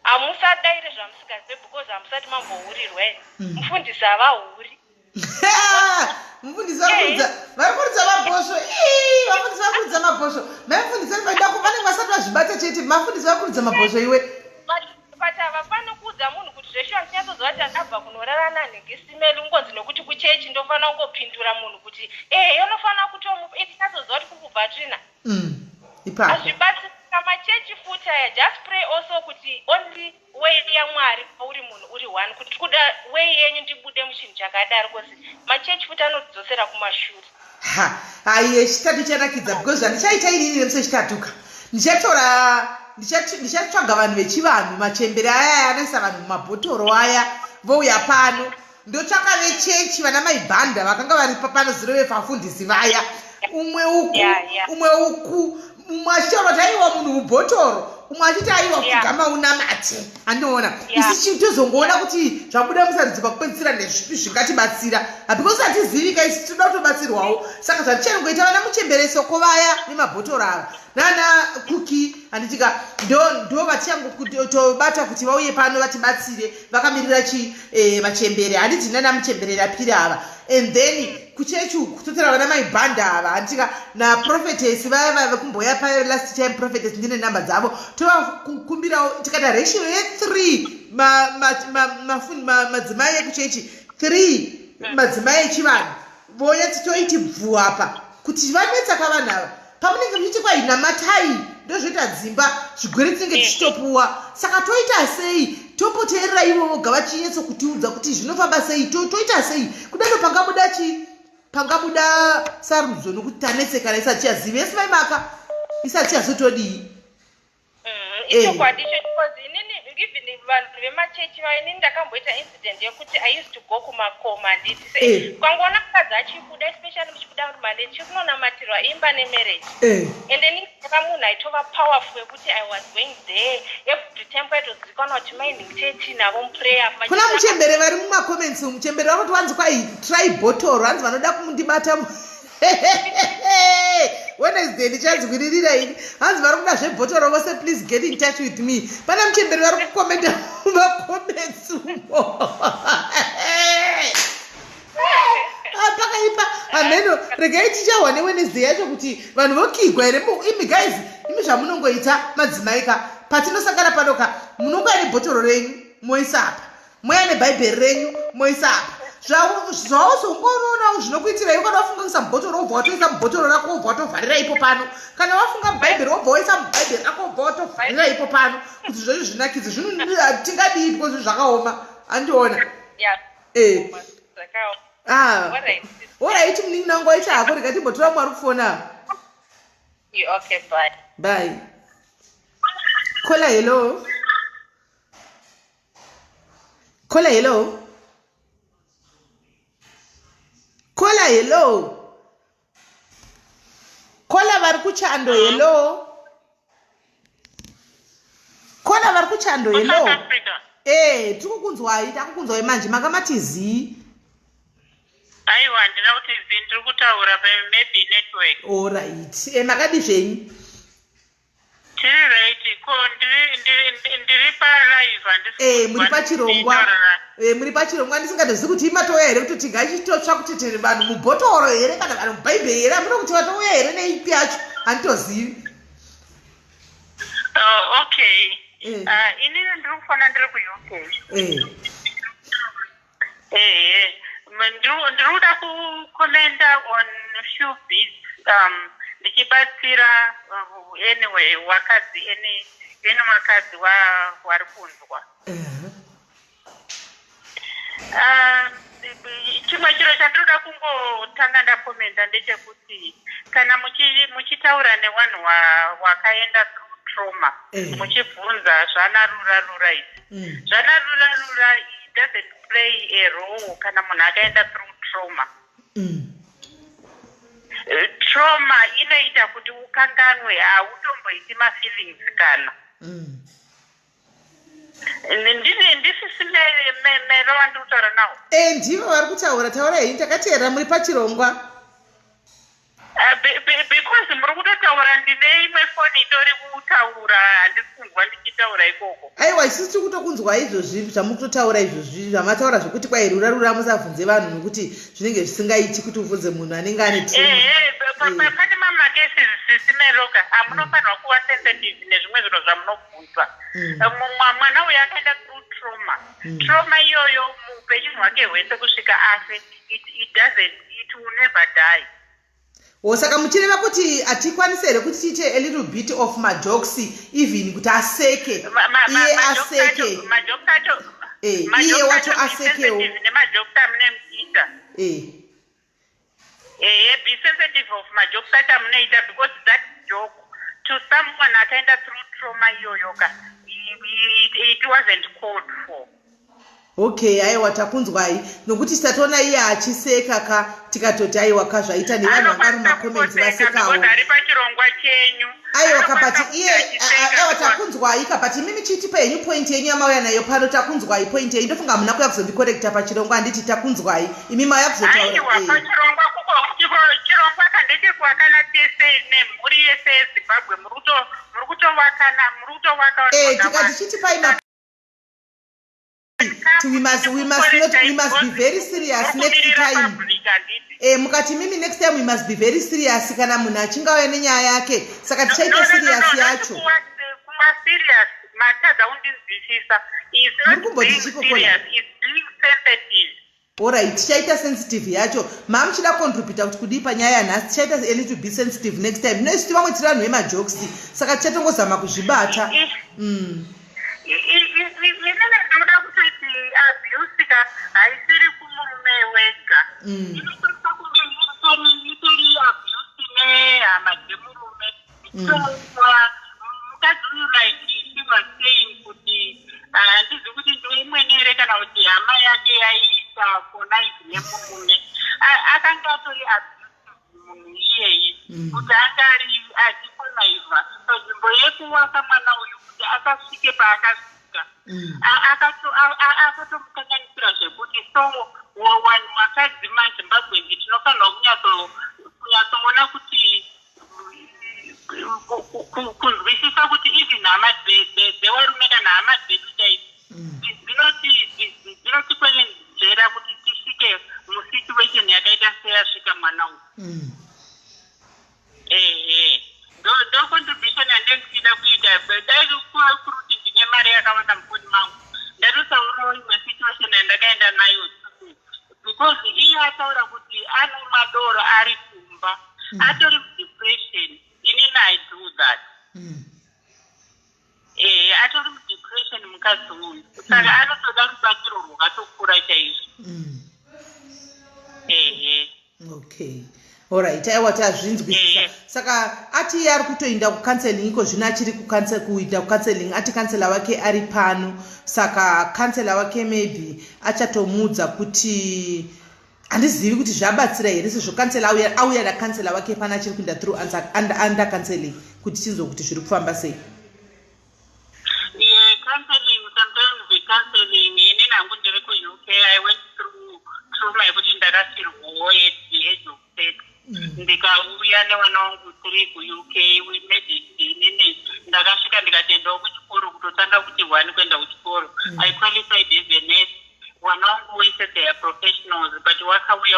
hamusadaire zvamusingazive because hamusati mambohurirwa mufundisi havahuri mufundisi vari kuridza mabhosvo vafundisi vari kuridza mabhosvo maifundisi vanenge vasati vazvibata chete mafundisi vari kuridza mabhosvo iwe but havafani kuudza munhu kuti zveshuwa ndinyatsozva kuti andabva kunorarana nhengesimeli ungonzi nokuti kuchechi ndofanira kungopindura munhu kuti yonofanira kutomupa ndinyatsozva kuti kurikubva tsvina hazvibatsirika machechi futi aya just pray also kuti only way yamwari pauri munhu uri one kuti kuda way yenyu ndibude muchinhu chakadaro because machechi futi anotidzosera kumashure aiye chitatu chanakidza because handichaita inini nemusechitatuka ndichatsvaga vanhu vechivanhu machembere aya anoisa vanhu mumabhotoro aya vouya pano ndotsvaka vechechi vana maibhanda vakanga vari pano vafundisi vaya umwe uku umwe achitaura kuti aiwa munhu mubhotoro umwe achiti aiwa kugama unamate andinoona isi tozongoona kuti zvabuda musarudzwa kupedzisira nezvipi zvingatibatsira because hatizivika isi tinoda kutobatsirwawo saka zvandichanongoita vana muchemberesoko vaya nemabhotoro ava nana kuki handitika ndo vachangotobata kuti vauye pano vatibatsire vakamirira machembere handiti nana muchembereri apiri ava and then kuchechu kutotera vana maibhanda ava handitika naprofetesi vaya vekumboya payo last time prophetess ndine namba dzavo tovakumbirawo tikata ratio ye3 madzimai ekuchechi 3 madzimai echivanhu voya titoiti bvu apa kuti vanetsa kavanhu ava pamunenge muchiti kwai namatai ndozvoita dzimba zvigwere tinenge tichitopuwa saka toita sei topoteerera ivo voga vachinyetso kutiudza kuti zvinofamba sei toita sei kudano pangabuda sarudzo nokuti tanetsekana isati yaziva yesi vaimaka isati yazotodii ichokwadi because inini even vanhu vemachechi vainini ndakamboita incident yekuti I used to go kumakoma handiti kwangoona mukadzi achibuda especially muchikuda kuti mande chikunonamatirwa imba nemarriage and then ndaka munhu aitova powerful yekuti I was going there every temple itozivikanwa kuti mining church navo muprayer kuna muchembere vari mumacomments muchembere vakoti vanzi kwai try bottle vanzi vanoda kumundibata Wednesday ndichanzwiririra ini hanzi vari kuda zvebhotoro vose please get in touch with me pana muchemberi vari kukomenda mumacomments umo pakaipa ameno regai tichahwa neWednesday yacho kuti vanhu vokigwa here imi guys imi zvamunongoita madzimai patinosangana panoka munongoya nebhotoro renyu moisa apa moya nebhaibheri renyu moisa apa zvawozongononawo zvinokuitira iwe kana wafunga kuisa mubhotoro wobva watoisa mubhotoro rako wobva watovharira ipo pano kana wafunga mubhaibheri wobva waisa mubhaibheri rako wobva watovharira ipo pano kuti zvozvo zvinakidze tingadii because zvakaoma andiona Alright. Alright, mninango aita hako rega timbotora mwari kufona. Okay, bye. Bye. Caller, hello. Caller, hello. Caller, hello. Caller vari kuchando, hello. Caller vari kuchando, hello. Tiri kukunzwai, takukunzwai manje makamati zii. Aiwa, ndina kuti ndiri kutaura maybe network. Alright. Makadi zvenyu? Tiri right, ko ndiri palive handisi. Muri pachirongwa. Muri pachirongwa ndisingazivi kuti imatouya here kuti tingachitotsva kuti tiri vanhu mubhotoro here kana vanhu mubhaibheri here amuno kuti vatouya here neipi yacho handitozivi. Okay. Inini ndiri kufana ndiri ku-UK. Ndiri kuda kukomenda on few bits ndichibatsira anyway wakadzi ene wakadzi wari kunzwa. Chimwe chiro chandinoda kungotanga ndakomenda ndechekuti kana muchitaura nevanhu wakaenda through trauma muchibvunza zvanarura idzi zvanarura it doesn't play a role kana munhu akaenda through trauma. Trauma inoita kuti ukanganwe hautomboiti mafeelings kana ndisisi mero wandiri kutaura nawo. Ndivo vari kutaura, taurai, takateerera muri pachirongwa. Because muri kutotaura ndine imwe foni itori kutaura handisi kunzwa ndichitaura ikoko. Aiwa, isusu tiri kutokunzwa izvozvi zvamuri kutotaura izvozvi zvamataura zvokuti kwai rura musabvunze vanhu nokuti zvinenge zvisingaiti kuti ubvunze munhu anenge ane trauma. Pane mamakesi zisimeroka amunofanirwa kuva sensitive nezvimwe zvinhu zvamunobvunzwa. Mwana uyu akaenda through trauma. Trauma iyoyo muupenyu hwake hwese kusvika afe, it will never die. Saka muchireva kuti hatikwanisi here kuti tiite a little bit of majokes even kuti aseke iye aseke iye wacho asekewo nemajokes amunoita. Be sensitive of majokes acho amunoita because that joke to someone akaenda through trauma iyoyoka it wasn't called for. Okay, aiwa takunzwai nokuti tatoona iye achiseka ka tikatoti aiwa kazvaita nevanhu vangari mumakomenti vasekawo. Aiwa kapati iye aiwa takunzwai kapati mimi chitipa yenyu point yenyu yamauya nayo pano takunzwai point yenyu ndofunga hamuna kuya kuzondikorekta pachirongwa handiti takunzwai imi mauya kuzotaura. Aiwa pachirongwa chirongwa kandechekuwa kana tese nemhuri yese yeZimbabwe muri kutovakana muri kutovaka. Tikati chitipai we must be very serious next time. Mukati mimi next time we must be very serious kana munhu achingauya nenyaya yake saka tichaita serious yacho. Kuva serious matadza undinzwisisa is not being serious, is being sensitive. Alright, tichaita sensitive yacho. Muchida contribute kuti kudii panyaya yanhasi tichaita a little bit sensitive next time. Noisuti vamwe tiri vanhu vemajokes saka tichatongozama kuzvibata. Inene ndinoda kutoti abusika haisiri kumurume wega. Inotosa kunge itori abuse nehama dzemurume. Mukadzi uyu like she was saying kuti handizi kuti ndoimwene here kana kuti hama yake yaiita konaizi nemurume. Akanga atori abuse munhu iyeyi kuti angari achikonaiva. Nzvimbo yekuwaka mwana uyu kuti akasvike paakasvika akatomukanganisira zvekuti so vanhu vakadzi mazimbabwe tinofanirwa kunyatsoona kuti kunzwisisa kuti even hama dzevarume kana hama dzedu chaidzi dzinotipwenenzvera kuti tisvike musituation yakaita seyasvika mwana uyu. Ndo contribution yandendida kuita dai kuruti ndine mari yakawanda mufoni mangu ndatosaurawo imwe situation yandakaenda nayo because iye ataura kuti ane madoro ari kumba atori mudepression. Inini I do that. Atori mudepression mukadzi uyu saka anotoda rubatsiro rwakatokura chaizvo. Okay. Alright, aiwa tazvinzwisisa. Saka ati ari kutoenda kucounseling iko zvino achiri kuita kucounseling ati kansela wake ari pano. Saka kansela wake maybe achatomudza kuti handizivi kuti zvabatsira here sezvo kansela auya nakansela wake pana achiri kuenda through under counseling kuti tinzwe kuti zviri kufamba sei. Counseling, sometimes with counseling, in Angundere UK, I went through my Buddha at the age of 30. Ndikauya newana wangu tiri ku-UK, we made it ndakasvika ndikatenda kuchikoro kutotanga kuti wani kuenda kuchikoro. I qualified as a nurse. Wana wangu wese they are professionals, but wakauya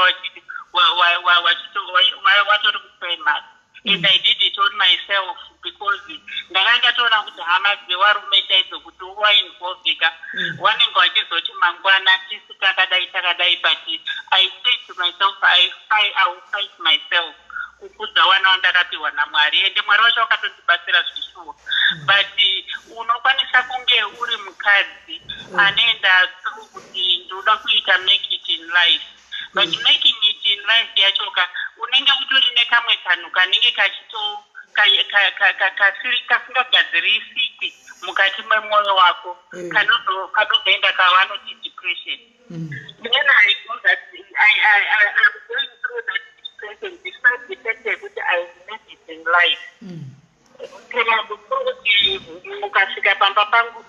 watori kuprimary. And I did it on myself because ndakatoona kuti hama dzevarume chaidzo kuti uvainvolvika vanenge vachizoti mangwana tisi takadai but I said to myself I will fight myself kukudza vana vandakapiwa naMwari ende Mwari wacho wakatondibatsira zvishuwa but unokwanisa kunge uri mukadzi anoenda kuti ndoda kuita make it in life but making it in life yachoka unenge utori nekamwe kanhu kanenge kachito kasingagadzirisiki mukati memwoyo wako kanozoenda kavanoti depression. Then I know that I'm going through that depression despite the fact that I made it in life. Kana kuti mukasvika pamba pangu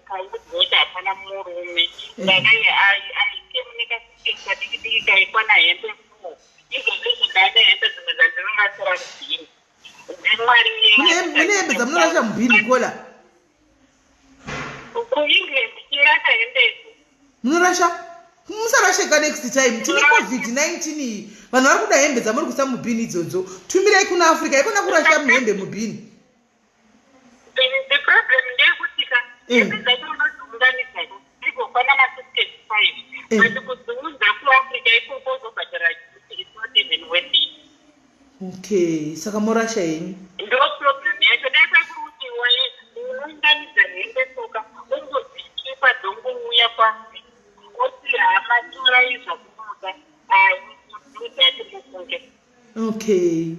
kaudzoti hapana murume ndakai aikemunekasika diki kaikwana hembe izvozvo ndane hembe dzimwe dzandinonasira mubhini mune hembe dzamunorasha mubhini kola kuengland chirasha hembedzo munorasha musarasheka next time tine covid-19 iyi vanhu vari kuda hembe dzamuri kusa mubhini idzodzo tumirai kuna africa ikona kurasha muhembe mubhini. The problem ndeyekuti hembe dzacho unodziunganidza dzigofana ma65 but kudziunza kuafrica ikoko uzobhadhara it's not even worth it. Okay, saka morasha yenyu ndo problem yacho dakakuti unounganidza hembe soka ungodzikipa dzongouya pasi oti hama tora izva kunoda udati mufunge. Okay,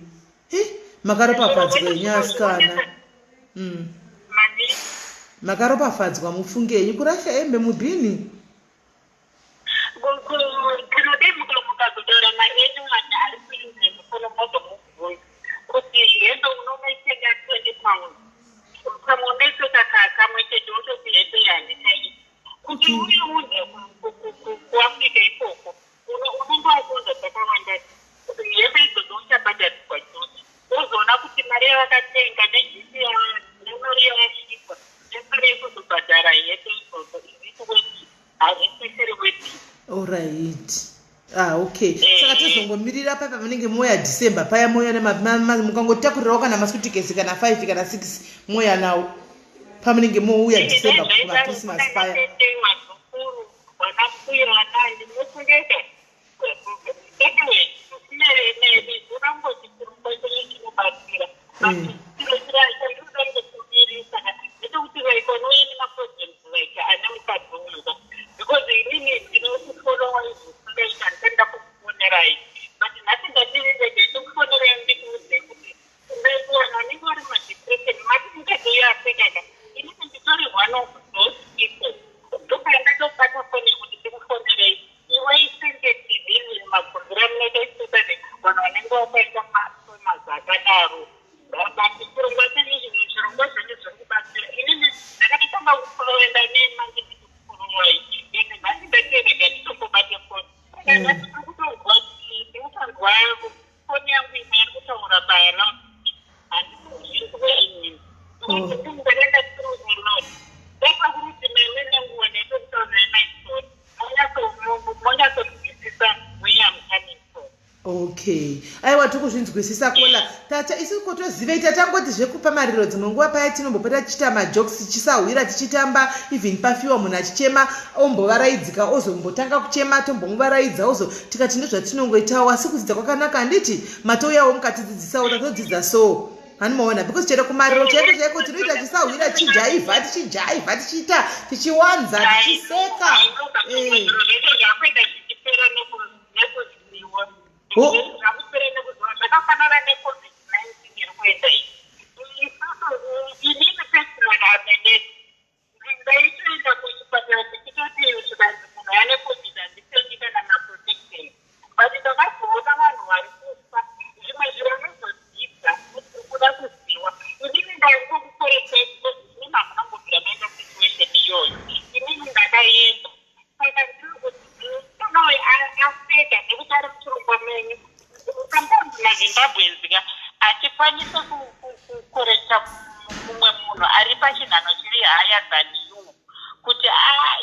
makaropafadzwa yenyu asikana makaropafadzwa mufungenyu kurasha hembe mubhini kanodemuka mukazotora maenyu vanhu ari kuinze mukonomotomuvhoi kuti hembe unomaitenga 20 pounds kamwe unoisota kamwe chete utoti hembe yanditai kuti uiunze kuafrica ikoko unenge wakuunza dzakawanda kuti hembe idzodzo uchabhadhariswa chose uzoona kuti mari yavakatenga nejisi nemari yavasvikwa nemari yekuzobhadhara hembe idzodzo izvikuweti hazvisisiri weti. Alright. Okay. Saka tozongomirira paya pavanenge moya December paya moya mukangotakurirawo kana masutikesi kana 5 kana 6 moya nawo pamunenge mouya December kuma Christmas paya. Because they need to follow and up right. But nothing that is they took for the end because they were not even much depression. Nothing that they are taken. It is only one of those people. Look at the part of the for the day. You wait and get the in my program later to the one on and go back the heart for my Zagadaru. But the program is in the back in the Nakatama follow and I name my Okay. Aiwa tikuzvinzwisisa kola tata isi kotoziva ita tangoti zvekupa mariro dzimwe nguva paya tinombopota tichita majokes chisahwira tichitamba even pafiwa munhu achichema ombovaraidzika ozombotanga kuchema tombomuvaraidza ozo tikati ndozvatinongoitawo asi kudzidza kwakanaka handiti matouyawo mukatidzidzisawo tatodzidza so hanimaona because chero kumariro chaiko chaiko tinoita chisahwira tichijaivha tichiita tichiwanza tichiseka zvakupere nekuziva zvakafanana neCovid-19 iri kuenda iyi. Inini personally hapenesi ndaitoenda kuchipatara tichitoti zvikanzi munhu ane COVID handitengi kana maprotection, but ndakazoona vanhu vari kufa zvimwe zviro nozozidza kuda kuziva. Inini ndaingokukorekei because inini hamunangobvira maenda situation iyoyo. Inini ndakaenda saka ndinokuti tonowe afeka nekuti ari muchirongwa menyu sometimes mazimbabweans achikwanisa kukorekta mumwe munhu ari pachinhano chiri haya than you kuti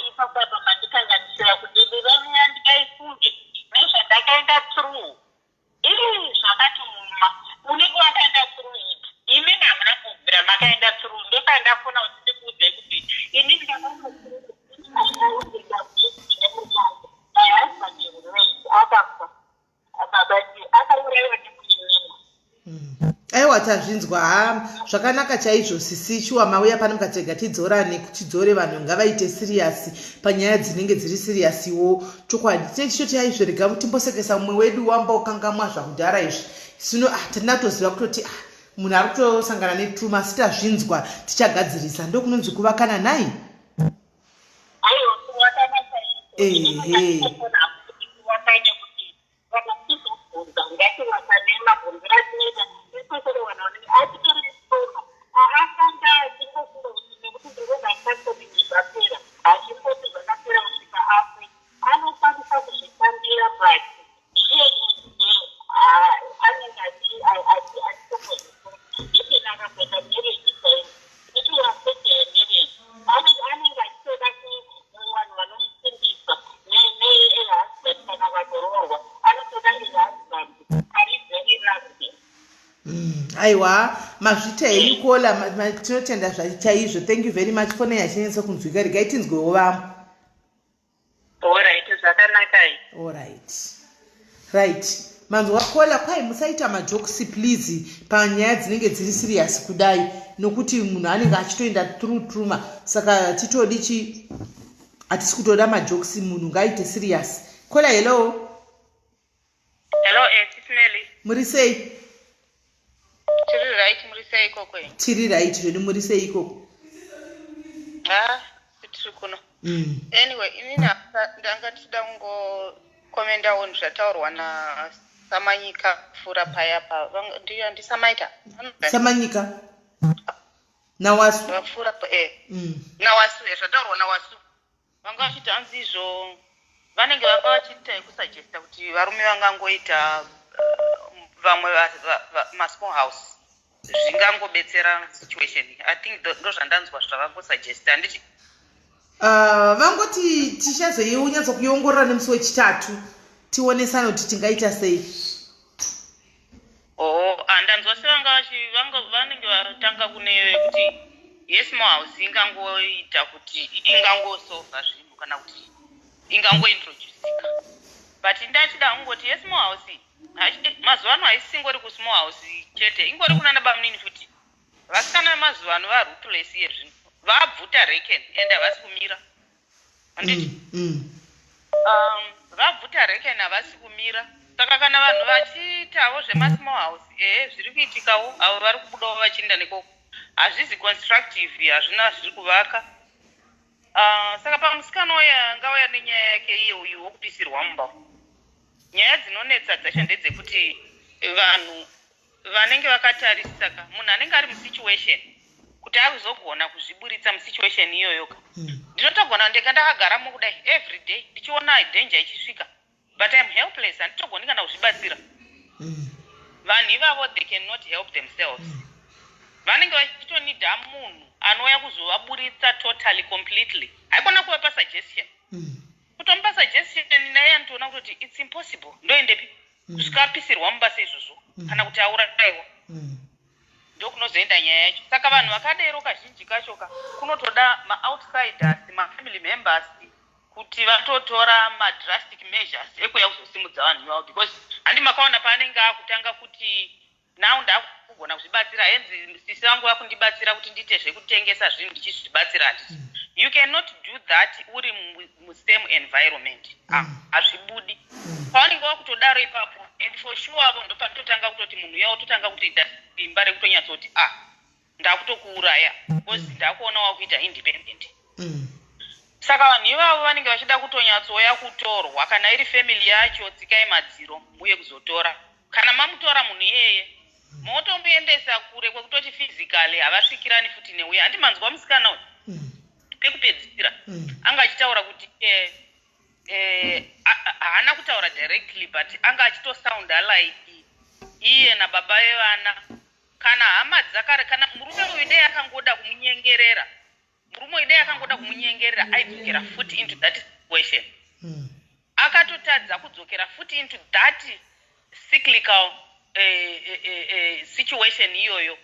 ipapapa mandikanganisira kuti ndivamiya ndikaifunge nezvandakaenda through zvakati muma unenge wakaenda through it. Imi hamuna kubvira makaenda through. Ndopandafuna kuti ndikuudzei kuti ini akafa akaurayiwa nekuinini. Aiwa tazvinzwa zvakanaka chaizvo sisi shuwa mauya pano mukatega tidzorane tidzore vanhu ngavaite siriyasi panyaya dzinenge dziri siriyasiwo chokwadi tichoti aizverega timbosekesa mumwe wedu wamba ukangamwa zvakudhara izvi sino tinatoziva kutoti munhu ari kutosangana netruma asi tazvinzwa tichagadzirisa ndokunonzi kuvakana naye. Aiwa kuvakana chaizvo aiwa mazvitairi kuola tinotenda chaizvo. Thank you very much fone yachinetsa kunzwika regai tinzwewo vamwe. Alright, zvakanaka. Alright. Right. Manzwa kola kwai musaita majokisi please panyaya dzinenge dziri serious kudai nokuti munhu anenge achitoenda through trauma saka titodi hatisi kutoda majokisi munhu ngaite serious. Kola hello. Hello, Sis Melly. Muri sei? Tiri right, muri sei koko? Tiri right, zvedi muri sei koko? Tiri kuno. Anyway, inini ndanga tichida kungokomenda on zvataurwa naSamanyika pfuura paya pa. Ndiyo handisamaita? Samanyika? Nawasu? Vapfuura pa Nawasu, zvataurwa Nawasu. Vanga vachiti hanzi izvo vanenge vanga vachiita ekusuggesta kuti varume vangangoita vamwe masmall house zvingangobetsera situation. I think ndozvandanzwa zvavangosuggesta handiti. Vangoti tichazoiunyatso kuiongorora nemusi wechitatu tionesana kuti tingaita sei. Ndanzwa vanenge vatanga kune kuti yesmall house ingangoita kuti ingangosolva zvinhu kana kuti ingangointroducika, but ndachida kungoti yesmall house mazuva ano haisingori kusmall house chete, ingori kunana bamunini futi. Vasikana mazuva ano varuthless yezvinhu, vabvuta reken ende havasi kumira handiti. Vabvuta reken havasi kumira, saka kana vanhu vachiitawo zvemasmall house zviri kuitikawo avo vari kubudawo vachienda nekoko hazvizi constructive, hazvina zviri kuvaka. Saka pamusikana uya angauya nenyaya yake iye uyu wokupisirwa mumba. Nyaya dzinonetsa dzacho ndedzekuti vanhu vanenge vakatarisaka munhu anenge ari musituation kuti akuzogona kuzviburitsa musituation iyoyoka. Ndinotogona ndega ndakagaramo kudai every day ndichiona danger ichisvika, but I'm helpless, handitogoni kana kuzvibatsira. Vanhu ivavo they cannot help themselves. Vanenge vachitonidha munhu anouya kuzovaburitsa totally completely. Haikona kuvapa suggestion. Kutomupa suggestion naye anotoona kuti it's impossible. Ndoendepi kusvika apisirwa mubasa izvozvo kana kuti aurayiwa. Ndokunozoenda nyaya yacho. Saka vanhu vakadero kazhinji kacho kunotoda ma-outsiders, ma-family members kuti vatotora ma-drastic measures ekuya kuzosimudza vanhu ivavo, because handi makaona paanenge akutanga kuti now ndakugona kuzvibatsira henzi sisi vangu vakundibatsira kuti ndiite zvekutengesa zvinhu ndichizvibatsira handiti. You cannot do that uri same environment. Azvibudi. Paunenge wakutodaro ipapo, and for sure avo ndo panototanga kutoti munhu uya ototanga kutoita simba rekutonyatsoti ndakutokuuraya because ndakuona wakuita independent. Saka vanhu ivavo vanenge vachida kutonyatsouya kutorwa kana iri family yacho tsikai madziro uye kuzotora. Kana mamutora munhu iyeye motomboendesa kure kwekutoti physically havasvikirani futi neuya. Handi manzwa musikana uyu pekupedzisira anga achitaura kuti haana kutaura directly but anga achitosounda like iye nababa vevana kana hama dzakare kana murume uyu dei akangoda kumunyengerera aidzokera futi into that situation. Akatotadza kudzokera futi into that cyclical situation iyoyo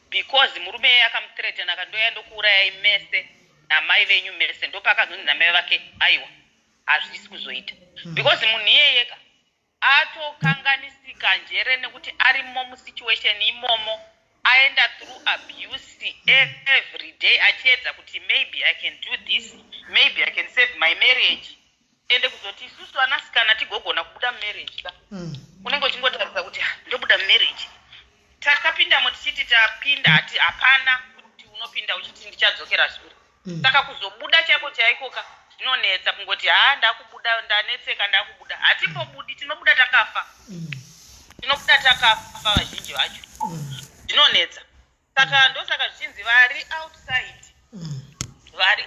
because murume yeye akamuthreatena akandoya ndokuurayai mese namai venyu mese ndopakazonzi namai vake aiwa hazvisi kuzoita because munhu iyeyeka atokanganisika njere nekuti arimo musituation imomo aenda through abuse every day achiedza kuti maybe I can do this, maybe I can save my marriage. Ende kuzoti isusu anasikana tigogona kubuda marriage unenge uchingotaridza kuti ndobuda marriage. Takapindamo tichiti tapinda hati hapana kuti unopinda uchiti ndichadzokera shure. Saka kuzobuda chako chaikoka zvinonetsa kungoti ndakubuda ndanetseka ndakubuda. Hatimbobudi, tinobuda takafa. Vazhinji vacho. Zvinonetsa. Saka ndosaka zvichinzi vari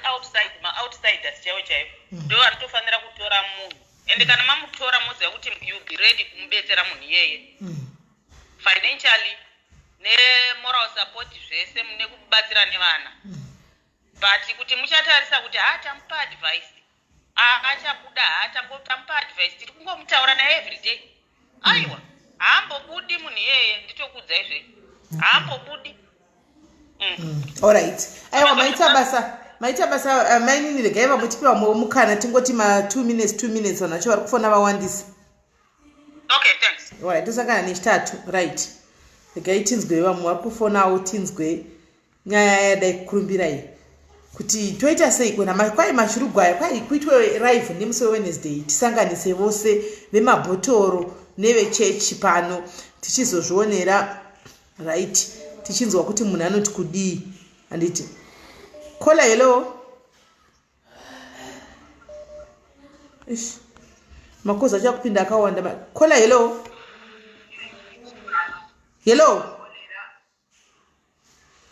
outside ma-outsiders chaivo ndo varitofanira kutora munhu. Ende kana mamutora moziva kuti you be ready kumubetsera munhu iyeye financially nemoral support zvese nekubatsira nevana. But kuti muchatarisa kuti tamupa advice achabuda tamupa advice tiri kungomutaura naye everyday aiwa haambobudi munhu iyeye nditokudzai zve haambobudi. Alright. Aiwa maita basa mainini regai vamutipiwa mukana tingoti ma 2 minutes vanacho vari kufona vawandisa. Okay, thanks. Alright, tosangana nechitatu. Right. Regai tinzwe vamwe vari kufonawo tinzwe nyaya yadai kukurumbirai kuti toita sei kwena kwai mashurugwaya kwai kuitwe live nemusi Wednesday tisanganise vose vemabhotoro nevechechi pano tichizozvionera. Right. Tichinzwa kuti munhu anoti kudii. Anditi kola hello makoza achakupinda akawanda. Kola hello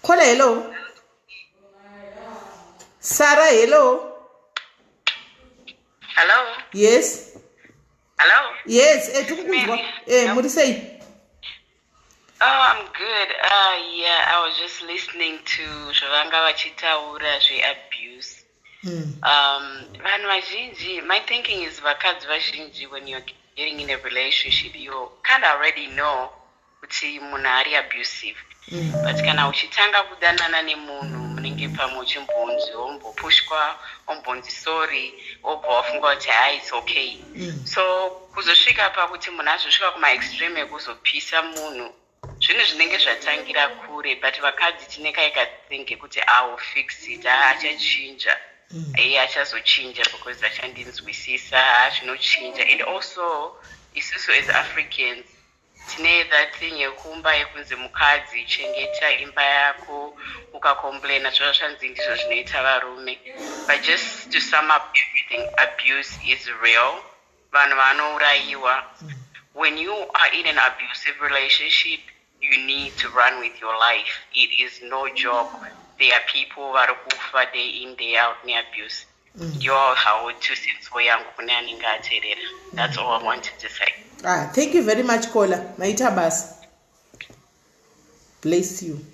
kola hello Sarah hello. Hello. Yes. Hello. Yes. Tukukuzwa. Muri sei? Oh, I'm good. Yeah, I was just listening to zvavanga vachitaura zveabuse. Vanhu vazhinji, my thinking is vakadzi vazhinji, when you're getting in a relationship, you kind of already know kuti munhu ari abusive. But kana uchitanga kudanana nemunhu munenge pamwe uchimbonzi ombopushwa ombonzi sorry obva wafunga kuti it's okay. So kuzosvika pakuti munhu azosvika kuma-extreme ekuzopisa munhu zvinhu zvinenge zvatangira kure. But vakadzi tinekaikathinke kuti I'll fix it, achachinja achazochinja because achandinzwisisa zvinochinja. And also isusu as Africans tine that thing yekumba yekunzi mukadzi chengeta imba yako ukakomplaina zvazvanzi ndizvo zvinoita varume. But just to sum up everything, abuse is real. Vanhu vanourayiwa. When you are in an abusive relationship, you need to run with your life. It is no joke. There are people vari kufa day in day out neabuse. Yo how to senso yangu kune anenge ateerera. That's all I wanted to say. Thank you very much Kola. Maita basa. Bless you.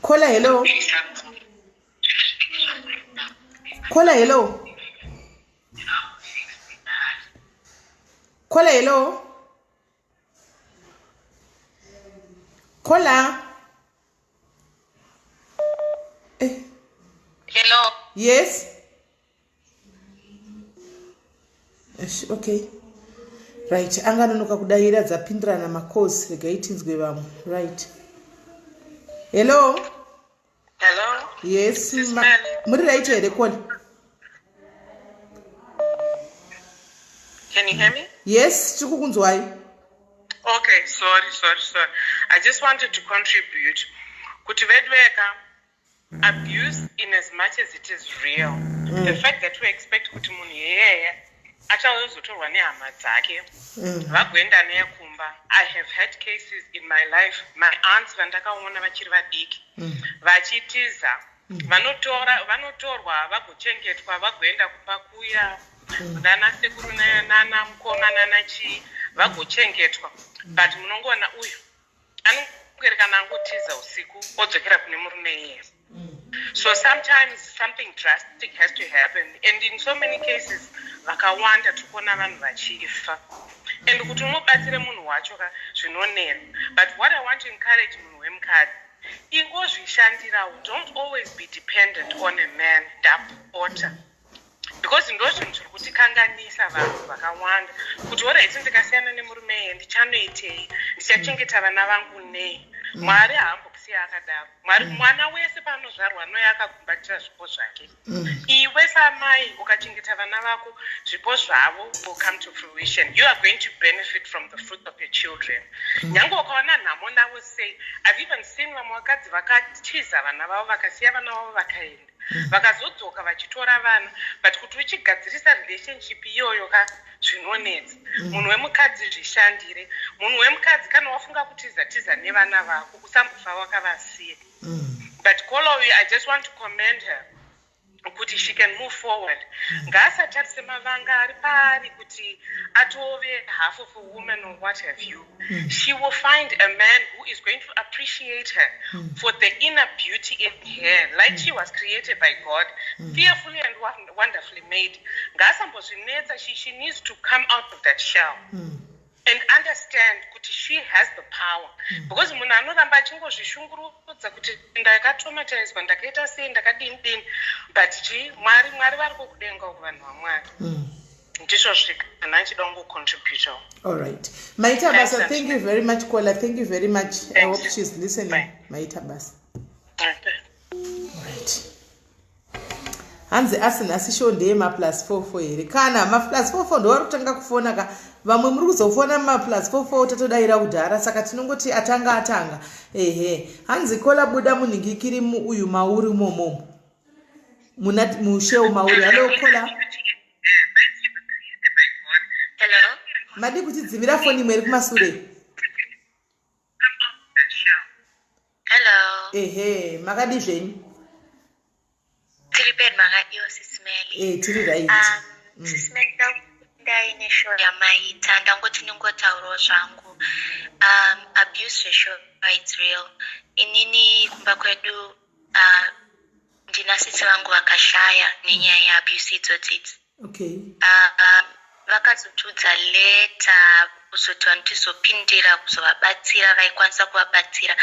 Kola hello. Kola hello. Kola hello. Kola. Hello. Yes. Okay. Right. Anganonoka kudaira dzapindirana makosi regai tinzwe vamwe. Right. Hello. Hello. Yes, Sis Melly. muri right here call. Can you hear me? Yes, chikukunzwai. Okay, sorry. I just wanted to contribute. Kuti vedweka, abuse in as much as it is real. The fact that we expect kuti munhu yeye achazotorwa nehama dzake vagoenda neye kumba. I have had cases in my life, my aunts vandakaona vachiri vadiki vachitiza vanotorwa vagochengetwa vagoenda kumba kuya nana sekuru nana mukoma nana chii vagochengetwa, but munongoona uyu anongoerekana angotiza usiku odzokera kune murume iye. So sometimes something drastic has to happen, and in so many cases vakawanda tikuona vanhu vachifa, and kuti unobatsire munhu wacho ka zvinonera. But what I want to encourage munhu wemukadzi, ingozvishandirawo. Don't always be dependent on a man ndapota, because ndo zvinhu zviri kutikanganisa vanhu vakawanda kuti oraiti ndikasiyana nemurume iye ndichanoitei, ndichachengeta vana vangu nei. Mwari haambokusiya akadaro. Mwana wese paanozvarwa noye akagumbatira zvipo zvake. Iwe samai ukachengeta vana vako, zvipo zvavo will come to fruition. You are going to benefit from the fruit of your children. Nyange ukaona nhamo navo sei. I've even seen vamwe vakadzi vakatiza vana vavo vakasiya vana vavo vakaenda. Vakazodzoka vachitora vana, but kuti uchigadzirisa relationship iyoyo ka zvinonetsa. Munhu wemukadzi zvishandire. Munhu wemukadzi kana wafunga kutiza nevana vako usambofa wakavasiya. But Kolowi, I just want to commend her kuti she can move forward. Ngaasatarise mavanga ari pari kuti atove half of a woman or what have you. She will find a man who is going to appreciate her for the inner beauty in her, like she was created by God, fearfully and wonderfully made. Ngaasambozvinetsa, she needs to come out of that shell and understand kuti she has the power. Because munhu anoramba achingozvishungurudza kuti ndakatraumatizwa, ndakaita sei, ndakadini, but mwari vari kukudenga kuvanhu vamwari. Ndizvo zvekana chida kungocontribute. All right. Maita Basa, thank you very much, Kola. Thank you very much. Thanks. I hope she's listening. Bye. Maita Basa. Okay. All right. Hanzi asina sishonde ma +44 here. Kana ma +44 ndo warutanga kufona ka vamwe muri kuzofona ma +44 tatodaira kudhara saka tinongoti atanga. Hanzi Kola buda muningikiri uyu mauri momo. Muna musheu mauri. Hello Kola. Hello. Madi kuti dzivira foni mweri kumasure. Hello. Makadi zvenyu. Tiliped makadiyo Sis Melly. Tiri right. Sis Melly ndaine show yamaita ndangoti ningotaurawo zvangu. Abuse ratio, it's real. Inini kumba kwedu ndina sisi vangu vakashaya nenyaya yeabuse idzodzi. Okay. Vakazotudza leta kuzoti vandizopindira kuzovabatsira, vaikwanisa kuvabatsira.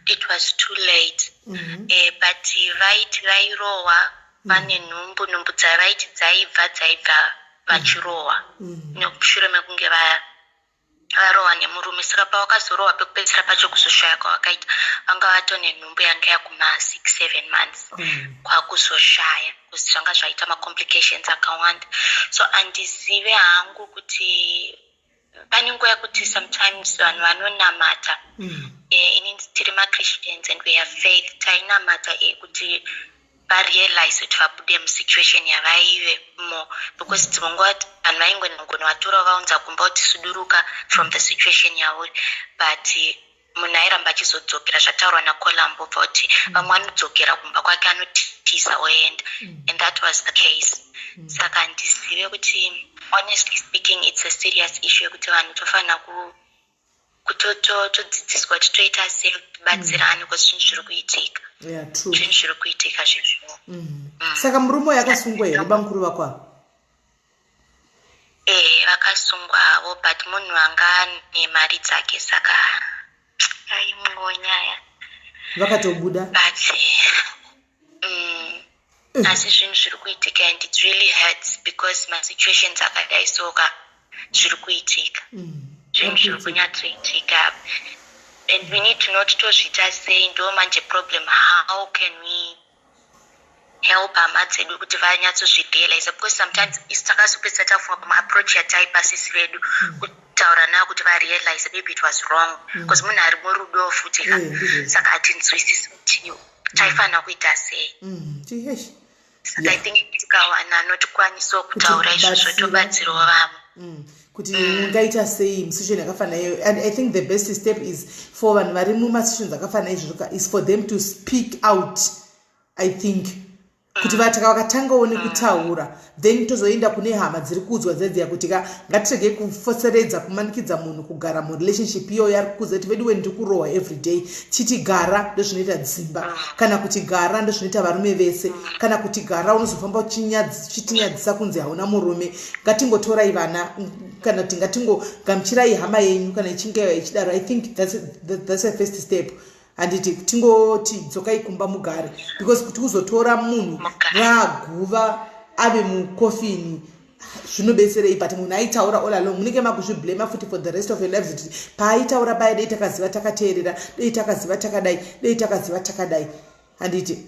It was too late. But vaiti vairohwa vane nhumbu dzavaiti dzaibva vachirohwa nokushure mekunge varohwa nemurume. Saka pavakazorohwa pekupedzisira pacho kuzoshaya kwavakaita, vanga vatone nhumbu yanga yakuma 6-7 months kwakuzoshaya, kuti zvanga zvaita macomplications akawanda. So andizive hangu kuti pane nguva yekuti sometimes vanhu vanonamata, inini tiri maChristians and we have faith, tainamata kuti varealize kuti vabude musituation yavaive mo, because dzimwe nguva vanhu vaingonongona vatora vaunza kumba kuti suduruka from the situation yavo, but munhu airamba achizodzokera. Zvataurwa naKolambo kuti vamwe anodzokera kumba kwake anotiza oenda, and that was the case. Saka ndizive kuti honestly speaking it's a serious issue kuti vanhu tofanira kutodzidziswa kuti toita sei tibatsirane kuti zvinhu zviri kuitika. Zvinhu zviri kuitika zvizvo. Saka murume yakasungwa here bamukuru vakwa? Vakasungwawo, but munhu anga nemari dzake, saka aimwonyaya vakatobuda. But asi zvinhu zviri kuitika, and it really hurts because my situations akadai soka zviri kuitika. Zvinhu zviri kunyatsoitika, and we need to not tozviita sei ndo manje problem. How can we help hama dzedu kuti vanyatsozvirealize, because sometimes isi takazopedza tafunga pamaapproach yataipa sisi vedu kutaura navo kuti varealize maybe it was wrong, because munhu ari murudo futi saka hatinzwisisi kuti taifanira kuita sei. Saka I think tikawana anotikwanisawo kutaura izvozvo tobatsirawo vamwe kuti ungaita sei musituation yakafana iyoyo. And I think the best step is for vanhu vari mumasituations akafana izvozvo is for them to speak out. I think kuti vakatangawo nekutaura then tozoenda kune hama dziri kuudzwa dzedziya kuti ngatirege kufoseredza kumanikidza munhu kugara murelationship iyoyo ari kuudzwa kuti vedu ndiri kurohwa everyday, chiti gara ndozvinoita dzimba, kana kuti gara ndozvinoita varume vese, kana kuti gara unozofamba uchitinyadzisa kunzi hauna murume. Ngatingotorai vana, kana kuti ngatingogamuchirai hama yenyu kana ichinge ichidaro. I think that's a first step. Handiti tingoti dzokai kumba mugare, because kuti uzotora munhu raguva ave mukofini zvinobetserei, but munhu aitaura all along munenge makuzviblema futi for the rest of your lives kuti paaitaura baya dei takaziva takateerera, dei takaziva takadai, dei takaziva takadai. Handiti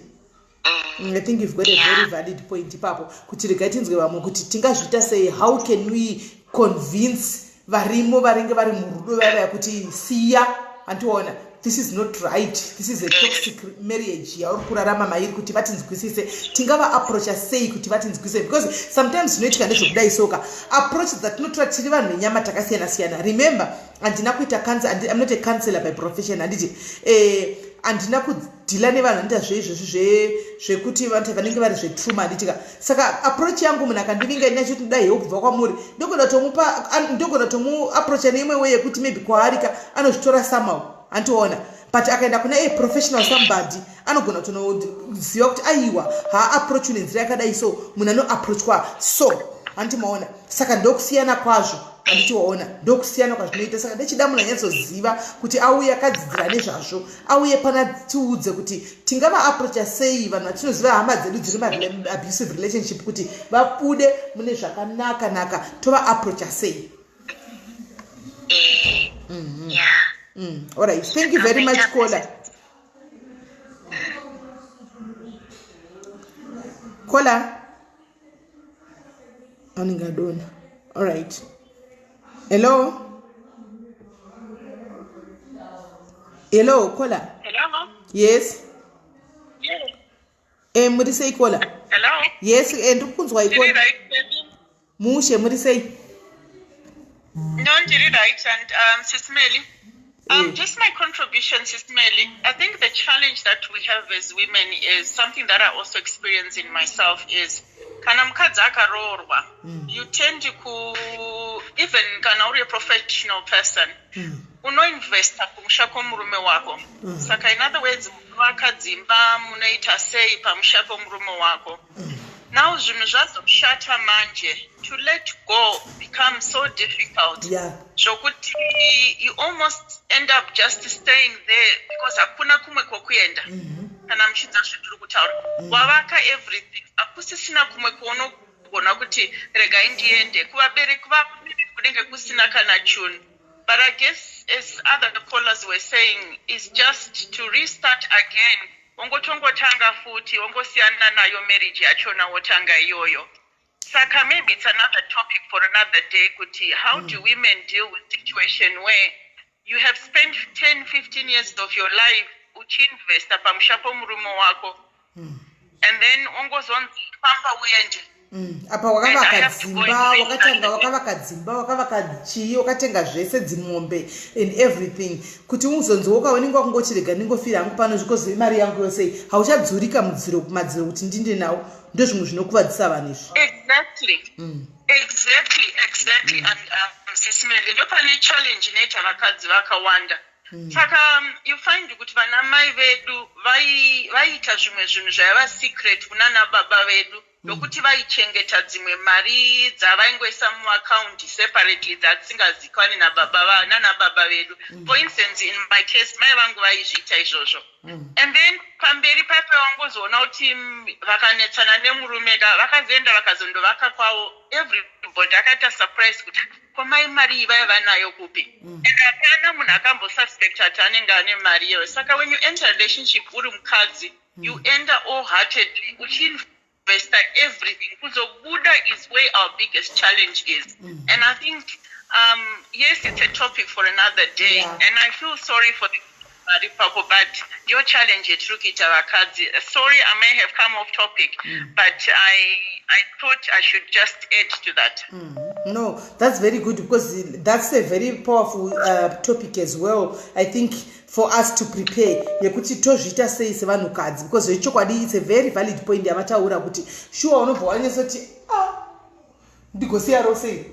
I think you've got a very valid point ipapo kuti regai tinzwe vamwe kuti tingazviita sei. How can we convince varimo varinge vari murudo vaya kuti siya, antiona this is not right, this is a toxic marriage yauri kurarama mairi, kuti vatinzwisise tingava approacha sei kuti vatinzwisise, because sometimes zvinoitika ndezvokudai soka approach dzatinotora tiri vanhu venyama takasiyana siyana. Remember, handina kuita I'm not a counselor by profession, handiti handina kudhila nevanhu anoita zveizvozvi zvekuti vanhu vanenge vari zvetruma, handitika. Saka approach yangu munhu akandivinga ina choti kudai help kubva kwamuri, ndogona tomuapproacha neimwe way yekuti maybe kwaarika anozvitora somehow, antiona. But akaenda kuna a professional somebody anogona kutonoziva kuti aiwa haapproach nenzira yakadai, so munhu anoapproachwa so, antimaona. Saka ndokusiyana kwazvo, handitiwaona ndokusiyana kwazvinoita. Saka ndechida munhu anyatsoziva kuti auye akadzidzira nezvazvo, auye pana tiudze kuti tingava approacha sei vanhu vatinoziva hama dzedu dziri ma-abusive relationship kuti vabude mune zvakanaka naka, tova approacha sei. All right, thank you very much, caller. Aningadona. All right. Hello, caller. Hello. Yes. Muri sei caller? Hello. Yes, ndikunzwa iko. Mushe muri sei? No, ndiri right. And Sis Melly, just my contribution, Sis Melly, I think the challenge that we have as women is something that I also experience in myself is kana mukadzi akaroorwa, you tend to even kana uri a professional person, unoinvesta kumusha kwomurume wako. Saka in other words, vakadzimba munoita sei pamusha kwomurume wako. Now zvinhu zvazoshata manje, to let go becomes so difficult. Zvokuti you almost end up just staying there because hakuna kumwe kwokuenda. Kana muchidza zvitiri kutaura, wavaka everything, hakusisina kumwe kuonogona kuti regai ndiende. Kuvabereki vako kunenge kusina kana chunu. But I guess as other callers were saying, it's just to restart again. Tanga futi, siyana nayo marriage yachona wotanga iyoyo. Saka maybe it's another topic for another day, kuti how do women deal with situation where you have spent 10-15 years of your life uchinvesta pamushapo murume wako, and then ongozonzi pamba uende. Apa wakavaka dzimba, wakavaka chii, wakatenga zvese dzimombe and everything, kuti uzonzi wakaoningwa kungochirega ningofira hangu pano zvikozi mari yangu yose hauchadzurika kumadziro kuti ndinde nawo. Ndo zvimwe zvinokuvadzisa vanhu izvi. Exactly. And Sis Melly, ndopane challenge inoita vakadzi vakawanda. Saka you find kuti vana mai vedu vaita zvimwe zvinhu zvaiva secret kunana baba vedu, nokuti vaichengeta dzimwe mari dzavaingoisa muaccount separately dzadzisingazivikanwi nana baba vedu. For instance, in my case, mai vangu vaizviita izvozvo. And then pamberi pape wangozoona kuti vakanetsana nemurume vakazoenda vakazondovaka kwavo, everybody akaita surprise kuti kwamai mari ivaiva nayo kupi. And hapana munhu akambosuspect kuti anenge ane mari iyoyo. Saka when you enter a relationship uri mukadzi, You enter wholeheartedly. Invest everything. Because Buddha is where our biggest challenge is. And I think, yes, it's a topic for another day. Yeah. And I feel sorry for the people, but your challenge is sorry, I may have come off topic, but I thought I should just add to that. No, that's very good, because that's a very powerful topic as well. I think for us to prepare, yekuti tozvita sei sevanhukadzi, because zvechokwadi it's a very valid point yavataura kuti sure unobva wanyesoti ndigosiyaro sei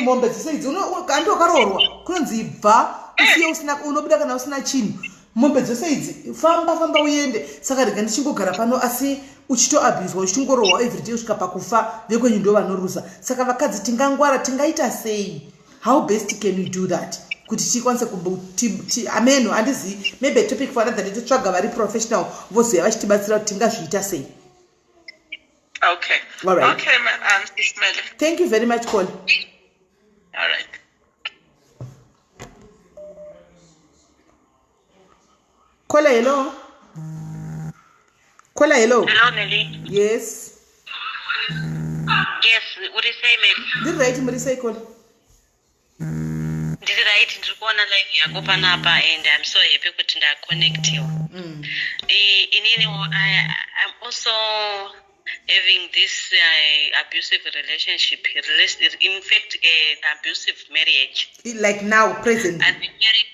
mombe dziseidzi kandokarorwa kunonzi ibva usiye unobuda kana usina chinhu. Mombe dzose idzi famba uende. Saka rega ndichingogara pano asi uchitoabhuzwa uchitongorohwa everyday usvika pakufa vekwenyu ndo vanorusa. Saka vakadzi tingangwara, tingaita sei? How best can we do that? Kuti tikwanise ameno handizivi, maybe a topic for another day, totsvaga vari professional voziva vachitibatsira kuti tingazviita sei. Okay. All right. Okay, Sis Melly. Thank you very much, Cole. All right. Kola, hello. Kola, hello. Hello, Nelly. Yes. Yes, what do you say, ma'am? Did right, Marisa, Kola. Did it right into corner like Yakopanapa, and I'm so happy to connect you. I'm also having this abusive relationship, in fact, abusive marriage. Like now, present. I've been married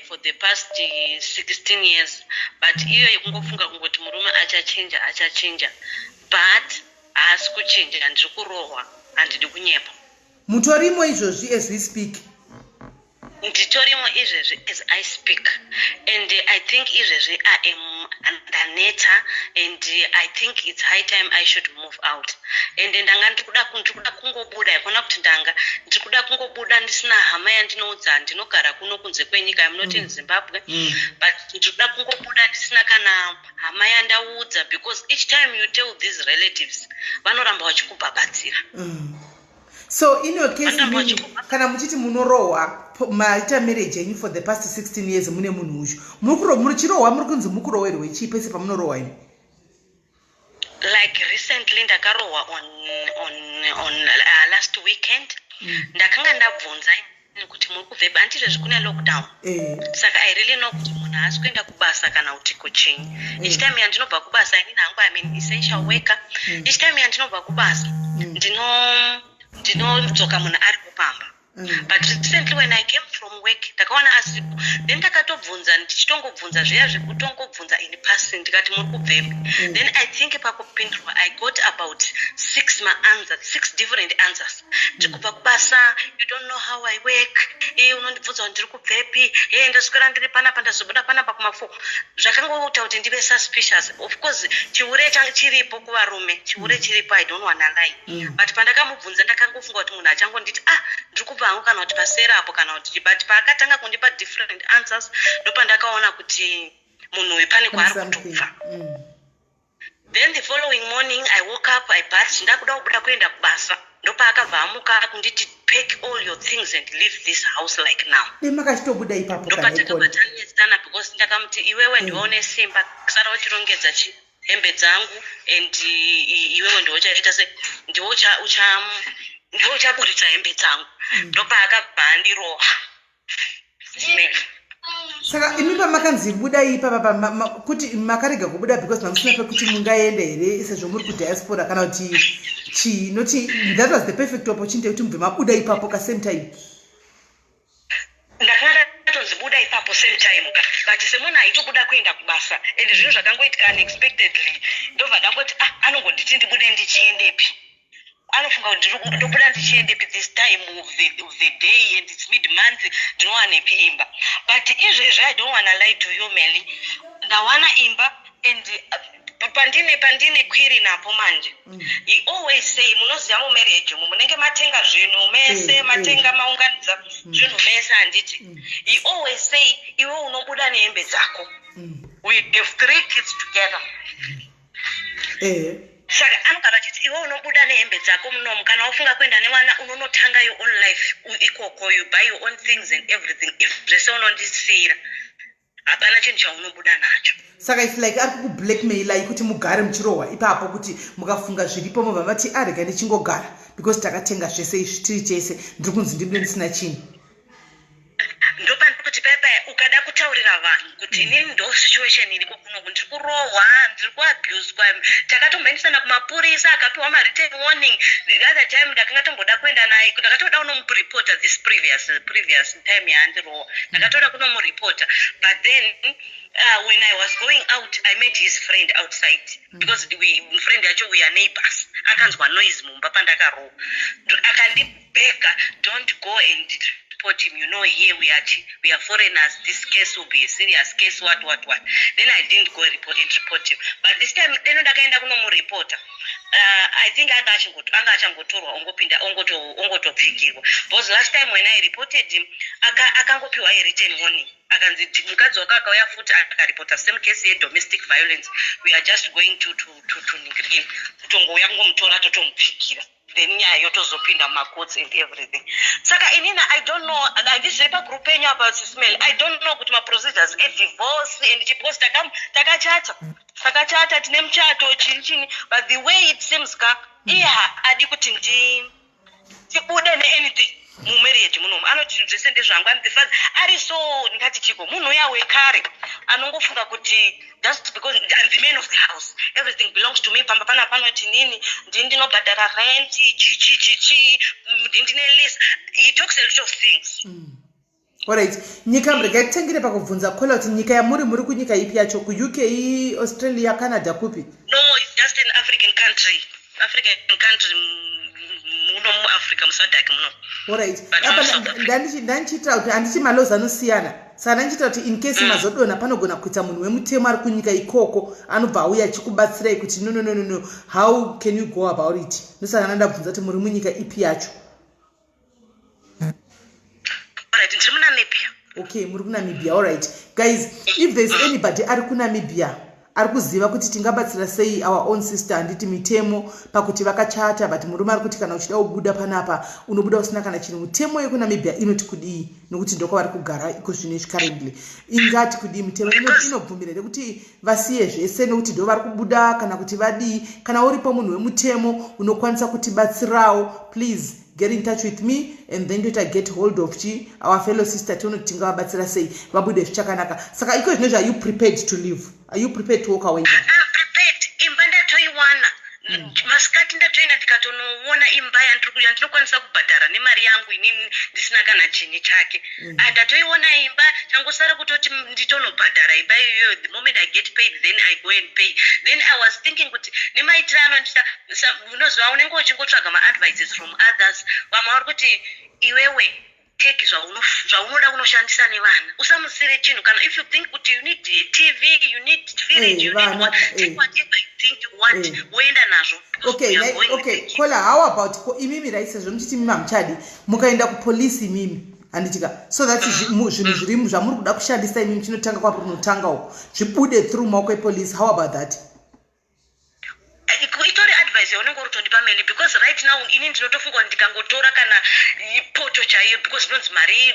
for the past 16 years, but here you can go to Muruma, acha change, but ask to change and Rukuroa and the Kunyepa. Mutorimo izvozvi as we speak. Nditorimo izvezvi as I speak, and I think izvezvi I am underneta, and I think it's high time I should move out. And ndanga ndikuda kungobuda yakona kuti ndikuda kungobuda ndisina hama yandinoudza ndinogara kuno kunze kwenyika. I'm not in Zimbabwe, but ndikuda kungobuda ndisina kana hama yandaudza, because each time you tell these relatives vanoramba vachikubabatsira. So in your case, kana muchiti munorohwa maita marriage yenyu for the past 16 years mune munhu uyu muchirohwa muri kunzi mukurohwerwe chii pese pamunorohwa imi? Like recently ndakarohwa on last weekend. Ndakanga ndabvunza kuti muri kubveba andizvezvi kune lockdown. Saka I really know kuti munhu haasi kuenda kubasa kana kuti kuchinyi. Each time yandinobva kubasa inini hangu I mean essential worker. Each time yandinobva kubasa ndinodzoka munhu ari kupamba. But recently when I came from work, ndakaona asipo. Then ndakatobvunza ndichitongobvunza zviya zvekutongobvunza in passing ndikati muri kubvepi. Then I think pakupindurwa I got about 6 different answers. Ndikubva kubasa, you don't know how I work. Unondibvunza ndiri kubvepi. Ndaswera ndiri panapa ndazobuda panapa kuma4. Zvakangoita kuti ndive suspicious. Of course chiure changu chiripo kuvarume. Chiure chiripo, I don't wanna lie. But pandakamubvunza ndakangofunga kuti munhu achangonditi ndiri kubva hangu kana kuti pasera apo kana kuti, but paakatanga kundipa different answers ndopandakaona kuti munhu uyu pane kwaari kutobva. Then the following morning I woke up, I bathed, ndakuda kubuda kuenda kubasa. Ndopaakabva amuka kunditi pack all your things and leave this house like now. Makachitobuda ipapo kana ikona. Ndopatakabatanidzana because ndakamuti iwewe ndione simba kusara uchirongedza hembe dzangu, and iwewe ndiwochaita se ndiwochaburitsa hembe dzangu. Ndopaakabva andirohwa. Saka imi pamakanzi buda ipapa kuti makarega kubuda because mamusina pekuti mungaenda here sezvo muri kudiaspora kana kuti noti that was the perfect opportunity kuti mubve mabuda ipapo ka same time. Ndakanga tozibuda ipapo same time but semunhu aitobuda kuenda kubasa and zvinhu zvakangoitika unexpectedly ndobva ndangoti anongonditi ndibude ndichiendepi. Anofunga kuti ndobuda ndichiendepi this time of the day and it's mid-month ndinowanepi imba. But izvezvi I don't wanna lie to you, Melly. Ndawana imba and pandine query napo manje. He always say munoziva mumarriage munenge matenga zvinhu mese matenga maunganidza zvinhu mese handiti. He always say iwe unobuda nehembe dzako. We have 3 kids together. Saka anogara achiti iwe unobuda nehembe dzako munomu kana ufunga kuenda newana unonotanga your own life ikoko, you buy your own things and everything. If zvese unondisira hapana chinhu chaunobuda nacho. Saka if like ari kukublackmaila kuti mugare muchirohwa ipapo kuti mukafunga zviripo mobva mati arega ndichingogara because takatenga zvese izvi tiri tese ndiri kunzi ndinge ndisina chinhu. Ndopandikuti paya ukada kutaurira vanhu kuti inini ndo situation iriko kunoku ndiri kurohwa ndiri kuabuswa takatomboendesana kumapurisa akapiwa ma-written warning. The other time ndakatoda kuenda naye ndakatoda kunomuripota this previous time yaandirohwa ndakatoda kunomuripota but then when I was going out I met his friend outside because friend yacho we are neighbors. Akanzwa noise mumba pandakarohwa akandibeka don't go and report him, you know, here we are foreigners, this case will be a serious case, what. Then I didn't go report him. But this time, then ndakaenda kunomuripota. I think anga achangotorwa ongotopfigirwa. Because last time when I reported him, akangopiwa a written warning. Akanzi mukadzi wake akauya futi akaripota same case ye domestic violence. We are just going to Ningiri. Kutongouya kungomutora totomupfigira. Then Nyaya yotozopinda macourts and everything. Saka inina I don't know this repa group yenyu about Sis Melly. I don't know kuti ma procedures a divorce and because takachata tine muchato chinchini but the way it seems adi kuti tibude anything mu marriage munomu anoti zvese ndezvangu and the fact ari so ndingati chiko munhu yawe kare anongofunga kuti just because I'm the man of the house everything belongs to me pamba panoti nini ndinobhadhara rent chichi ndine list he talks a lot of things. Alright, nyika mrega tengere pakubvunza kola kuti nyika yamuri kunyika ipi yacho ku UK, Australia, Canada kupi? No, it's just an African country muno mu Africa musadaki muno. Alright, ndandichita kuti handichi malozi anosiyana. Saka ndandichita kuti in case mazodona panogona kuita munhu wemutemo ari kunyika ikoko anobva auya achikubatsirai kuti no how can you go about it? Ndosaka ndabvunza kuti muri munyika ipi yacho. Alright, ndiri muNamibia. Okay, muri kuNamibia. Alright. Guys, if there's anybody ari kuNamibia ari kuziva kuti tingabatsira sei our own sister handiti mitemo pakuti vakachata but murume ari kuti kana uchida kubuda panapa unobuda usina kana chinhu mitemo yekuNamibia inoti kudii nokuti ndoko vari kugara iko zvino currently ingati kudii mitemo inobvumira nekuti vasiye zvese nokuti ndo vari kubuda kana kuti vadii kana uripo munhu wemutemo unokwanisa kutibatsirawo please get in touch with me and then you get hold of our fellow sister tonotinga vabatsira sei vabude zvichakanaka saka iko zvino are you prepared to live? Are you prepared to walk away now? I'm prepared. Imba ndatoiwana masikati ndatoenda ndikatonoona imba ndinokwanisa kubhadhara nemari yangu inini ndisina kana chinhi chake ndatoiona imba changosara kutoti nditonobhadhara imba iyoyo the moment I get paid then I go and pay. Then I was thinking kuti nemaitiro anoita unoziva unenge uchingotsvaga ma-advices from others vamwe vari kuti iwewe take zvaunoda kunoshandisa nevana usamusire chinhu kana if you think kuti you need a TV you need fridge you need what take whatever you think you want woenda nazvo. Okay kola how about imimi right sezvo muchiti mimi hamuchadi mukaenda kupolisi imimi handitika so that zvinhu zviri zvamuri kuda kushandisa imimi chinotanga kwapo kunotanga uko zvibude through maoko epolisi how about that? Itori advice yaunenge urutondipa Melly because right now ini ndinotofunga ndikangotora kana poto chaiyo because nonzi mari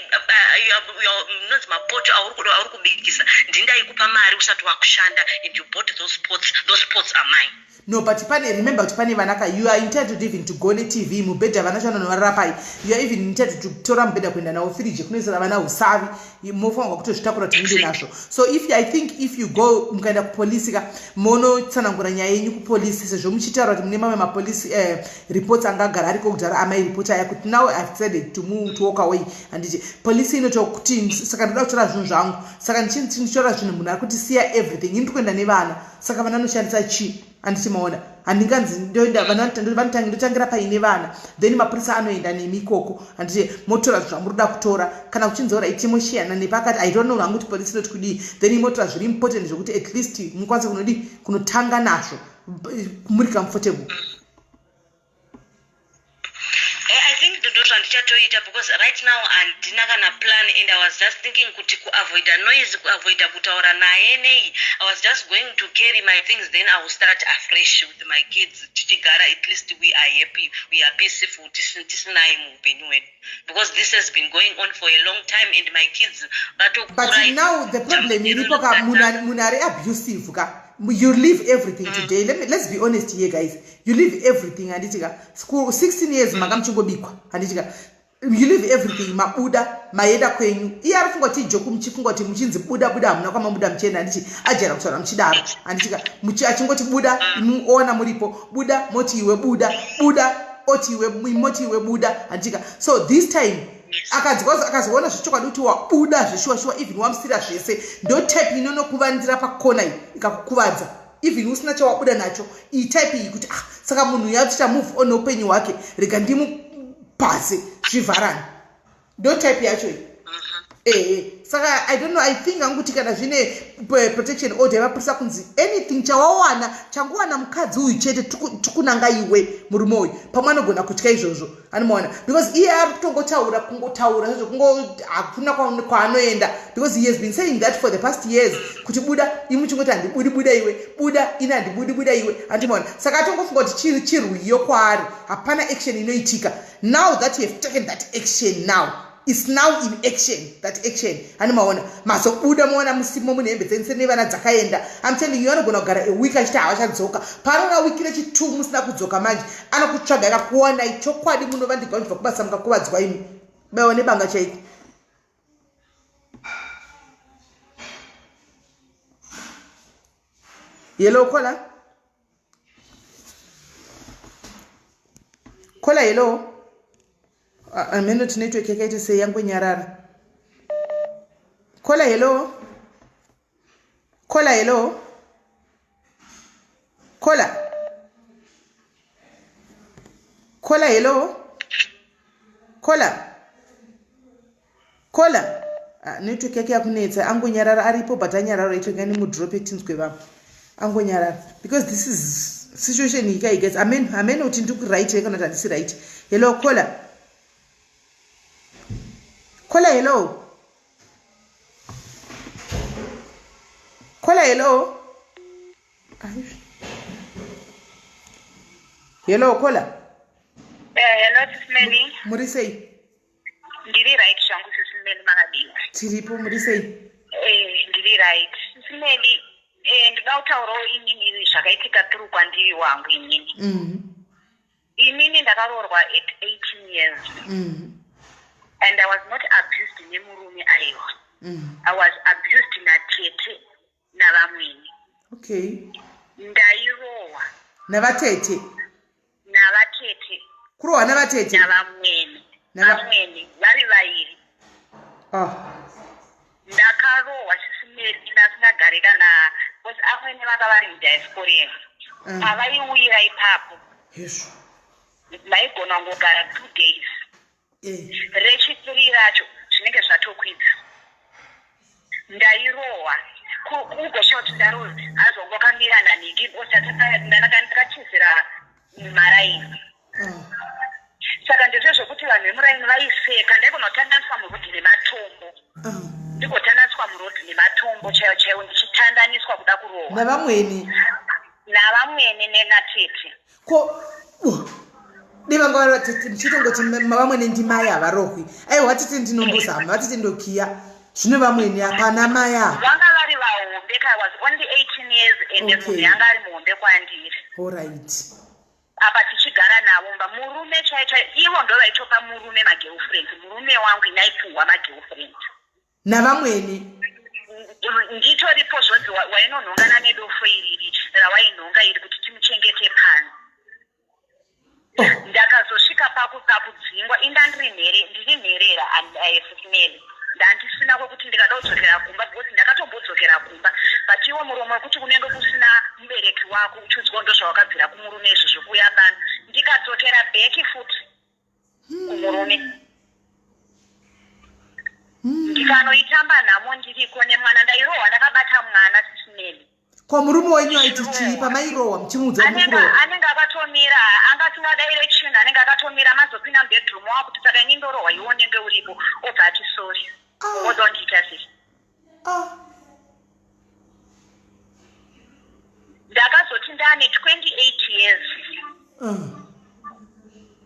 nonzi mapoto auri kubikisa ndindaikupa mari usati wakushanda and you bought those pots are mine. No, but remember kuti pane vanaka you are entitled even to go neTV mubhedha vana chanonorara pai you are even entitled to tora mubhedha kuenda nawo fridge kunoisira vana usavi mofanirwa kutozvitakura timude nazvo so I think if you go mukaenda kupolisi ka monotsanangura nyaya yenyu kupolisi sezvo muchitaura kuti mune mamwe mapolisi reports angagara ariko kudhara amai report aya kuti now I've decided to walk away handiti polisi inotokuti saka ndoda kutora zvinhu zvangu saka ndichitora zvinhu munhu ari kuti siya everything ini ndikuenda nevana saka vana vanoshandisa chi handichimaona handinganzi ndoenda vanotangira paine vana then mapurisa anoenda nemi ikoko handiti motora zvamuroda kutora kana uchinzora itimoshiyana nepakati I don't know hangu kuti polisi inoti kudii then motora zviri important zvokuti at least mukwanise kunodii kunotanga nazvo muri comfortable. I think ndozvanditi tichatoita because right now handina kana plan and I was just thinking kuti kuavoid noise, kuavoid kutaura naye nei. I was just going to carry my things, then I will start afresh with my kids. Tichigara, at least we are happy, we are peaceful, tisinai muupenyu hwedu. Because this has been going on for a long time and my kids but now the problem iripo ka munare abusive ka. You leave everything today. Let's be honest here, guys. You leave everything. Anditika school 16 years makamchingobikwa. Anditika you leave everything. Mabuda maeda kwenyu. Iya fungoti joku mchifungoti mchinzi buda amuna kwa mabuda mchena andichi ajera kuchora mchidaro. Anditika mchi achingoti buda muona muripo buda moti iwe buda oti iwe moti iwe buda anditika. So this time akazoona zvichokwadi kuti wabuda zveshuwa even wamsira zvese ndo type inonokuvandira pakona iyi ikakukuvadza even usina chawabuda nacho iyi type iyi kuti saka munhu yaticha move on upenyu hwake rega ndimupase zvivharani ndo type yacho iyi saka I don't know, I think anguti kana zvine protection order yavapurisa kunzi anything chawawana changowana mukadzi uyu chete tukunanga iwe murume uyu pamwe anogona kutya izvozvo anomaona because iye ari kungotaura zvezvo hakuna kwaanoenda because he has been saying that for the past years kuti buda imuchingoti handibudi buda iwe buda ina handibudi buda iwe andimaona saka atongofunga kuti chirwiyo kwaari hapana action inoitika. Now that you have taken that action now is now in action, that action. Animaona maso buda muona musimo munembe dzense nevana dzakaenda. I'm telling you anogona kugara a week achita hawachadzoka. Parona wiki rechi2 musina kudzoka manje. Anokutsvaga akakuona ichokwadi munova ndigaudzwa kubasa mukakuvadzwa imi. Baone banga chaiko. Yellow kola. Kola yellow. Ameno network yakaita sei yangu nyarara. Kola hello. Kola hello. Kola. Kola hello. Kola. Network yake yakunetsa angu nyarara aripo but anyarara ito ngani mu drop tinzwe baba. Angu nyarara because this is situation hika guys. Amen uti ndiku right kana tandisi right. Hello Kola. Kola hello. Kola hello. Hello Kola. Hello Sis Melly. Murisei. Ndiri right shangu Sis Melly makadiwa. Tiripo murisei. Ndiri right. Sis Melly ndidautaurawo inini zvakaitika tiri kwandiri wangu inini. Inini ndakaroorwa at 18 years. And I was not abused nemurume aiwa. I was abused natete navamweni. Okay. Ndairowa. Navatete. Kurowa navatete. Navamweni. Vamweni vari vairi. Ndakarowa Sis Melly ndasingagarika na because amweni vanga vari mudiasporian. Havaiwira ipapo. Yes. Maigona kungogara 2 days. Rechipiri racho zvinenge zvatokwidza. Ndairowa kugosha kuti ndarozi azongokamira niki ndakachizira maraini. Saka ndizvo zvokuti vanhu vemuraini vaiseka ndaigona kutandaniswa murodhi nematombo. Ndigotandaniswa murodhi nematombo chaiwo ndichitandaniswa kuda kurowa. Navamweni nenatete. Divanga vatete mchitongoti vamweni ndimai havarohwi. Aiwa tete ndinombozama vatete ndokiya. Zvino vamweni hapana maya. Vanga vari vahombe. I was only 18 years and munhu yanga ari muhombe kwandiri. All right. Apa tichigara navo mba murume chaicha ivo ndo vaitopa murume magirlfriend. Murume wangu inaipihwa magirlfriend. Navamweni. Nditoripo zvodzi wainonhongana nedofo iriri rawainhonga iri kuti timuchengete pano. Ndakazosvika pakudzingwa ndiri nherera Sis Melly. Ndandisina kwekuti ndikada kudzokera kumba because ndakatombodzokera kumba but iwo muromo wekuti kunenge kusina mubereki wako uchiudzwa ndo zvawakabvira kumurume izvo zvokuuya pano ndikadzokera bheki futi kumurume. Ndikanoitamba nhamo ndiriko nemwana ndairohwa ndakabata mwana Sis Melly. Kwa murume wenyu aiti chii pamairowa muchimuudza mukurowa? Anenge akatomira angasina direction, anenge akatomira mazopinda mubedroom wako kuti saka indorowa iwo unenge uripo obva ati sorry. Odondiita sisi. Ndakazoti ndane 28 years.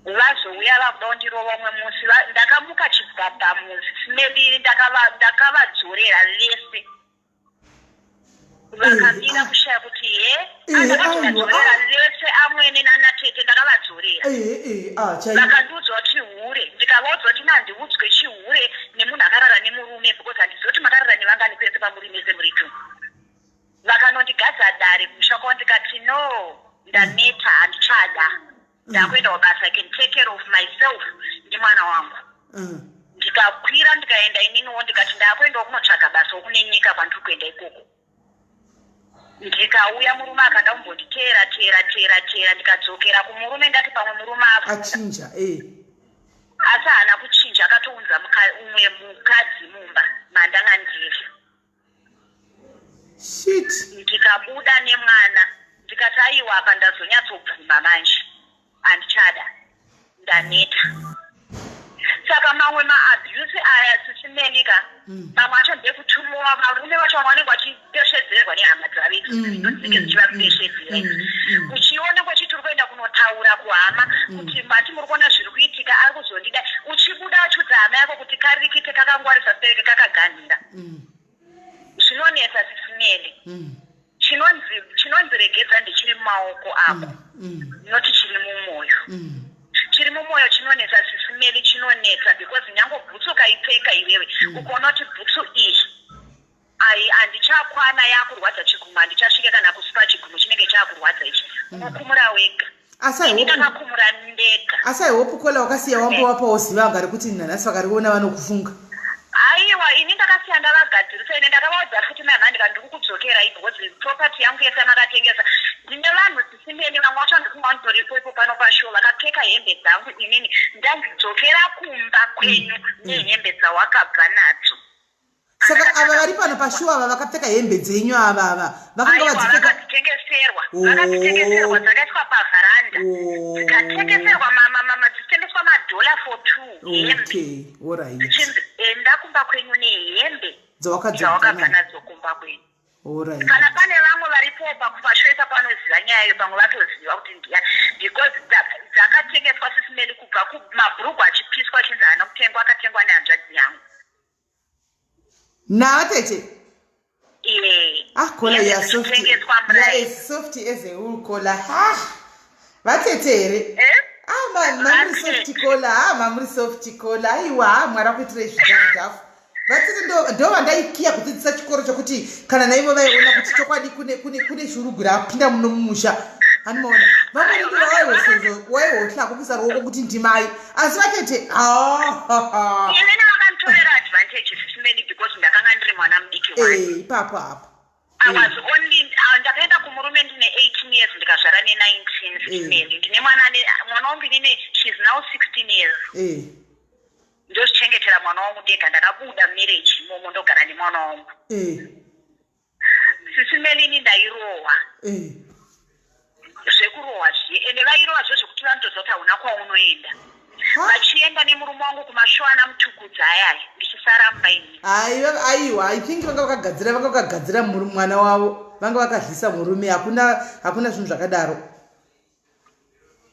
Vazouya vakuda kundirova umwe musi ndakamuka chibhabha muzi Smelly ndakavadzorera vese. Vakamira kushaya kuti ndakavadzorera vese amwene nanatete ndakavadzorera. Vakandiudza kuti hure ndikavaudza kuti nandiudzwe chihure nemunhu akarara nemurume because handizoti makarara nevangani pese pamuri mese muri tu. Vakanondigadza dare kumusha kwavo ndikati no ndaneta handichada. Ndakuenda kubasa, I can take care of myself ndimwana wangu. Ndikakwira ndikaenda ininiwo ndikati ndakuenda kunotsvaga basa okune nyika kwandiri kuenda ikoko. Ndikauya murume akanda kumbonditeera ndikadzokera kumurume ndati pamwe murume achinja asi haana kuchinja akatounza umwe mukadzi mumba mandangandiri. Ndikabuda nemwana ndikati aiwa apa ndazonyatsobvuma manje handichada ndaneta. Saka mamwe maabuse aya Sis Melly mamwe acho ndekutumiwa varume vacho vamwe vanenge vachipeshedzerwa nehama dzavo dzinenge dzichivapeshedzera. Uchionekwa chitiri kuenda kunotaura kuhama kuti mati muri kuona zviri kuitika ari kuzondida, uchibuda achudza hama yako kuti karikite kakangwarisa stereke kakaganhira. Zvinonetsa Sis Melly. Chinonziregedza ndichiri mumaoko ako noti chiri mumwoyo. Chiri mumwoyo chinonetsa Sis Melly, chinonetsa because nyango bhutsu kaipfeka iwewe ukaona kuti bhutsu iyi handichakwana yakurwadza chigumo, handichasvika kana kusipa chigumo chinenge chakurwadza ichi. Unokumura wega. Ndakakumura ndega. Asi aihopu kola wakasiya wambowapawo zivanga rekuti nanhasi vakariona vanokufunga. Aiwa, ini ndakasiya ndavagadzirisa, ine ndakavaudza futi mama ndikandiri kudzokera because property yangu yese makatengesa. Ndine vanhu Sis Melly vamwe vacho ndifunga nditoripo ipo pano pashow vakapfeka hembe dzangu, inini ndandidzokera kumba kwenyu nehembe dzawakabva nadzo. Saka ava vari pano pashow ava vakapfeka hembe dzenyu ava vakanga vakadzitengeserwa dzakaiswa pavharanda dzikatengeserwa dzichitengeswa $4 hembe. Dzichinzi enda kumba kwenyu nehembe dzawakabva nadzo kumba kwenyu. Kana pane vamwe varipo pakupashoisa panoziva nyayayo, pamwe vatoziva kuti ndiya because dzakatengeswa Sis Melly kubva kumabhurugwa achipiswa chinzi haana kutengwa, akatengwa nehanzvadzi yangu. Naatete? Kola ya soft as a wool kola. Vatetere? Mamuri soft kola, mamuri soft kola. Aiwa, mwara kuitire zvidhafu. Vatete ndova ndaikiya kudzidzisa chikoro chokuti kana naivo vaiona kuti chokwadi kune shurugura apinda muno mumusha. Anoona vamwe ndivo waiwotla kuisa ruoko kuti ndimai asi vatete ine vakanditorera advantage Sis Melly because ndakanga ndiri mwana mudiki wani papa I was only ndakaenda kumurume ndine 18 years ndikazvara ne19 Sis Melly. Ndine mwana wangu ndine she's now 16 years. Ndozvichengetera mwana wangu ndega, ndakabuda marriage imomo ndogara nemwana wangu. Sis Melly ini ndairohwa. Zvekurohwa ende vairohwa zvekuti vanotoziva kuti hauna kwaunoenda. Vachienda nemurume wangu kumashoana mutukudza ayaya ndichisara mumba ini. Aiwa, I think vanga vakagadzira mwana wavo, vanga vakadlisa murume, hakuna zvinhu zvakadaro.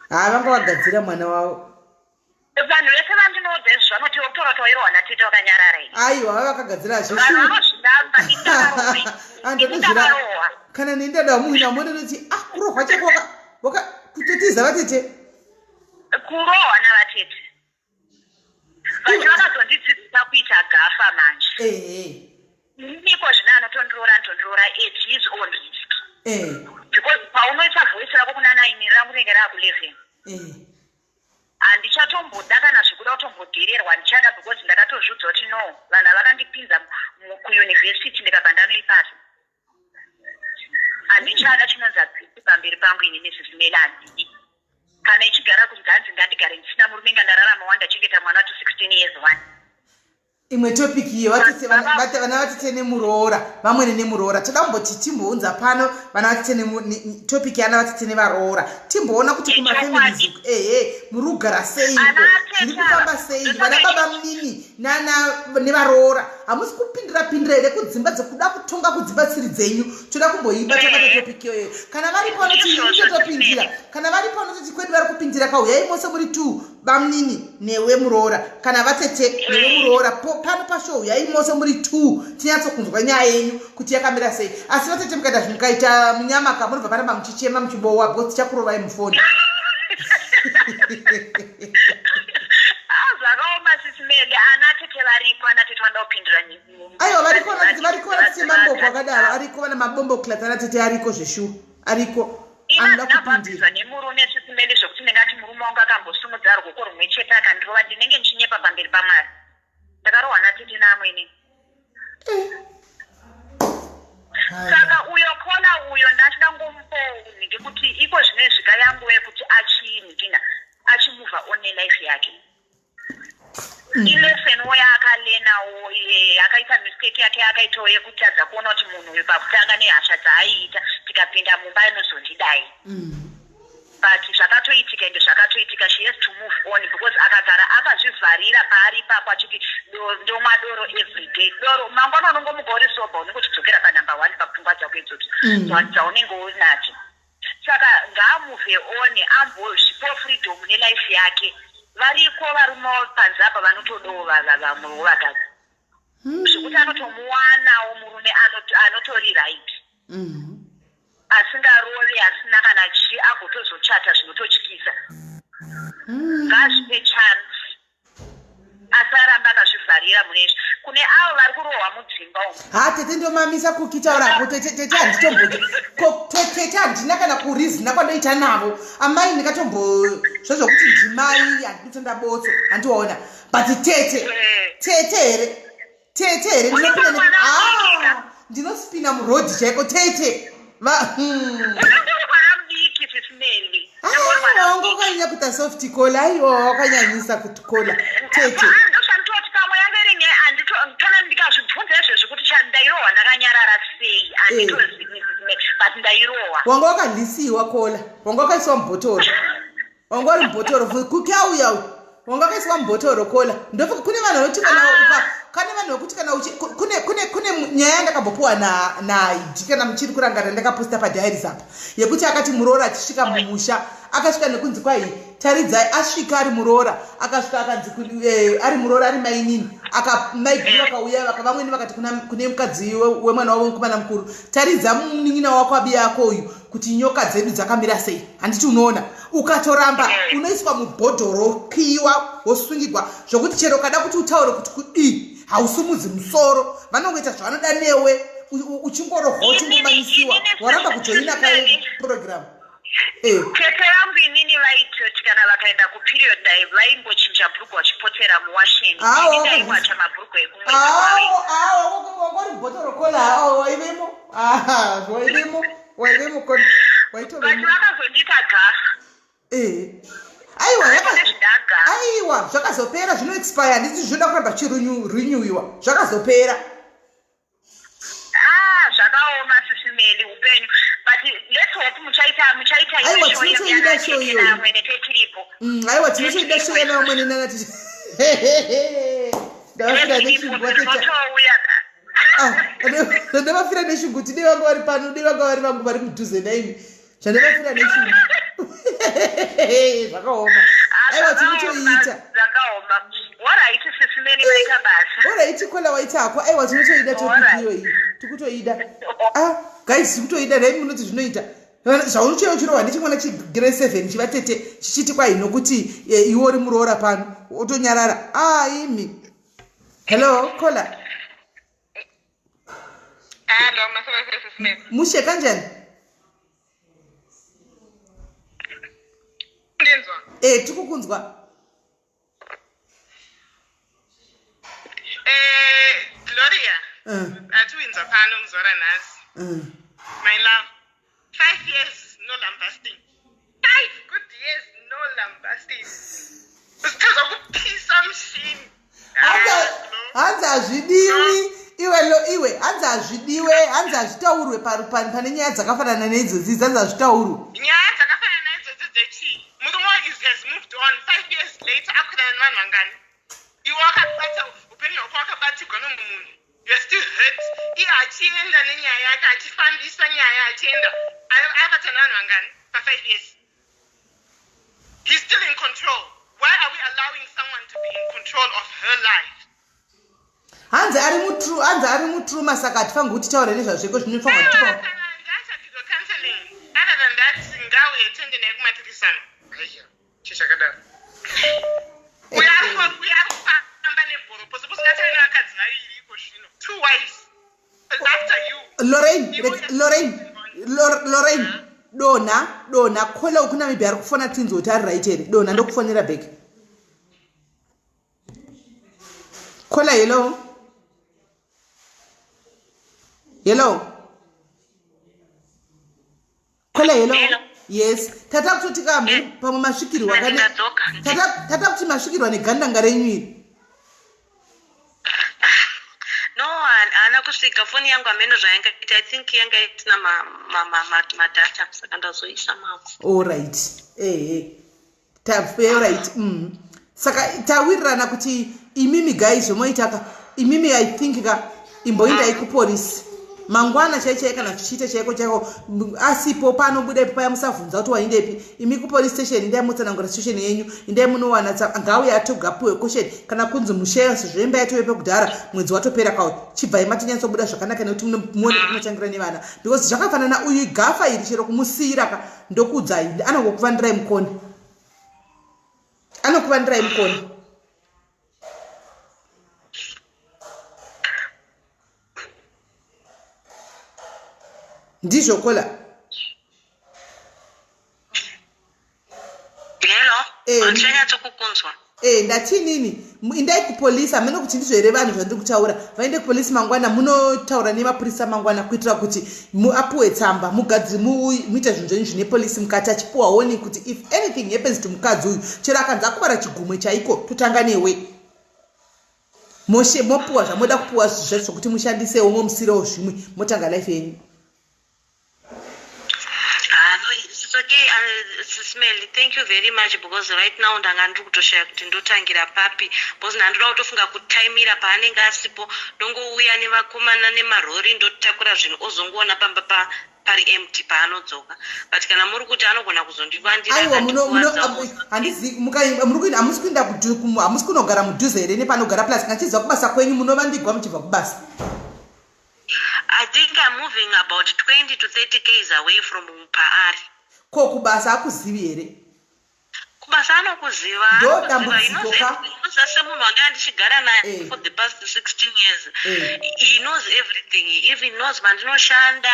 Vanga vagadzira mwana wavo. Vanhu vese vandinoudza izvi vanoti utora toirohwa natete wakanyarara ini. Aiwa, vakagadzira vanhu vanozvidamba nditavarohwa. Kana nendada munhu amonanoti kurohwa chako kutotiza vatete. Kurohwa navatete. Vanhu vakazondidzidzisa kuita gafa manje. Niko zvino anotondiroora at his own risk. Because paunoisa voice rako kuna 9 rangu rinenge raku11. Handichatomboda kana zvikuda kutombodhererwa, ndichada because ndakatozviudza kuti no, vanhu vakandipinza kuyunivhesiti ndikabva ndanoipasa. Handichada chinonzi adzidzisi pamberi pangu inini Sis Melly handidi. Kana ichigara kunzanzi ngandigare ndisina murume ngandararama wandachengeta mwana wato 16 years one. imwe topic iyo vana vatite nemuroora vamwe nemuroora toda kumboti timbounza pano vana vatite topic yana vatite nevaroora timboona kuti kumafamilies murugara seiko zviri kufamba sei vana baba munini nevaroora hamusi kupindira here kudzimba dzekuda kutonga kudzimba tsiri dzenyu toda kumboiba takata topic iyoyo kana varipo vanototopindira kana varipo vanototi kwedu vari kupindira kauyai mose muri 2 bamunini newe muroora kana vatete newe muroora pano pashow yai mose muri 2 tinyatsokunzwa nyaya yenyu kuti yakamira sei asi vatete mukaita zvimukaita munyamaka munobva paramba muchichema muchibowa bcause tichakurovai mufoni zvakaoma Sis Melly ana tete variko ana tete vanoda kupindura aiwa variko vanatite mamboko akadaro ariko vana mabombo class ana tete ariko zveshu ariko anoda kupindira nemurume Sis Melly zvokuti ndingati murume wangu akambosumudza ruoko rumwe chete akandirova ndinenge ndichinyepa pamberi pamari ndakarohwa natete neamweni saka uyo kona uyo ndachida ngomupo ngekuti iko zvine zvika yangu yekuti achimuvha one life yake ilessenwo yaakalenawo akaita mistake yake akaitawo yekutadza kuona kuti munhu uyu pakutanga nehasha dzaaita tikapinda mumba inozondidai but zvakatoitika ende zvakatoitika she has to move on because akagara akazvivharira paari ipapo achiti ndomwa doro every day doro mangwana unongomuka uri soba unenge uchidzokera panumber 1 papfungwa dzako idzodzo dzaunenge unadzo saka ngaamuvhe on ambozvipo freedom nelife yake variko varume panze apa vanotodawo vamwewo vakadzi zvekuti anotomuwanawo murume anotori right asingarove asina kana chi agotozochata zvinototyisa ngazvipe chance asaramba akazvivharira munezvi kune avo vari kurohwa mudzimba umu tete ndomamisa kukitaurapo tete tete handina kana kurizina kwandoita navo amai ndikatombo zvozvokuti ndimai handinotonda botso handiwaona but tete here ndinospina murodhi chaiko tete wangu wakanyanya kuita soft kola aiwa wakanyanyisa kutikola tete pamwe yaveringe kana ndikazvibvunza izvezvi kuti ndairohwa ndakanyarara sei handitozivi but ndairohwa wanga wakandisiwa kola wanga wakaiswa mubhotoro wanga uri mubhotoro kukyauya wanga wakaiswa mubhotoro kola ndofuka kune vanhu vanoti kana vanhu vokuti kana kune nyaya yandakambopuwa naidi kana muchiri kurangana ndakaposta padiaries apa yekuti akati muroora achisvika mumusha akasvika nekunzi kwai taridzai asvika ari muroora akasvika akanzi ari muroora ari mainini maiguru vakauya vamweni vakati kune mukadzi wemwana wavo mukomana mukuru taridza munin'ina wako abiya yako uyu kuti nyoka dzedu dzakamira sei handiti unoona ukatoramba unoiswa mubhodhoro kiwa wosungirwa zvokuti chero kada kuti utaure kuti kudii hausumudzi musoro vanongoita zvavanoda newe uchingorohwa uchingomanyisiwa waramba kujoina kaprogramu tete yangu inini vaitoti kana vakaenda kuperiod dive vaimbochinja bhuruku vachipotera muwasheni ndaiwacha mabhuruku wangori bhotoro kola waivemo vati vakazondita gasi aiwa zvakazopera zvinoexpire handiti zvinoda kuramba chirinyiwiwa zvakazopera zvakaoma Sis Melly upenyu but let's hope muchaita tinotoida show iyoyo aiwa tinotoida show yana vamwene nanati ndavafira neshungu ndavafira neshungu ti dei vanga vari pano dei vanga vari vangu vari mudhuze naimi zvandavafira neshungu zvakaoma aiwa tinotoita oraiti kola waita hako aiwa tinotoida topikiyo iyi tikutoida guys tikutoida rai munoti zvinoita zvaunochaiwo chirohwa ndechimwana chigrade 7 chivatete chichiti kwai nokuti iwe uri muroora pano otonyarara imi hello kola mushe kanjani tikukunzwa Gloria atiwinza pano muzora nhasi my love 5 years no lambasting 5 good years no lambasting usikaza kuphisa mshini hanzi hazvidiwi iwe hanzi hazvidiwe hanzi hazvitaurwe pane nyaya dzakafanana neidzodzi hanzi hazvitaurwe nyaya dzakafanana naidzodzi dzechii murume has moved on 5 years later akwirana nevanhu vangani iwe wakabata upenyu hwako wakabatirwa nomunhu you're still hurt iye achienda nenyaya yake achifambisa nyaya achienda abatana nevanhu vangani pa5 years he's still in control. Why are we allowing someone to be in control of her life? hanzi ari mutruma saka hatifangi kuti taura nezvazveko zvinofanwa kutipa ndachakizo counseling other than that ngau yetende naye kumatirisana aiya chishakadaro uya kufamba nebhoro pose gatari nevakadzi vaviri iko zvino 2 wives after you Lorraine dona kola ukuna mibhi ari kufona tinzo kuti ari right here dona ndokufonera bheki kola hello kola hello yes tata kutotika pamwe masvikirwa tata kuti masvikirwa negandanga renyuiri no haana kusvika foni yangu hameno zvainga ita I think yanga itina madata saka ndazoisa mavo alright alright saka tawirirana kuti imimi guys zvomoitaka imimi I think ka imboindai kupolisi mangwana chaichai kana zvichiite chaiko asipo panobuda ipo paya musavhunza kuti waindepi imi kupolice station indai mutsanangura situation yenyu indai munowana ngauye atogapiwe question kana kunzi musheya sezvemba yatovepe kudhara mwedzi watopera kawo chibvai matinyatsobuda zvakanaka nekuti muone kunotangira nevana because zvakafanana uyu gafa iri chero kumusiyira ka ndokudzai anongokuvandirai mukoni ndizvo kola ndati nini indai kupolisi hamene kuti ndizvo here vanhu zvandiri kutaura vaende kupolisi mangwana munotaura nemapurisa mangwana kuitira kuti muapuwe tsamba muite zvinhu zvenyu zvine polisi mukati achipuwa warning kuti if anything happens to mukadzi uyu chero akanzi akubara chigumwe chaiko totanga newe mopuwa zvamoda kupuwa zvacho kuti mushandisewo momusirewo zvimwe motanga life yenyu. Okay, Sis Melly, thank you very much because right now ndanga ndiri kutoshaya kuti ndotangira papi because ndandoda kutofunga kutaimira paanenge asipo ndongouya nevakomana nemarori ndotakura zvinhu ozongoona pamba pari empty paanodzoka but kana muri kuti anogona kuzondivandira hamusi kunogara mudhuze here nepanogara plus kachizwa kubasa kwenyu munovandigwa muchibva kubasa. I think I'm moving about 20 to 30 k's away from paari. Ko kubasa akuzivi here? Kubasa anokuziva. Ndo dambudziko ka? Semunhu wanga ndichigara naye for the past 16 years. He knows everything. He even knows mandinoshanda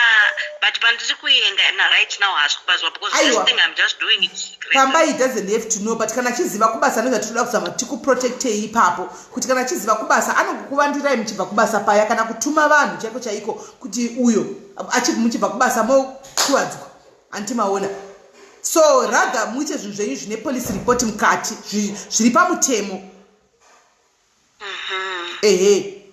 but pandiri kuenda right now haasi kubazwa because this thing I'm just doing it secret. Pamba he doesn't have to know but kana chiziva kubasa ndozvatinoda kuzama tikuprotecte ipapo kuti kana chiziva kubasa anokukuvandirai muchibva kubasa paya kana kutuma vanhu chaiko chaiko kuti uyo muchibva kubasa mokuwadzwa antimaona. So raga muite zvinhu zvenyu zvine police report mukati zviri pamutemo.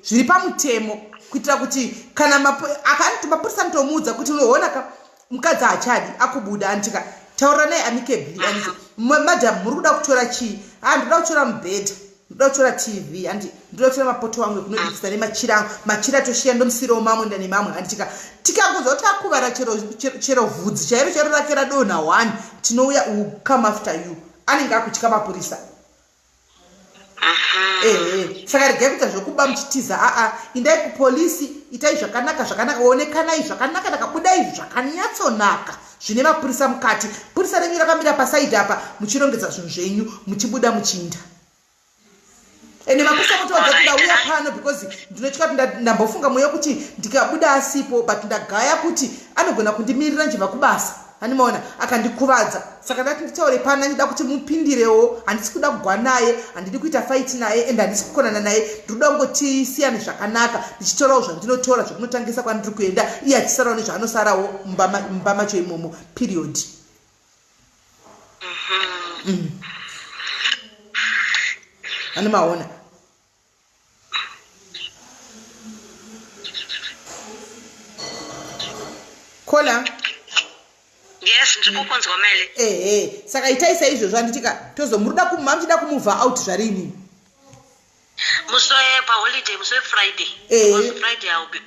Zviri pamutemo kuitira kuti kana akanti mapurisa ntomuudza kuti unoona mukadzi achadi akubuda antika taura naye amicably aniti madam muri kuda kutora chii? Ndoda kutora mubhedha, ndoda kutora TV, ndoda kutora mapoto wangu ekunodikisa nemachira angu, machira toshiya ndomusirawo mamwe ndane mamwe anditika tikakuza kuti akuvara chero vhudzi chairo rake radonha 1 tinouya come after you anenge akutya mapurisa. Saka regai kuita zvokuba muchitiza indai kupolisi itai zvakanaka onekanai zvakanaka takabudai zvakanyatsonaka zvine mapurisa mukati. Purisa renyu rakamira pasaidi apa muchirongedza zvinhu zvenyu muchibuda muchiinda. Ene mapurisa motowadza kuti ndauya pano because ndinotya kuti ndambofunga mweya kuti ndikabuda asipo but ndagaya kuti anogona kundimirira njibva kubasa. Animaona akandikuvadza saka ndati nditaure pana ndida kuti mupindirewo handisi kuda kugwa naye handidi kuita fight naye ende handisi kukonana naye ndoda kungotisiyane zvakanaka ndichitorawo zvandinotora zvokunotangisa kwandiri kuenda iye achisarawo nezvaanosarawo mumba macho imomo period. Animaona Kola. Yes, ndikukunzwa Melly. Saka itai saizvo zvanditika tozomuruda kumamchida kumuva out zvarini. Musoe pa holiday, musoe Friday. Friday I'll be.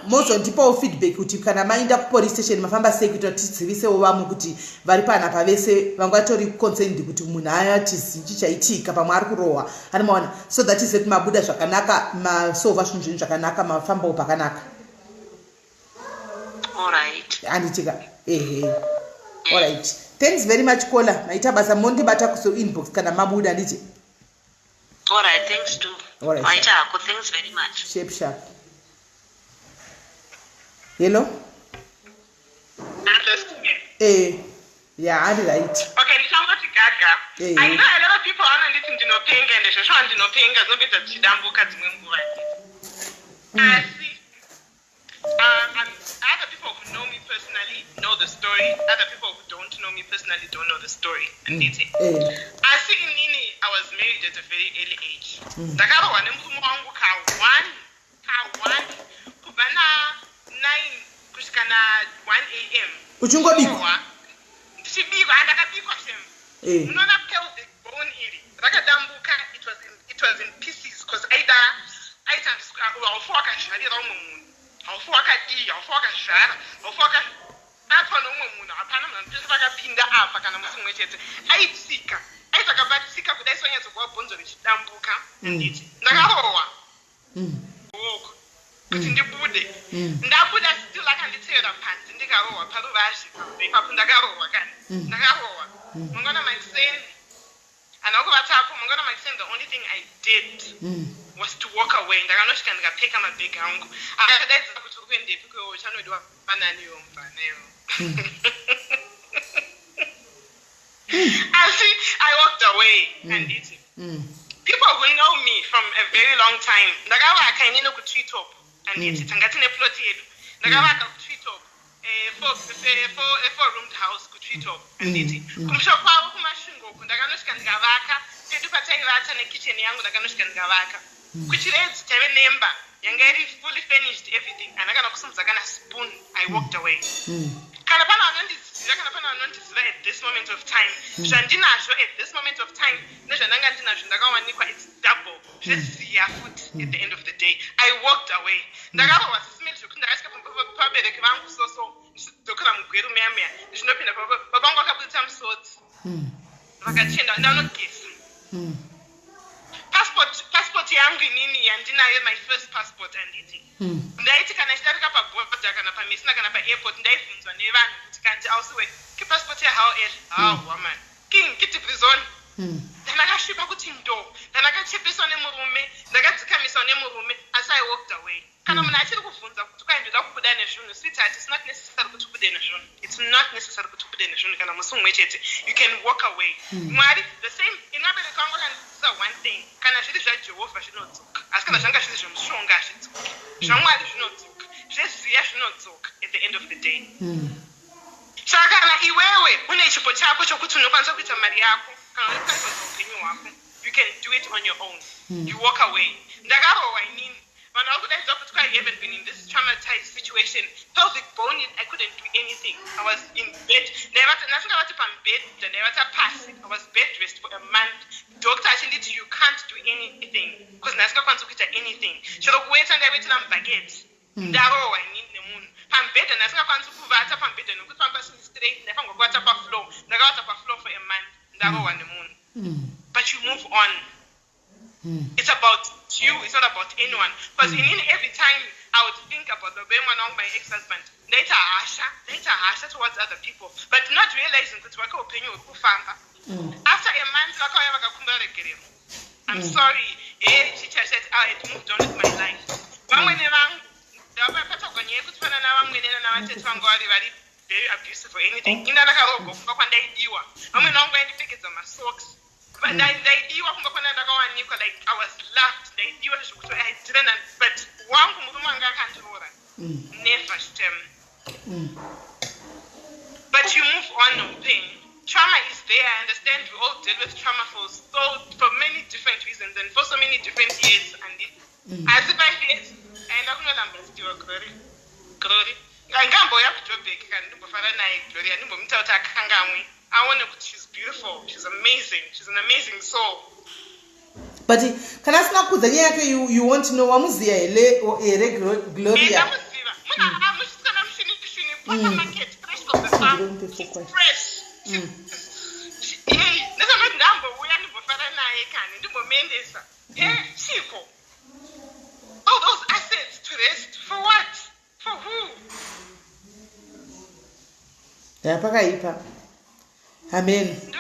Mozondipawo feedback kuti kana maenda kupolice station mafamba sei kuti tidzivisewo vamwe kuti vari panapa vese vangatori concerned kuti munhu aya tizi chichaitika pamwe ari kurohwa ari maona so that is kuti mabuda zvakanaka masova zvinhu zvakanaka mafambawo pakanaka. Alright. Anditika alright, thanks very much Kola. Naita basa mondibata kuso inbox kana mabuda nditi. Alright, thanks too. Alright. Maitako, thanks very much. Sharp. Hello? Yeah, I'm right. Okay, ndichamoti gaga. I know a lot of people are nditi ndinopenga and zvesho ndinopenga zvinobva zvichidambuka dzimwe nguva. Other people who know me personally know the story. Other people who don't know me personally don't know the story. And I see inini, I was married at a very early age. Ndakarohwa nemurume wangu ka1 kubva na9 kusvika na1 AM. Uchingobikwa? Ndichibikwa, ndakabikwa shem. Unoona pelvic bone iri rakadambuka. It was in pieces because aita haufu wakazvarira umwe munhu. Haufu wakadii, haufu wakazvara, haufu apa nomwe munhu, hapana munhu pese vakapinda apa kana musi mumwe chete. Aitsika akabatsika kudai sonyatsokuva bhonzo richidambuka. Ndakarohwa bhoko kuti ndibude. Ndabuda still akanditeera panze ndikarohwa paruvazhe ipapo ndakarohwa kani. Ndakarohwa. Mungona maiseni. Anokuvatapo mungona maiseni, the only thing I did was to walk away. Ndakanosvika ndikapfeka mabhegi angu. Akadaidzira kuti uri kuendepi kwewo chanodiwa pananiwo mubvanewo. I walked away and people who know me from a very long time, ndakavaka inini kutree top and tanga tine plot yedu. Ndakavaka kutree top a four-roomed house kutree top and kumusha kwavo kumasvingo uku ndakanosvika ndikavaka pedu pataivata nekitchen yangu ndakanosvika ndikavaka. Kuchiredzi tave nemba yanga iri fully finished everything. Andakana kusimudza kana spoon. I walked away. Kana pana anondiziva at this moment of time. Zvandinazvo at this moment of time nezvandanga ndinazvo ndakawanikwa it's double. Zveziya futi at the end of the day. I walked away. Ndakarohwa Sis Melly zvokuti ndakasvika pabereki vangu soso ndichidzokera mugweru meya ndichinopinda baba vangu vakabudisa musodzi. Vakachenda ndanogesa. Passport yangu inini yandinayo, my first passport anditi. Ndaiti kana chidarika paborder kana pamisina kana paairport ndaibvunzwa nevanhu kuti kanti ausiwe passport yahawo woman king kiti prison. Ndakasvipa kuti ndo ndakachepeswa nemurume, ndakadzikamiswa nemurume, asi I walked away. Kana munhu achiri kuvhunza kuti kwaindoda kubuda nezvinhu, sweetheart, it's not necessary kuti ubude nezvinhu. It's not necessary kuti ubude nezvinhu kana musi mumwe chete. You can walk away. Mwari the same inabereka wangu akandidzidzisa one thing. Kana zviri zvaJehovha zvinodzoka, asi kana zvanga zviri zvemushonga hazvidzoki. Zvamwari zvinodzoka, zveziya zvinodzoka at the end of the day. Saka kana iwewe une chipo chako chokuti unokwanisa kuita mari yako kana unokwanisa upenyu hwako, you can do it on your own. You walk away. Ndakarohwa inini. Vanhu vari kudaidza kuti I haven't been in this traumatized situation. Pelvic bone, I couldn't do anything. I was in bed. Ndasingavati pambed, ndaivata pasi. I was bed rest for a month. Doctor achinditi you can't do anything because ndasingakwanisi kuita anything. Chero kuweta ndaiwetera mubhaketi. Ndarohwa inini nemunhu. Pambed ndasingakwanisi kuvata pambed nokuti pamba sini straight. Ndaifanirwa kuvata pafloor. Ndakavata pafloor for a month. Ndarohwa nemunhu. But you move on. It's about you, it's not about anyone. Because every time I would think about the way one of my ex-husband, later Asha towards other people, but not realizing that waka opinion with kufamba. After a month, I'm sorry, teacher said I had moved on with my life. Very abusive or anything. But like I was laughed. I didn't, but one never stem. But you move on, no pain. Trauma is there. I understand we all deal with trauma for many different reasons and for so many different years. And as if I face, and I'm not going to glory. ngamboya kuJoburg kana ndimbofara naye Gloria ndimbomuita kuti akangamwe aone kuti she's beautiful, she's amazing, she's an amazing soul. But kana asina kudza nyaya yake you want to know wamuziya here Gloria. Ndamuziva. Muna amushikana mushini papa market fresh of the farm. Fresh. Ndizama ndambo uya ndimbofara naye kana ndimbomendesa. Chiko. All those assets to rest for what? For who? Pakaipa. Amen. Ndo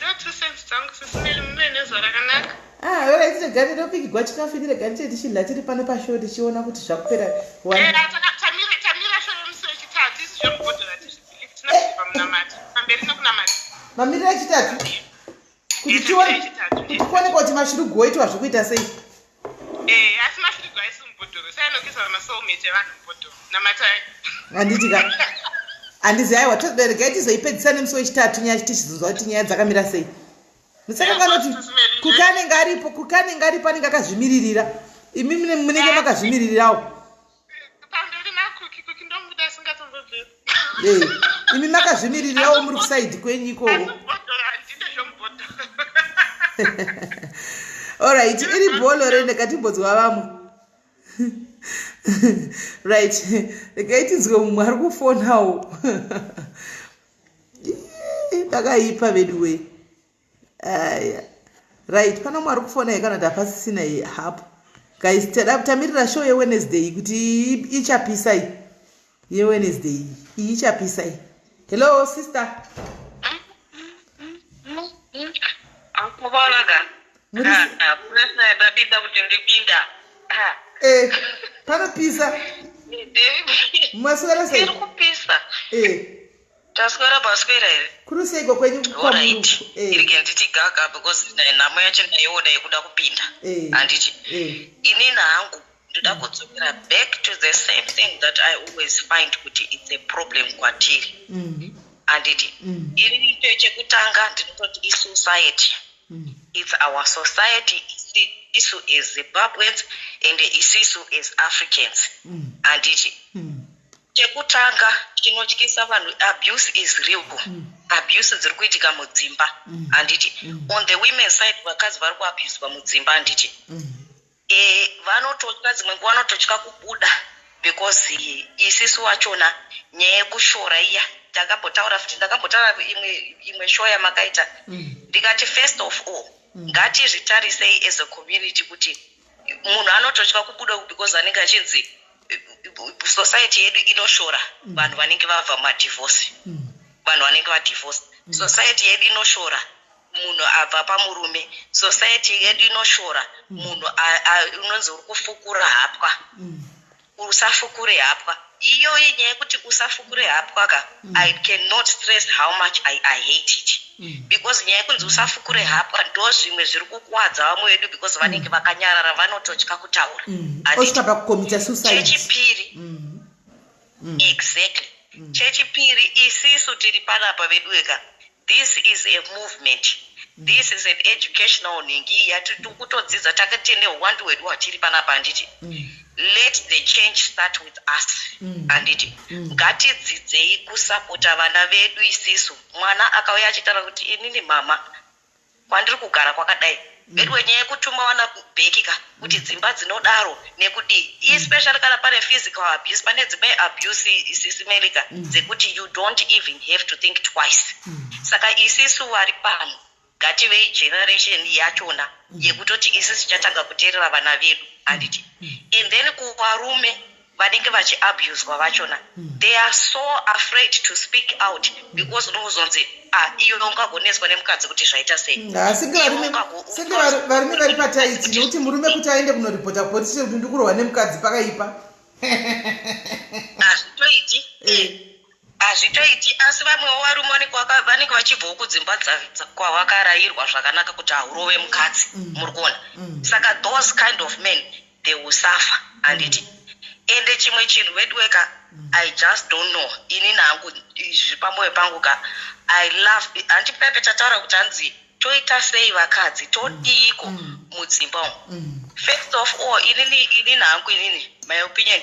2 cents tangu sisimeli mmenezwa rakanaka. Alright, gari ropikigwa chikafinire gari chedu chidla tiri pano pashow tichiona kuti zvakupera tamira shoro musi wechitatu isi zvomubhodhora tizvibhilifu tinazvipa munamati pamberi nokunamati mamiriro echitatu kuti tionekwa kuti mashurugu oitwa zvekuita sei. Asi mashurugu aisi mubhodhoro sainokisa masoulmate evanhu mubhodhoro namatai handitika handizi aiwa toberega tizoipedzisa nemusi wechitatu nyaya tichizonzwa kuti nyaya dzakamira sei. Musakangana kuti kukanenge aripo anenge akazvimiririra imi munenge makazvimiririrawo pamberi makuki ndomuda singatongobvira imi makazvimiririrawo muri kusaidhi kwenyu ikowo. Alright, iri bholo rende katimbodzwa vamwe. Right, rekaitinzwe mumwe ari kufonawo. Takaipa veduwe. Right, pana mwari kufona yekana tapasisina hapo. Guys, tamirira show yeWednesday kuti ichapisa iyi. yeWednesday ichapisa iyi. Hello sister. Akubalaga. Presa dabida kuti ndipinda. Panopisa. Mwaswera sei? Ndikupisa. Taswera baswera here. Kurusego kwenyu kwamuruku. Irike nditi gaga because namo yacho ndaiona yekuda kupinda. Handiti. Inini hangu ndoda kudzokera back to the same thing that I always find kuti it's a problem kwatiri. Handiti. Ini chekutanga ndinototi isociety. It's our society. Issue is Zimbabweans and the issue is Africans. Handiti. Chekutanga chinotyisa vanhu, abuse is real. Abuse dzirikuitika mudzimba. Handiti. On the women's side vakazi vari kuabuswa mudzimba. Handiti. Vanototya dzimwe nguva vanototya kubuda because isisu wachona nyaya yekushora iya takambotaura futi ndakambotaura imwe show yamakaita ndikati first of all ngatizvitarisei as a community kuti munhu anototya kubuda because anenge achinzi society yedu inoshora vanhu vanenge vabva madivorce. Vanhu vanenge vadivorce. Society yedu inoshora munhu abva pamurume. Society yedu inoshora munhu unonzi uri kufukura hapwa. Usafukure hapwa. Iyo nyaya yekuti usafukure hapwa ka I cannot stress how much I hate it. Because nyaya yekunzi usafukure hapwa ndo zvimwe zviri kukuwadza vamwe vedu because vanenge vakanyarara vanototya kutaura. Osvika pakukomita suicide. Chechipiri. Exactly. Chechipiri isisu tiri panapa vedu ega. This is a movement. This is an educational ningi yatiri kutodzidza takatende uwandu hwedu hwatiri panapa. Handiti. Let the change start with us. Handiti. Ngatidzidzei kusapota vana vedu isisu. Mwana akauya achitaura kuti inini mama kwandiri kugara kwakadai. Vedu wenyaya yekutuma vana kubhekika kuti dzimba dzinodaro nekudi especially kana pane physical abuse pane dzimwe abuse Sis Melly dzekuti you don't even have to think twice. Saka isisu vari pano ngativei generation yachona yekutoti isisu chatanga kuteerera vana vedu. Handiti. And then kuvarume vanenge vachiabuswa vachona they are so afraid to speak out because unozonzi iyo ungagoneswa nemukadzi kuti zvaita sei. Senge varume vari pataiti nekuti murume kuti aende kunoripota polisi kuti ndikurohwa nemukadzi pakaipa. Hazvitoiti asi vamwewo varume vanenge vachibvawo kudzimba kwavakarayirwa zvakanaka kuti haurove mukadzi. Muri kuona. Saka those kind of men they will suffer. Handiti. Ende chimwe chinhu wedweka I just don't know. Ini nangu zvipamwoyo pangu ka I love andipepe tataura kuti hanzi toita sei vakadzi todiiko mudzimba umu. First of all inini nangu inini my opinion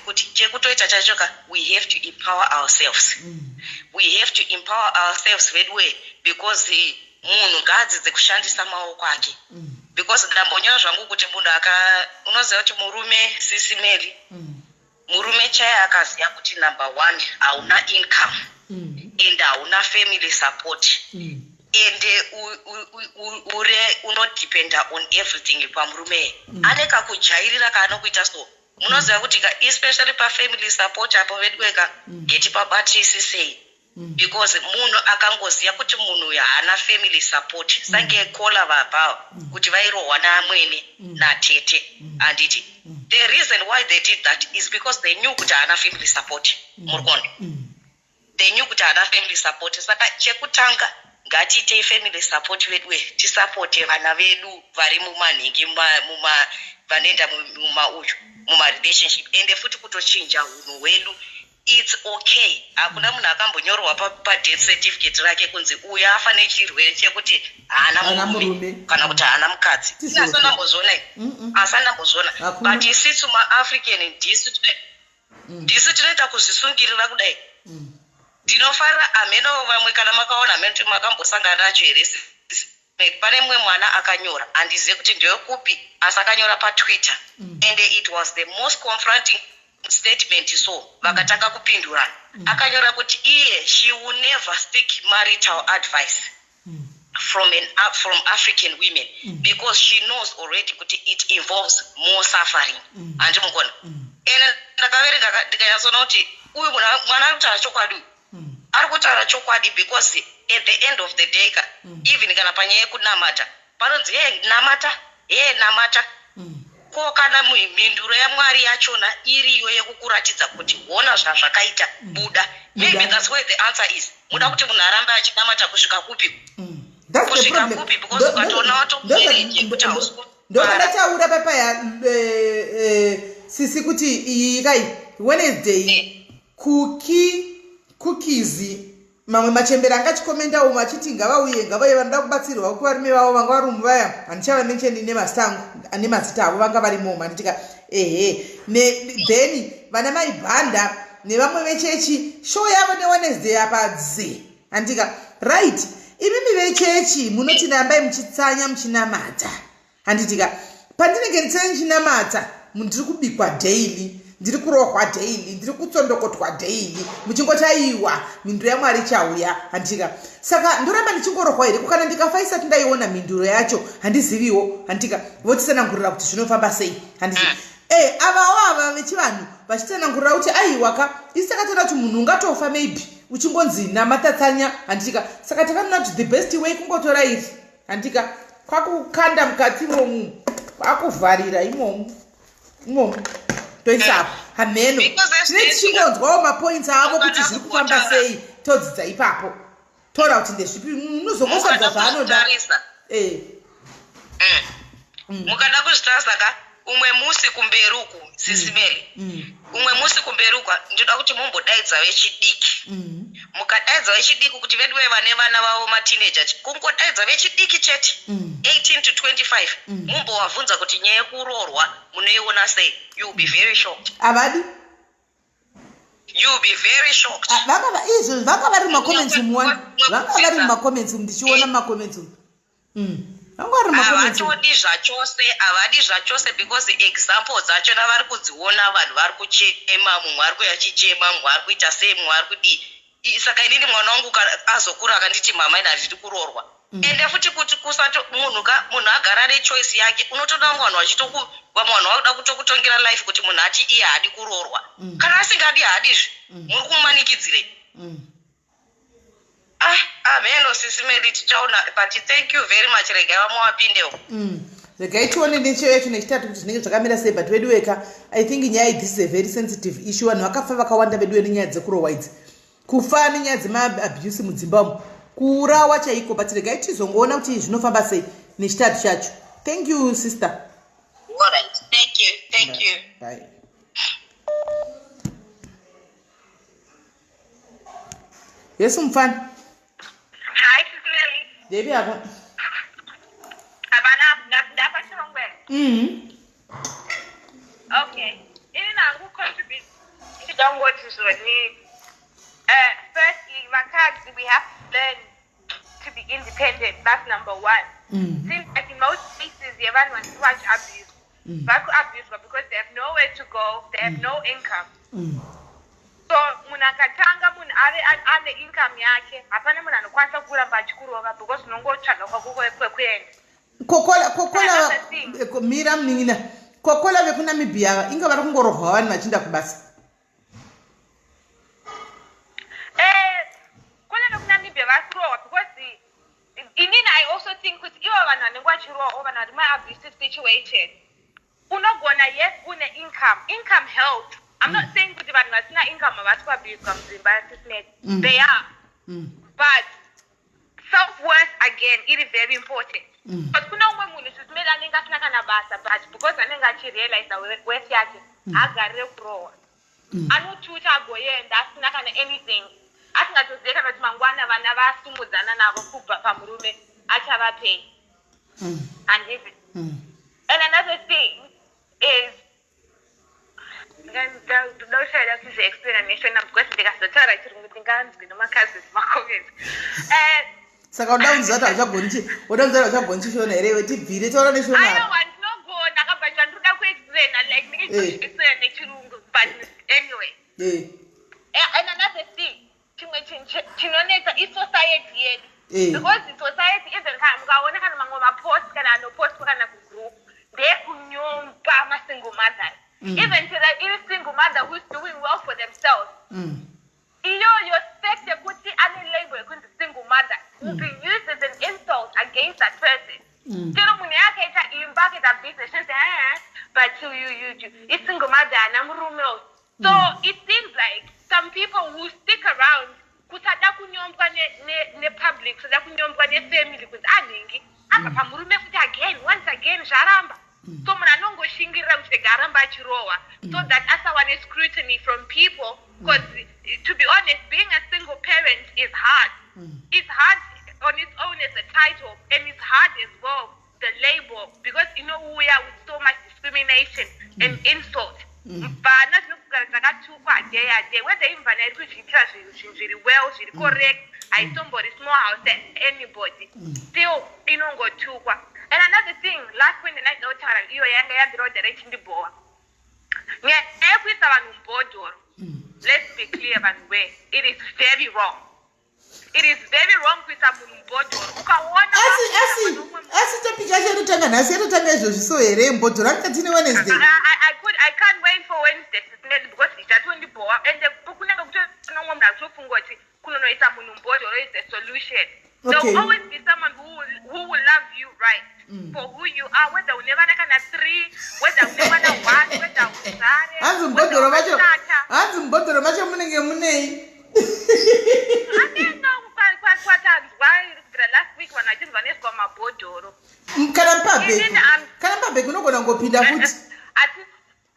kuti chekutoita chachoka we have to empower ourselves. We have to empower ourselves that way because munhu ngaadzidze kushandisa maoko ake. Because ndambonyora zvangu kuti munhu unoziva kuti murume Sis Melly, murume chaiye akaziva kuti number 1 hauna income and hauna family support and unodependa on everything pamurume ane kakujairira kaanokuita so munoziva kuti especially pafamily support apo vedweka geti pabatisisei because munhu akangoziva kuti munhu uyu haana family support sange kola vabva kuti vairohwa naamwene natete handiti the reason why they did that is because they knew kuti haana family support murikondo they knew kuti haana family support saka chekutanga ngatiitei family support vedwe tisapote vana vedu vari mumanhingi vanoenda mumarelationship ende futi kutochinja unhu hwedu. It's okay. Hakuna munhu akambonyorwa padeath certificate rake kunzi uyu afa nechirwere chekuti haana murume kana kuti haana mukadzi. Asandambozona. But isitsu maAfrican ndisu tinoita kuzvisungirira kudai. Ndinofarira ameno vamwe kana makaona ameno kuti makambosangana nacho here. Pane mumwe mwana akanyora handizive kuti ndewekupi asi akanyora paTwitter and it was the most confronting statement so vakatanga kupindura akanyora kuti iye she will never seek marital advice from African women because she knows already kuti it involves more suffering andi mukona ene ndakaverenga ndikanyasona kuti uyu mwana ari kutaura chokwadi ari kutaura chokwadi because at the end of the day even kana panyaya yekunamata panonzi namata ko kana mhinduro yaMwari yachona iriyo yekukuratidza kuti wona zvazvakaita buda. Maybe that's where the answer is. Muda kuti munhu arambe achinamata kusvika kupi? Kusvika kupi because ukatoona watomubereki kuti hausi. Ndokataura papa Sisi kuti ikai Wednesday cookies mamwe machembera angachikomenda umwe achiti ngavauye vanoda kubatsirwa kuti varume vavo vanga vari muvaya handichava mensheni nemastangu ane mazita avo vanga varimo handitika then vana maibhanda nevamwe vechechi show yavo neWednesday apadze handika right imimi vechechi munoti nambai muchitsanya muchinamata handitika pandinenge nditsanya nchinamata ndiri kubikwa daily ndiri kurohwa daily ndiri kutsondokotwa daily muchingoti aiwa mhinduro yaMwari chauya handika saka ndoramba ndichingorohwa here kana ndikafa isati ndaiona mhinduro yacho handiziviwo handika votisanangurira kuti zvinofamba sei handiti ava vechivanhu vachitsanangurira kuti aiwaka isi takatoona kuti munhu ungatofa maybe uchingonzi namatatsanya handika saka takanona kuti the best way kungotora iri handika kwakukanda mukati imomu kwakuvharira imomu toisapo hameno tine tichingonzwawo mapoints avo kuti zviri kufamba sei todzidza ipapo tora kuti ndezvipi unozongosadza zvaanoda mukada kuzvitarisa ka umwe musi kumberuku Sis Melly umwe musi kumberuku ndoda kuti mumbodaidza vechidiki mukadaidza vechidiki kuti veduve vane vana vavo mateenagers kungodaidza vechidiki chete 18 to 25 mumbovabvunza kuti nyaya yekuroorwa munoiona sei. You'll be very shocked. Avadi? You'll be very shocked. Vanga vari mumacomments muwani vanga vari mumacomments ndichiona mumacomments havadi zvachose because examples dzacho navari kudziona vanhu vari kuchema mumwe ari kuyachichema mumwe ari kuita sei mumwe ari kudii saka inini mwana wangu azokura akanditi mama ine handiti kuroorwa ende futi kuti kusato munhu agara nechoice yake unotoda mwana vamwana vakuda kutokutongera life kuti munhu ati iye haadi kuroorwa kana asingadi haadizvi muri kumanikidzirei ameno Sis Melly tichaona but thank you very much regai vamawapindewo regai tione necho yacho nechitatu kuti zvinenge zvakamira sei but wedu weka I think nyaya this is a very sensitive issue vanhu vakafa vakawanda vedu nenyaya dzekurohwa idzi kufa nenyaya dzemaabuse mudzimba kuurawa chaiko but regai tizongoona kuti zvinofamba sei nechitatu chacho. Thank you sister. All right. Thank you. Bye. Yes mfana. Hi Sis Melly. Debi yako. Abana ndapha chongwe. Okay. Ini nangu contribute Firstly, we have to learn to be independent. That's number one. Seems like in most cases, everyone wants to watch abuse. Back abuse because they have nowhere to go, they have no income. So munakatanga mun ane income yake hapana munhu anokwanisa kuramba achikurova because unongotsvaga kwako kwekuenda. Kokola mira mningina kokola vekunamibhia inga vari kungorohwa vanhu vachinda kubasa. Kola vekunamibhia vasirohwa because inini I also think kuti ivo vanhu vanenge vachirohwa vanhu vari ma-abusive situation unogona yes une income helps. I'm not saying kuti vanhu vasina income havasi kuabuswa Mudzimba Sis Melly. They are. But self-worth again iri very important. But kuna umwe munhu Sis Melly anenge asina kana basa but because anenge achirealize worth yake agarire kurohwa. Anochuta agoenda asina kana anything. Asingatozive kana kuti mangwana vana vasumudzana navo kubva pamurume achavapei. And another thing is ndoshayira kuzi explanation because ndikazotaura chirungu ndinganzwi nemakazisi makomenti. Saka udaunzata uchagoni chishona here wetibvire taura neshona. Aiwa ndinogona akabva ndoda kuexplaina like ndingaexplaina nechirungu but anyway. And another thing chimwe chinonetsa isociety yedu. Because the society even mukaona kana mamwe mapost kana anopost kana kugroup ndekunyomba masingle mothers. Even to that even single mother who's doing well for themselves. You expect a good label a single mother will be used as an insult against that person. But it's single mother and I'm rumor. So it seems like some people who stick around kutada kunyombwa ne public, kutada kunyombwa ne family because aningi apa pamurume futi once again zvaramba. So munanongoshingira kuti garamba achirohwa so that asawane scrutiny from people because to be honest being a single parent is hard. It's hard on its own as a title and it's hard as well the label because we are with so much discrimination and insult. Vana zvinogara dzakatukwa day a day whether even vana iri kuzviitira zvinhu zviri well zviri correct haitombori small house than anybody still inongotukwa. And another thing, last point I know iyo yanga yadhirodhera ichindibhowa. Nyekuisa vanhu mbodhoro. Let's be clear vanhu way. It is very wrong. It is very wrong kuisa munhu mbodhoro. Ukaona asi topic yacho yatotanga nhasi yatotanga izvozvi so here mbodhoro akati Wednesday. I can't wait for Wednesday because ndichatondibhowa and kunenge kuti nomwe munhu achofunga kuti kunonoisa munhu mbodhoro is the solution. There will always be someone who will love you right for who you are, whether you never can 3, whether you never 1, whether you zare. Hanzi mbodhoro macho munenge munei. Last week when I did vaneswa mabhodhoro. Kana mpabe kunogona ngopinda futi.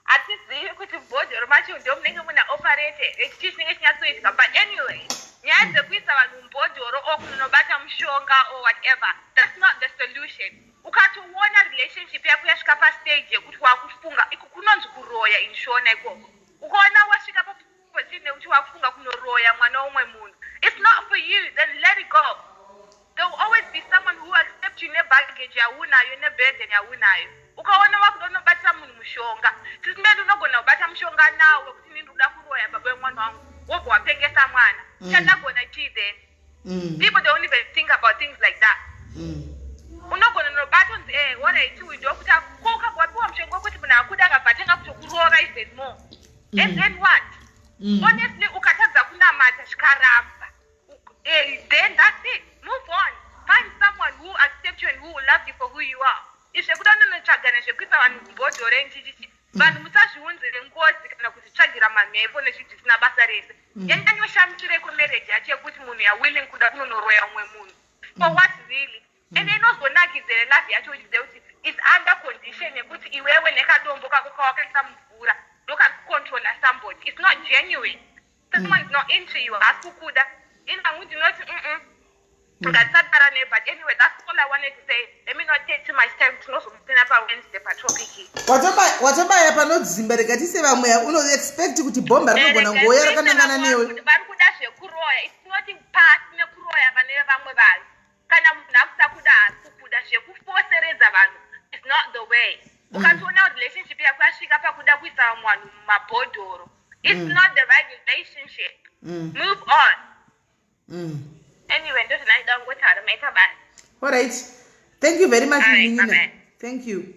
Atizivi kuti bhodhoro macho ndio munenge muna operate echinenge chinyatsoitika but anyway. Nyaya dzekuisa vanhu mbodhoro kunobata mushonga or whatever, that's not the solution. Ukatoona relationship yako yasvika pastage yekuti wakufunga iko kunonzi kuroya inshona ikoko. Ukaona wasvika paposition yekuti wakufunga kunoroya mwana womwe munhu. It's not for you, then let it go. There will always be someone who accepts you nebaggage yaunayo neburden yaunayo. Ukaona wakudonobatira munhu mushonga. Sis Melly unogona kubata mushonga nawe kuti ndinoda kuroya baba wemwana wangu. Wobva wapengesa mwana. Chandagona chii then? People don't even think about things like that. Unogona nobata unzi waraiti ndokuti ukagwapiwa mushonga wekuti munhu akuda akabva kutokurova even more. And then what? Honestly ukatadza kunamata zvikaramba. Then that's it. Move on. Find someone who accepts you and who will love you for who you are. Zvekuda nonotsvagana zvekuisa vanhu mbodhoro enchichichi. Vanhu musazviunzire ngozi kana kuzvitsvagira mamhepo nezvinhu zvisina basa rese. Yanyanyoshamishire kumarriage yacho yekuti munhu willing kuda kunonoroya umwe munhu. For what really? And inozonakidzire love yacho uchizive kuti it's under condition yekuti iwewe nekadombo kako kawakaisa mvura ndokacontrola somebody. It's not genuine. Someone is not into you. Asi kukuda. Ina kuti not But anyway, that's all I wanted to say. Let me not take too much time to know something about Wednesday per topic. Watobaya panodzimba rekatise vamwe unoexpect kuti bhomba rinogona ngoya rakanangana newe. Varikuda zvekuroya. It's not in part nekuroya pane vamwe vanhu. Kana munhu akuda kuda kukuda zvekufoseredza vanhu. It's not the way. Ukatoona relationship yako yasvika pakuda kuisa munhu mumabhodhoro. It's not the right relationship. Move on. Anyway, ndio tunaenda ngotara meka bye. All right. Thank you very much, Nina. Bye. Thank you.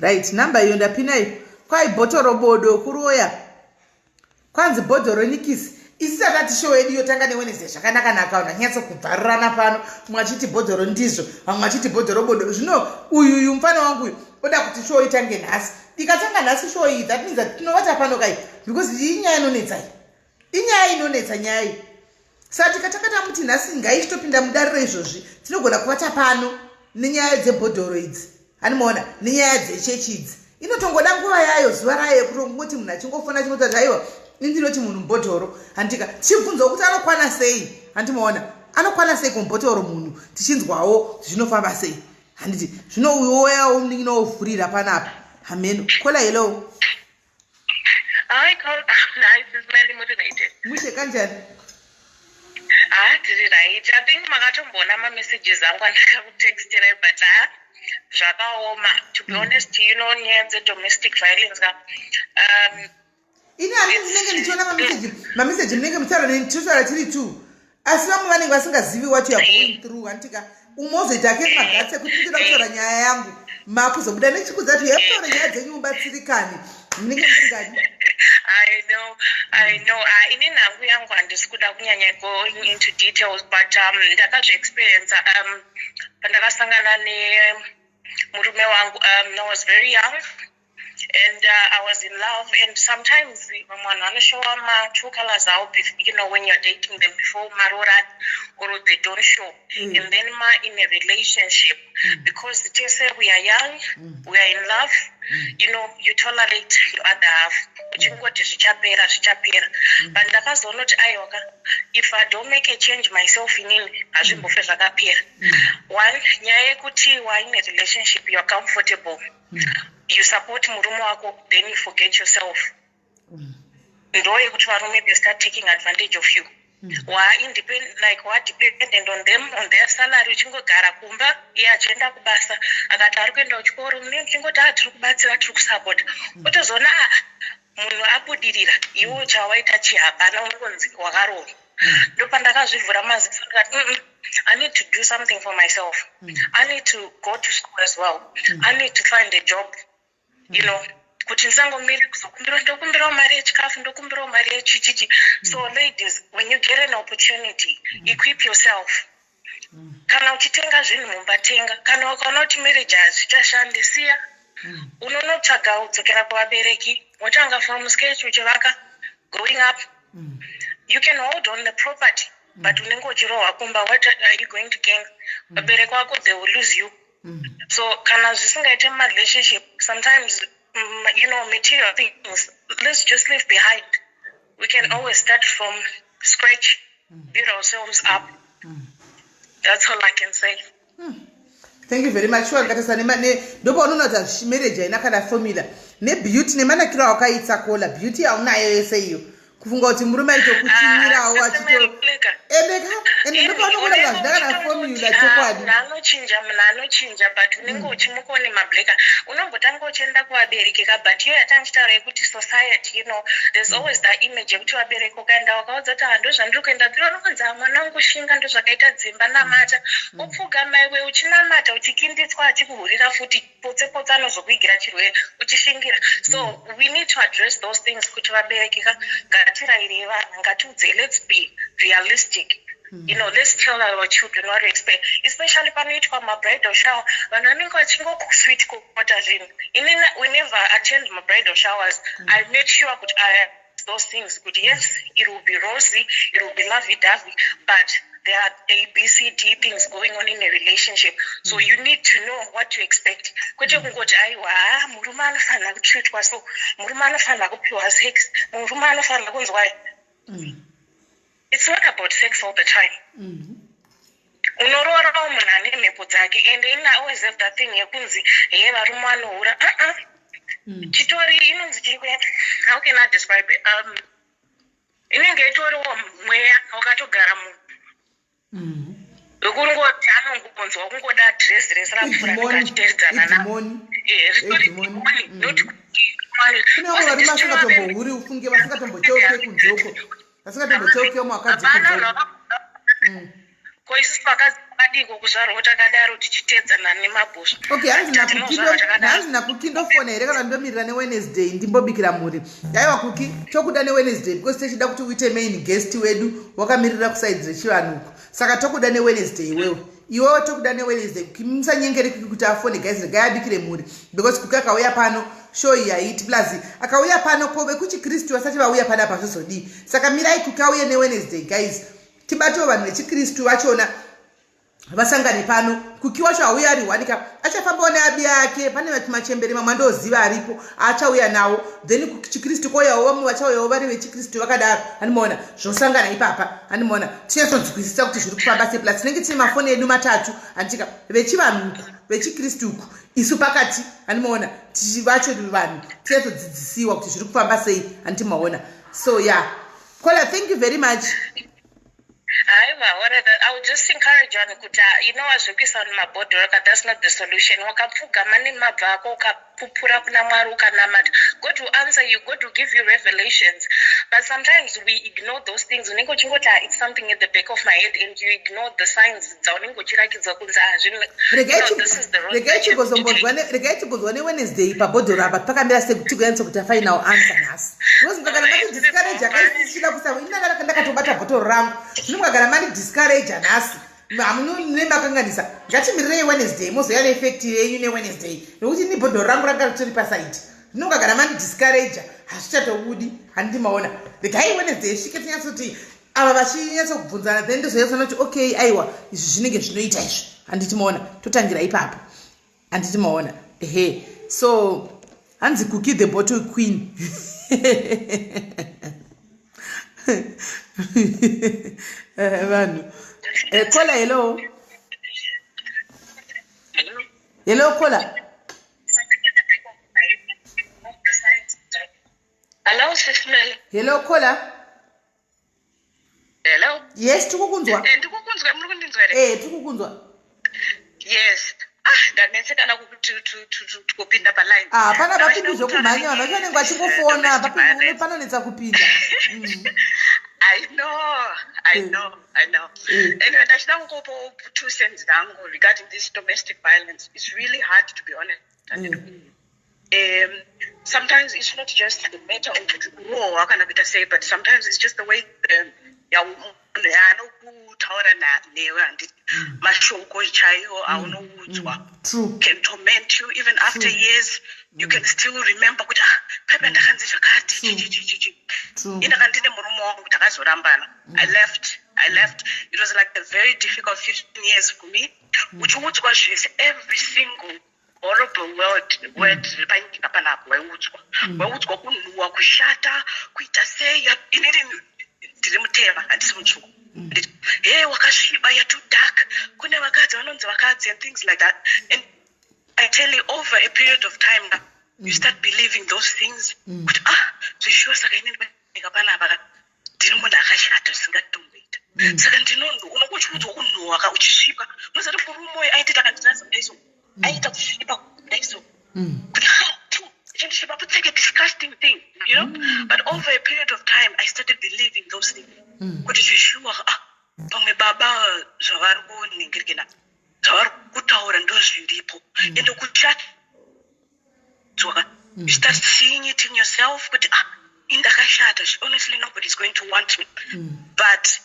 Right, number hiyo ndapinayo. Kwai bhotoro bodo kuroya. Kwanzi bhotoro nikisi. Isakati show yedu yotanga neWednesday zvakanaka nakaona nyatso kubvarirana pano mwachiti bhodhoro ndizvo mwachiti bhodhoro bodo zvino uyu mfana wangu uyu oda kuti show itange nhasi ikatanga nhasi show iyi that means that tinovata pano kai because inyaya inonetsa nyaya iyi saka tikatanga tamuti nhasi ngaitopinda mudariro izvozvi tinogona kuvata pano nenyaya dzebhodhoro idzi animaona nenyaya dzechechi idzi inotongoda nguva yayo zuva rayo kutongoti munhu achingofona chinotati aiwa indinoti munhu mbhodhoro handika tichibvunza kuti anokwana sei handimaona anokwana sei kumbhodhoro munhu tichinzwawo zvinofamba sei handiti zvino uyoyawo uninginovhurira panapa hameno kola hello I call Sis Melly motivated. mushe kanjani Tiri right. I think makatomboona ma-messages angu andakakutextira but zvakaoma. To be honest, nyaya dzedomestic violence ini handiti ndinenge ndichiona mameseji munenge muchitaura tiri tu asi vamwe vanenge vasingazivi what you are going through handika umozoita ake magatsi ekuti ndinoda kutaura nyaya yangu makuzobuda nechikudza kuti yekutaura nyaya dzenyu mubatsirikani munenge musingadi. I know. Ini nangu yangu handisi kuda kunyanya going into details but ndakazviexperience pandakasangana nemurume wangu. I was very young and I was in love and sometimes one show true colors out when you're dating them before maroran or they don't show and then in a relationship because they say we are young, we are in love, you tolerate your other half uchingoti zvichapera but ndakazoona kuti aiwaka if I don't make a change myself inini hazvimbofe zvakapera. One, nyaya yekuti we're in a relationship you're comfortable, you support murume wako, then you forget yourself. Ndo yekuti varume they start taking advantage of you. We're dependent on them, on their salary. Uchingogara kumba iye achienda kubasa akati ari kuenda kuchikoro mune uchingoti tiri kubatsira tiri kusapota otozoona munhu abudirira iwe chawaita chihapana unonzi wakarohwa. Ndo pandakazvivhura maziso ndikati I need to do something for myself. I need to go to school as well. I need to find a job. Kuti ndisangomire ndokumbirawo mari yechikafu ndokumbirawo mari yechichichi. So ladies, when you get an opportunity, equip yourself. Kana uchitenga zvinhu mumbatenga, kana ukaona kuti marriage hazvichashande siya. Unonotsvaga udzokera kuvabereki, wotanga from sketch uchivaka going up. You can hold on the property, but unenge uchirohwa kumba, what are you going to gain? Vabereki vako they will lose you. So kana zvisingaite relationship, sometimes material things, let's just leave behind. We can always start from scratch, build ourselves up. That's all I can say. Thank you very much. Sure, katasa ndopo unoona kuti marriage haina kana formula beauty nemanakiro wakaita kola beauty haunayo yese iyo kufunga kuti murume aitokuchimirawo achito ende ndopo unoona kuti ndakana formula chokwadi anochinja but unenge uchimukone mableka unombotanga uchienda kuvabereki but iyo yatanchitaura yekuti society there's always that image yekuti vabereki ukaenda wakaudza kuti ndo zvandiri kuenda dziro unokunzi mwana wangu shinga ndo zvakaita dzimba namata upfugama iwe uchinamata uchikinditswa achikuhurira futi potse anozokuigira chirwere uchishingira. So we need to address those things kuti vabereki ngatirayire vana ngatiudze let's be realistic. Let's tell our children what to expect, especially panoitwa mabridal shower. Vanhu vanenge vachingosweet kuota zvinhu. We never attend my bridal showers. I make sure that I those things. Yes, it will be rosy, it will be lovey-dovey, but there are ABCD things going on in a relationship. So you need to know what to expect. Kwete kungoti aiwa murume anofanira kutreatwa so, murume anofanira kupiwa sex, murume anofanira kunzwa. it's not about sex all the time. Unorora umunhu ane mhepo dzake and always have that thing yekunzi varume vanohura chitori inonzi chikwe, how can I describe it? Inenge itoriwo mweya wakatogara munhu wekungoti anongonzwa kungoda dhirezi rese rapfuura achiteedzana navo. Kune vamwe varume vasingatombohuri ufunge vasingatombocheuke kunzoko vasingatombocheuke mwakadzi kunzoko. Ko isusu vakadzi vakadiko kuzvarwa takadaro tichiteedzana nemabhosva. Okay, hanzi nakuki ndofona here kana ndomirira neWednesday ndimbobikira mhuri. Aiwa kuki tokuda neWednesday because tichida kuti uite main guest wedu wakamirira kusaidzi rechivanhuko. Saka tokuda neWednesday iwewe tokuda neWednesday musanyengereke kuti afone guys regai abikire mhuri because kuki akauya pano show iyi haiti plus akauya pano ko vekuchikristu vasati vauya pana pazvizodii. Saka mirai kuki auye neWednesday guys. Tibatewo vanhu vechikristu vachona vasangane pano. Kuki wacho auya ari wanika achafambawo neabi ake pane machemberi mamwe andoziva aripo achauya nawo then kuchikristu koyawo vamwe vachauyawo vari vechikristu vakadaro animaona zvosangana ipapa animaona tinyatsodzikwisisa kuti zviri kufamba sei plus tinenge tine mafoni edu matatu anditika vechivanhuku vechikristuku isu pakati animaona vacho vanhu tinyatsodzidzisiwa kuti zviri kufamba sei andimaona. So yeah, Kola, thank you very much. I would just encourage you kuti wazvikuisa mumabhodhi raka that's not the solution. Wakapfugama nemabva ako ukapupura kuna Mwari ukanamata, God will answer you, God will give you revelations. But sometimes we ignore those things. Unenge uchingoti it's something at the back of my head and you ignore the signs dzaunenge uchirakidza kunzi this is the road. Regai chigodzwa neWednesday pabhodhi rapa pakamira sekuti kuyanisa kuti final answer nhasi. Unozongagara mati discourage akaisishida kusava inanga ndakatobata bhotoro rangu zvinongagara mati discourage nhasi nemakanganisa ngatimirire Wednesday mozoya neeffect yenyu neWednesday nekuti ni bhodhoro rangu ranga ritori pasaiti zvinongagara mati discourage hazvichatobudi handimaona. Regai Wednesday svike tinyatsoti ava vachinyatsobvunzana then ndozoyatsana kuti okay aiwa izvi zvinenge zvinoita izvi handitimaona totangira ipapo handitimaona ehe. So hanzi Cookie the bottle queen. Vanhu Kola, hello. Hello Kola. Hello Sis Melly. Hello Kola. Hello. Yes, tikukunzwa. Ndikukunzwa, muri kundinzwa here? Tikukunzwa. Yes. Ndanetsekana kupinda paline. Pana vapindu zvokumhanya vanhu vacho vanenge vachingofona papindu panonetsa kupinda. I know. Anyway, ndachida kungopo 2 cents dzangu regarding this domestic violence. It's really hard, to be honest. Sometimes it's not just the matter of war, how can I say, but sometimes it's just the way anokutaura newe handiti mashoko chaiwo aunoudzwa can torment you even after years. You can still remember kuti pepe ndakanzi zvakati inaka ndine murume wangu takazorambana. I left. It was like a very difficult 15 years for me, uchiudzwa zvese every single horrible word riri panyika panapo waiudzwa kunhuhwa kushata kuita sei inini ndiri mutema handisi mutsvuku. Hey, wakasviba, you're too dark, kune vakadzi vanonzi vakadzi and things like that. And I tell you, over a period of time you start believing those things. Kuti zvishuwa saka inini panyika panapa ndiri munhu akashata zvisingatomboita. Saka unokuchiudzwa kunhuhwa uchisviba unozati murume aiti takandiraza kudaiso aita kusviba kudaiso kuti it's like a disgusting thing, but over a period of time I started believing those things. Kuti zvishuwa pamwe baba zvavari kuningirikina zvavari kutaura ndozviripo ende kuchata you start seeing it in yourself kuti indakashata, honestly nobody's going to want me. But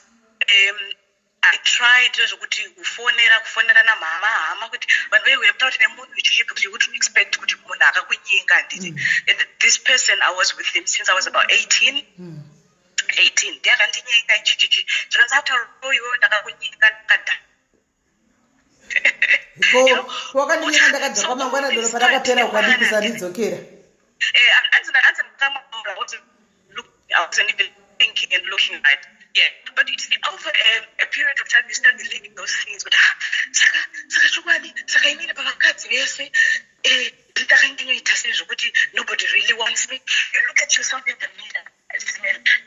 I tried kuti kufonera na hama kuti vanhu vewebta kuti nemunhu wechichipi kuti you wouldn't expect kuti munhu akakunyinga nditi. And this person, I was with him since I was about 18 ndiyakandinyenga ichichichi zvikanzi ataroiwo ndakakunyinga ndakada wakandinyenga ndakadza kwamangwana doro patakapera ukadikisa ndidzokera. I wasn't even thinking and looking right. Yeah, but it's over a period of time you start believing those things. But saka chokwadi, saka inini pavakadzi vese, nobody really wants me. You look at yourself in the mirror,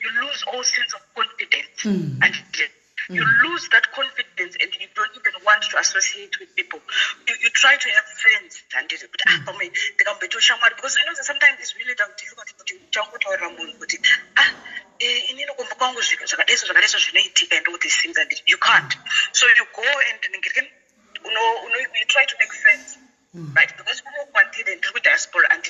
you lose all sense of confidence, and you lose that confidence, and you don't even want to associate with people. You try to have friends, and because sometimes it's really down to you. And all these things, and you can't. So you go and you try to make friends, right? Because we don't want it to diaspora and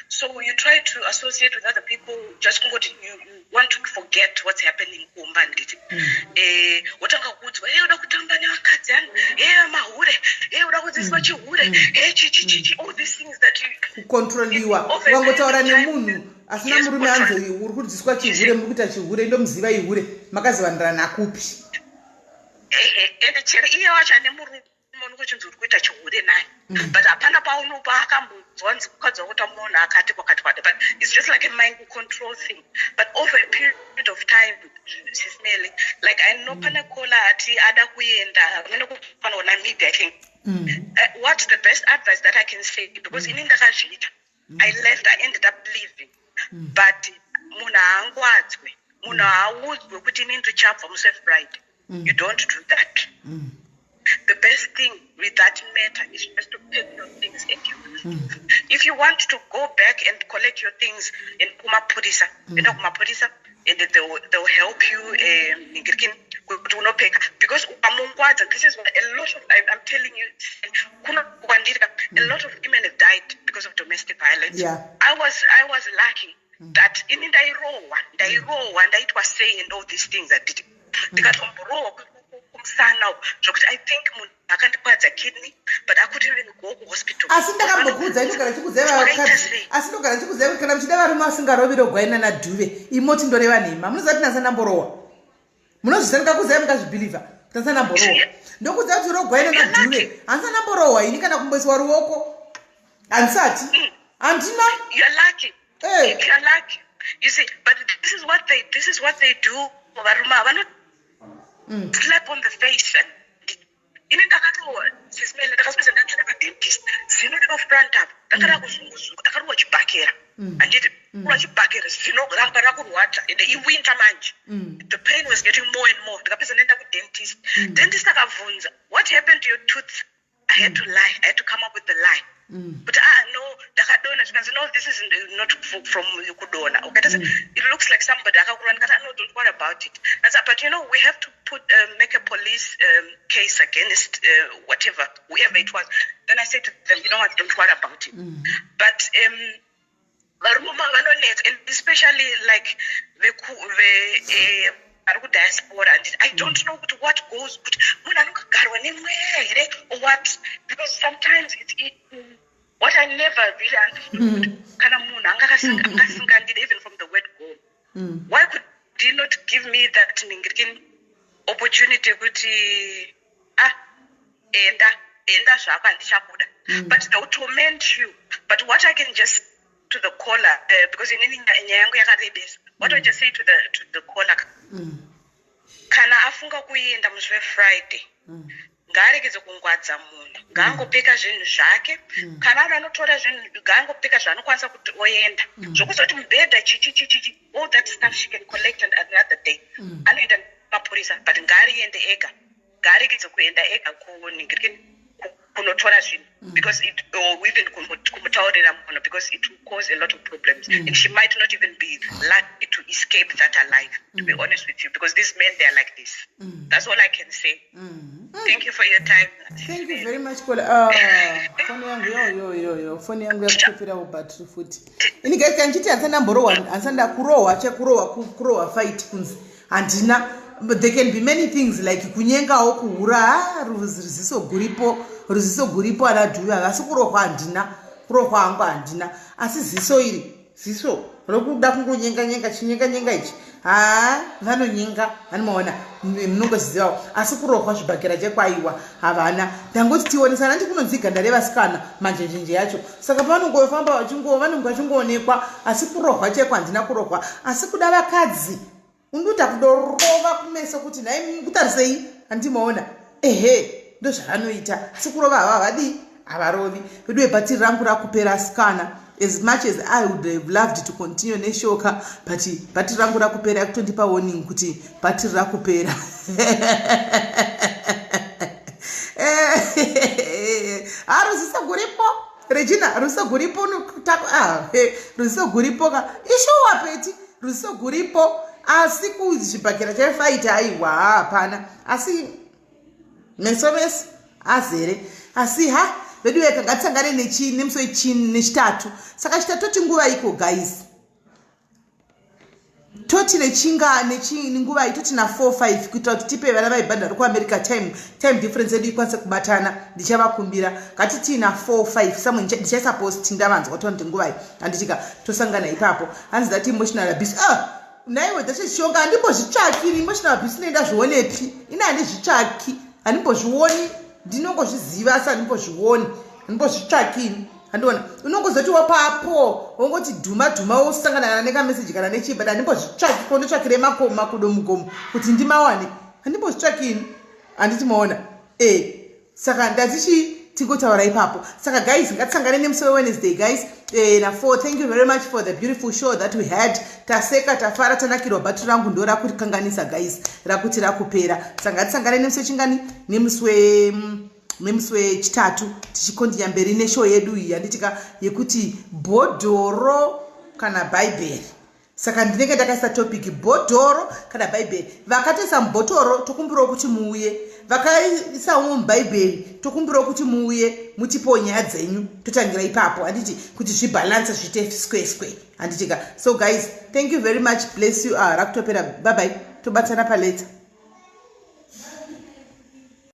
so you try to associate with other people. Just you want to forget what's happening. All these things that you kukontroliwa wangotaura nemunhu asina murume anzo uri kudzidziswa chihure muri kuita chihure ndomuziva ihure makazivanirana nakupi ende chero iye wacho ane murume unokuchinzi uri kuita chihure naye but hapana paunopa akambonzwanzi kukadza kuti munhu akati kwakati kwati, but it's just like a mind control thing. But over a period of time, Sis Melly, like I know pana kola ati ada kuyenda pana ona media, I think what's the best advice that I can say, because in indakazvita I left, I ended up leaving, but munhu haangwadzwe, munhu haaudzwe kuti ini ndiri chabva muself-bride. You don't do that. The best thing with that matter is just to take your things and you. If you want to go back and collect your things in Kumapurisa, and they'll help you because this is what a lot of, I'm telling you, a lot of women have died because of domestic violence. Yeah. I was lucky that in Ndairowa, and it was saying all these things that did. I think akandikwadza kidney, but I couldn't even go to hospital. Asi ndakambokudza inogara chikuzeva vakadzi, asi ndogara chikuzeva kana muchida varume vasingarovi gwaina nadhuve imoti ndoreva nhema munoziva kuti nasanamborowa munozvisarika kuzeva mukazvibhilivha tasanamborowa ndokuziva kuti rogwaina nadhuve handisanamborowa ini kana kumboiswa ruoko handisati handina. You're lucky. Hey. You're lucky. You see, but this is what they do. Varume slap on the face. In the Sis Melly, the dentist, Zino front up, the Karaku Chibakera, and did Chibakera, Zino Ramparaku water in the winter manch. The pain was getting more and more. The person ended up with dentist. Dentist Vunza. What happened to your tooth? I had to lie. I had to come up with the lie. But no, the Kadona, no, this is not from Yukudona. Okay, it looks like somebody. No, don't worry about it. But we have to make a police case against whoever it was. Then I said to them, you know what, don't worry about it. But and especially like the diaspora, I don't know what goes, or what, because sometimes it's what I never really understood. Even from the word go. Why could he not give me that opportunity? But they'll torment you. But what I can just to the caller, because in Nyaya, what I just say to the caller, kana afunga kuenda muswe Friday, ngaregeze kungwadza munhu, ngangopeka zvinhu zvake, kana anotora zvinhu ngangopeka zvanokwanisa kuti oenda. Zvokuzoti mubhedha chichi, all that stuff she can collect another day. Anoenda mapurisa, but ngariende ega, ngaregeze kuenda ega kunotora zvinhu, because it, or even kumutaurira munhu, because it will cause a lot of problems, and she might not even be lucky to escape that alive, to be honest with you, because these men, they're like this. That's all I can say. Thank you for your time. Thank you very much. Phone yangu yakupera ubattery futi. Ini guys kanchiti ansanamborowa, ansanda kurowa fight kunzi. Handina, but there can be many things like kunyengawo kuhura ruziso guripo anadhuva asi kurohwa handina, kurohwa hangu handina, asi ziso iri ziso rokuda kungonyenga chinyenga ichi vanonyinga vanomaona munongozivawo asi kurohwa zvibhakera chekwaiwa havana ndangoti tionesana ndi kunonzi ganda revasikana manjenjenje yacho saka pavanongofamba vanonge vachingoonekwa asi kurohwa chekwa handina kurohwa asi kuda vakadzi unduta kudorova kumeso kuti nhai kutarisei handimaona ehe ndo zvavanoita asi kurova havavadi havarovi vedu bhatiri rangu rakupera asikana. As much as I would have loved to continue neshoka, but bhatiri rangu rakupera yakutondipa warning kuti bhatiri rakupera. Ruziso guripo Regina, ruziso guripo ruziso guripo ka ishuwa peti ruziso guripo asi kuzvibhakera chefaita aiwa hapana asi mesomeso azere asi vedu veka ngatisangane nemusi nechitatu saka chitatu toti nguva iko guys toti nguva iyi toti na 4-5 kuitira kuti tipe vana vaibhadhara kuamerica time difference yedu ikwanise kubatana ndichavakumbira ngatiti na 4-5 samwe ndichaisaposti ndavanzwa kuti nguva iyi handitika tosangana ipapo hanzi that emotional abuse naiwe dzachishonga handimbozvitsvaki emotional abuse inoenda zvionepi ina handizvitsvaki handimbozvioni ndinongozviziva asi handimbozvioni handimbozvitsvakini handiona unongozoti wapapo wongoti dhuma wosangana nekameseji kana nechi but handimbozvitsvaki kondotsvakire makudo mugomo kuti ndimawane handimbozvitsvakini handitimaona saka ndatichi tingotaura ipapo saka guys ngatisangane nemusi Wednesday guys na 4 thank you very much for the beautiful show that we had taseka tafara tanakirwa bhatiri rangu ndo rakurikanganisa guys rakuti rakupera saka ngatisangane nemusi chingani nemusi wechitatu tichikondinya mberi neshow yedu iyi yanditika yekuti bhodhoro kana bhaibheri saka ndinenge ndakaisa topic bhodhoro kana bhaibheri vakatoisa mubhotoro tokumbirawo kuti muuye vakaisawo mubhaibheri tokumbirawo kuti muuye mutipo nyaya dzenyu totangira ipapo handiti kuti zvibhalansa zviite square handitika so guys thank you very much bless you rakutopera bye bye tobatsana paleta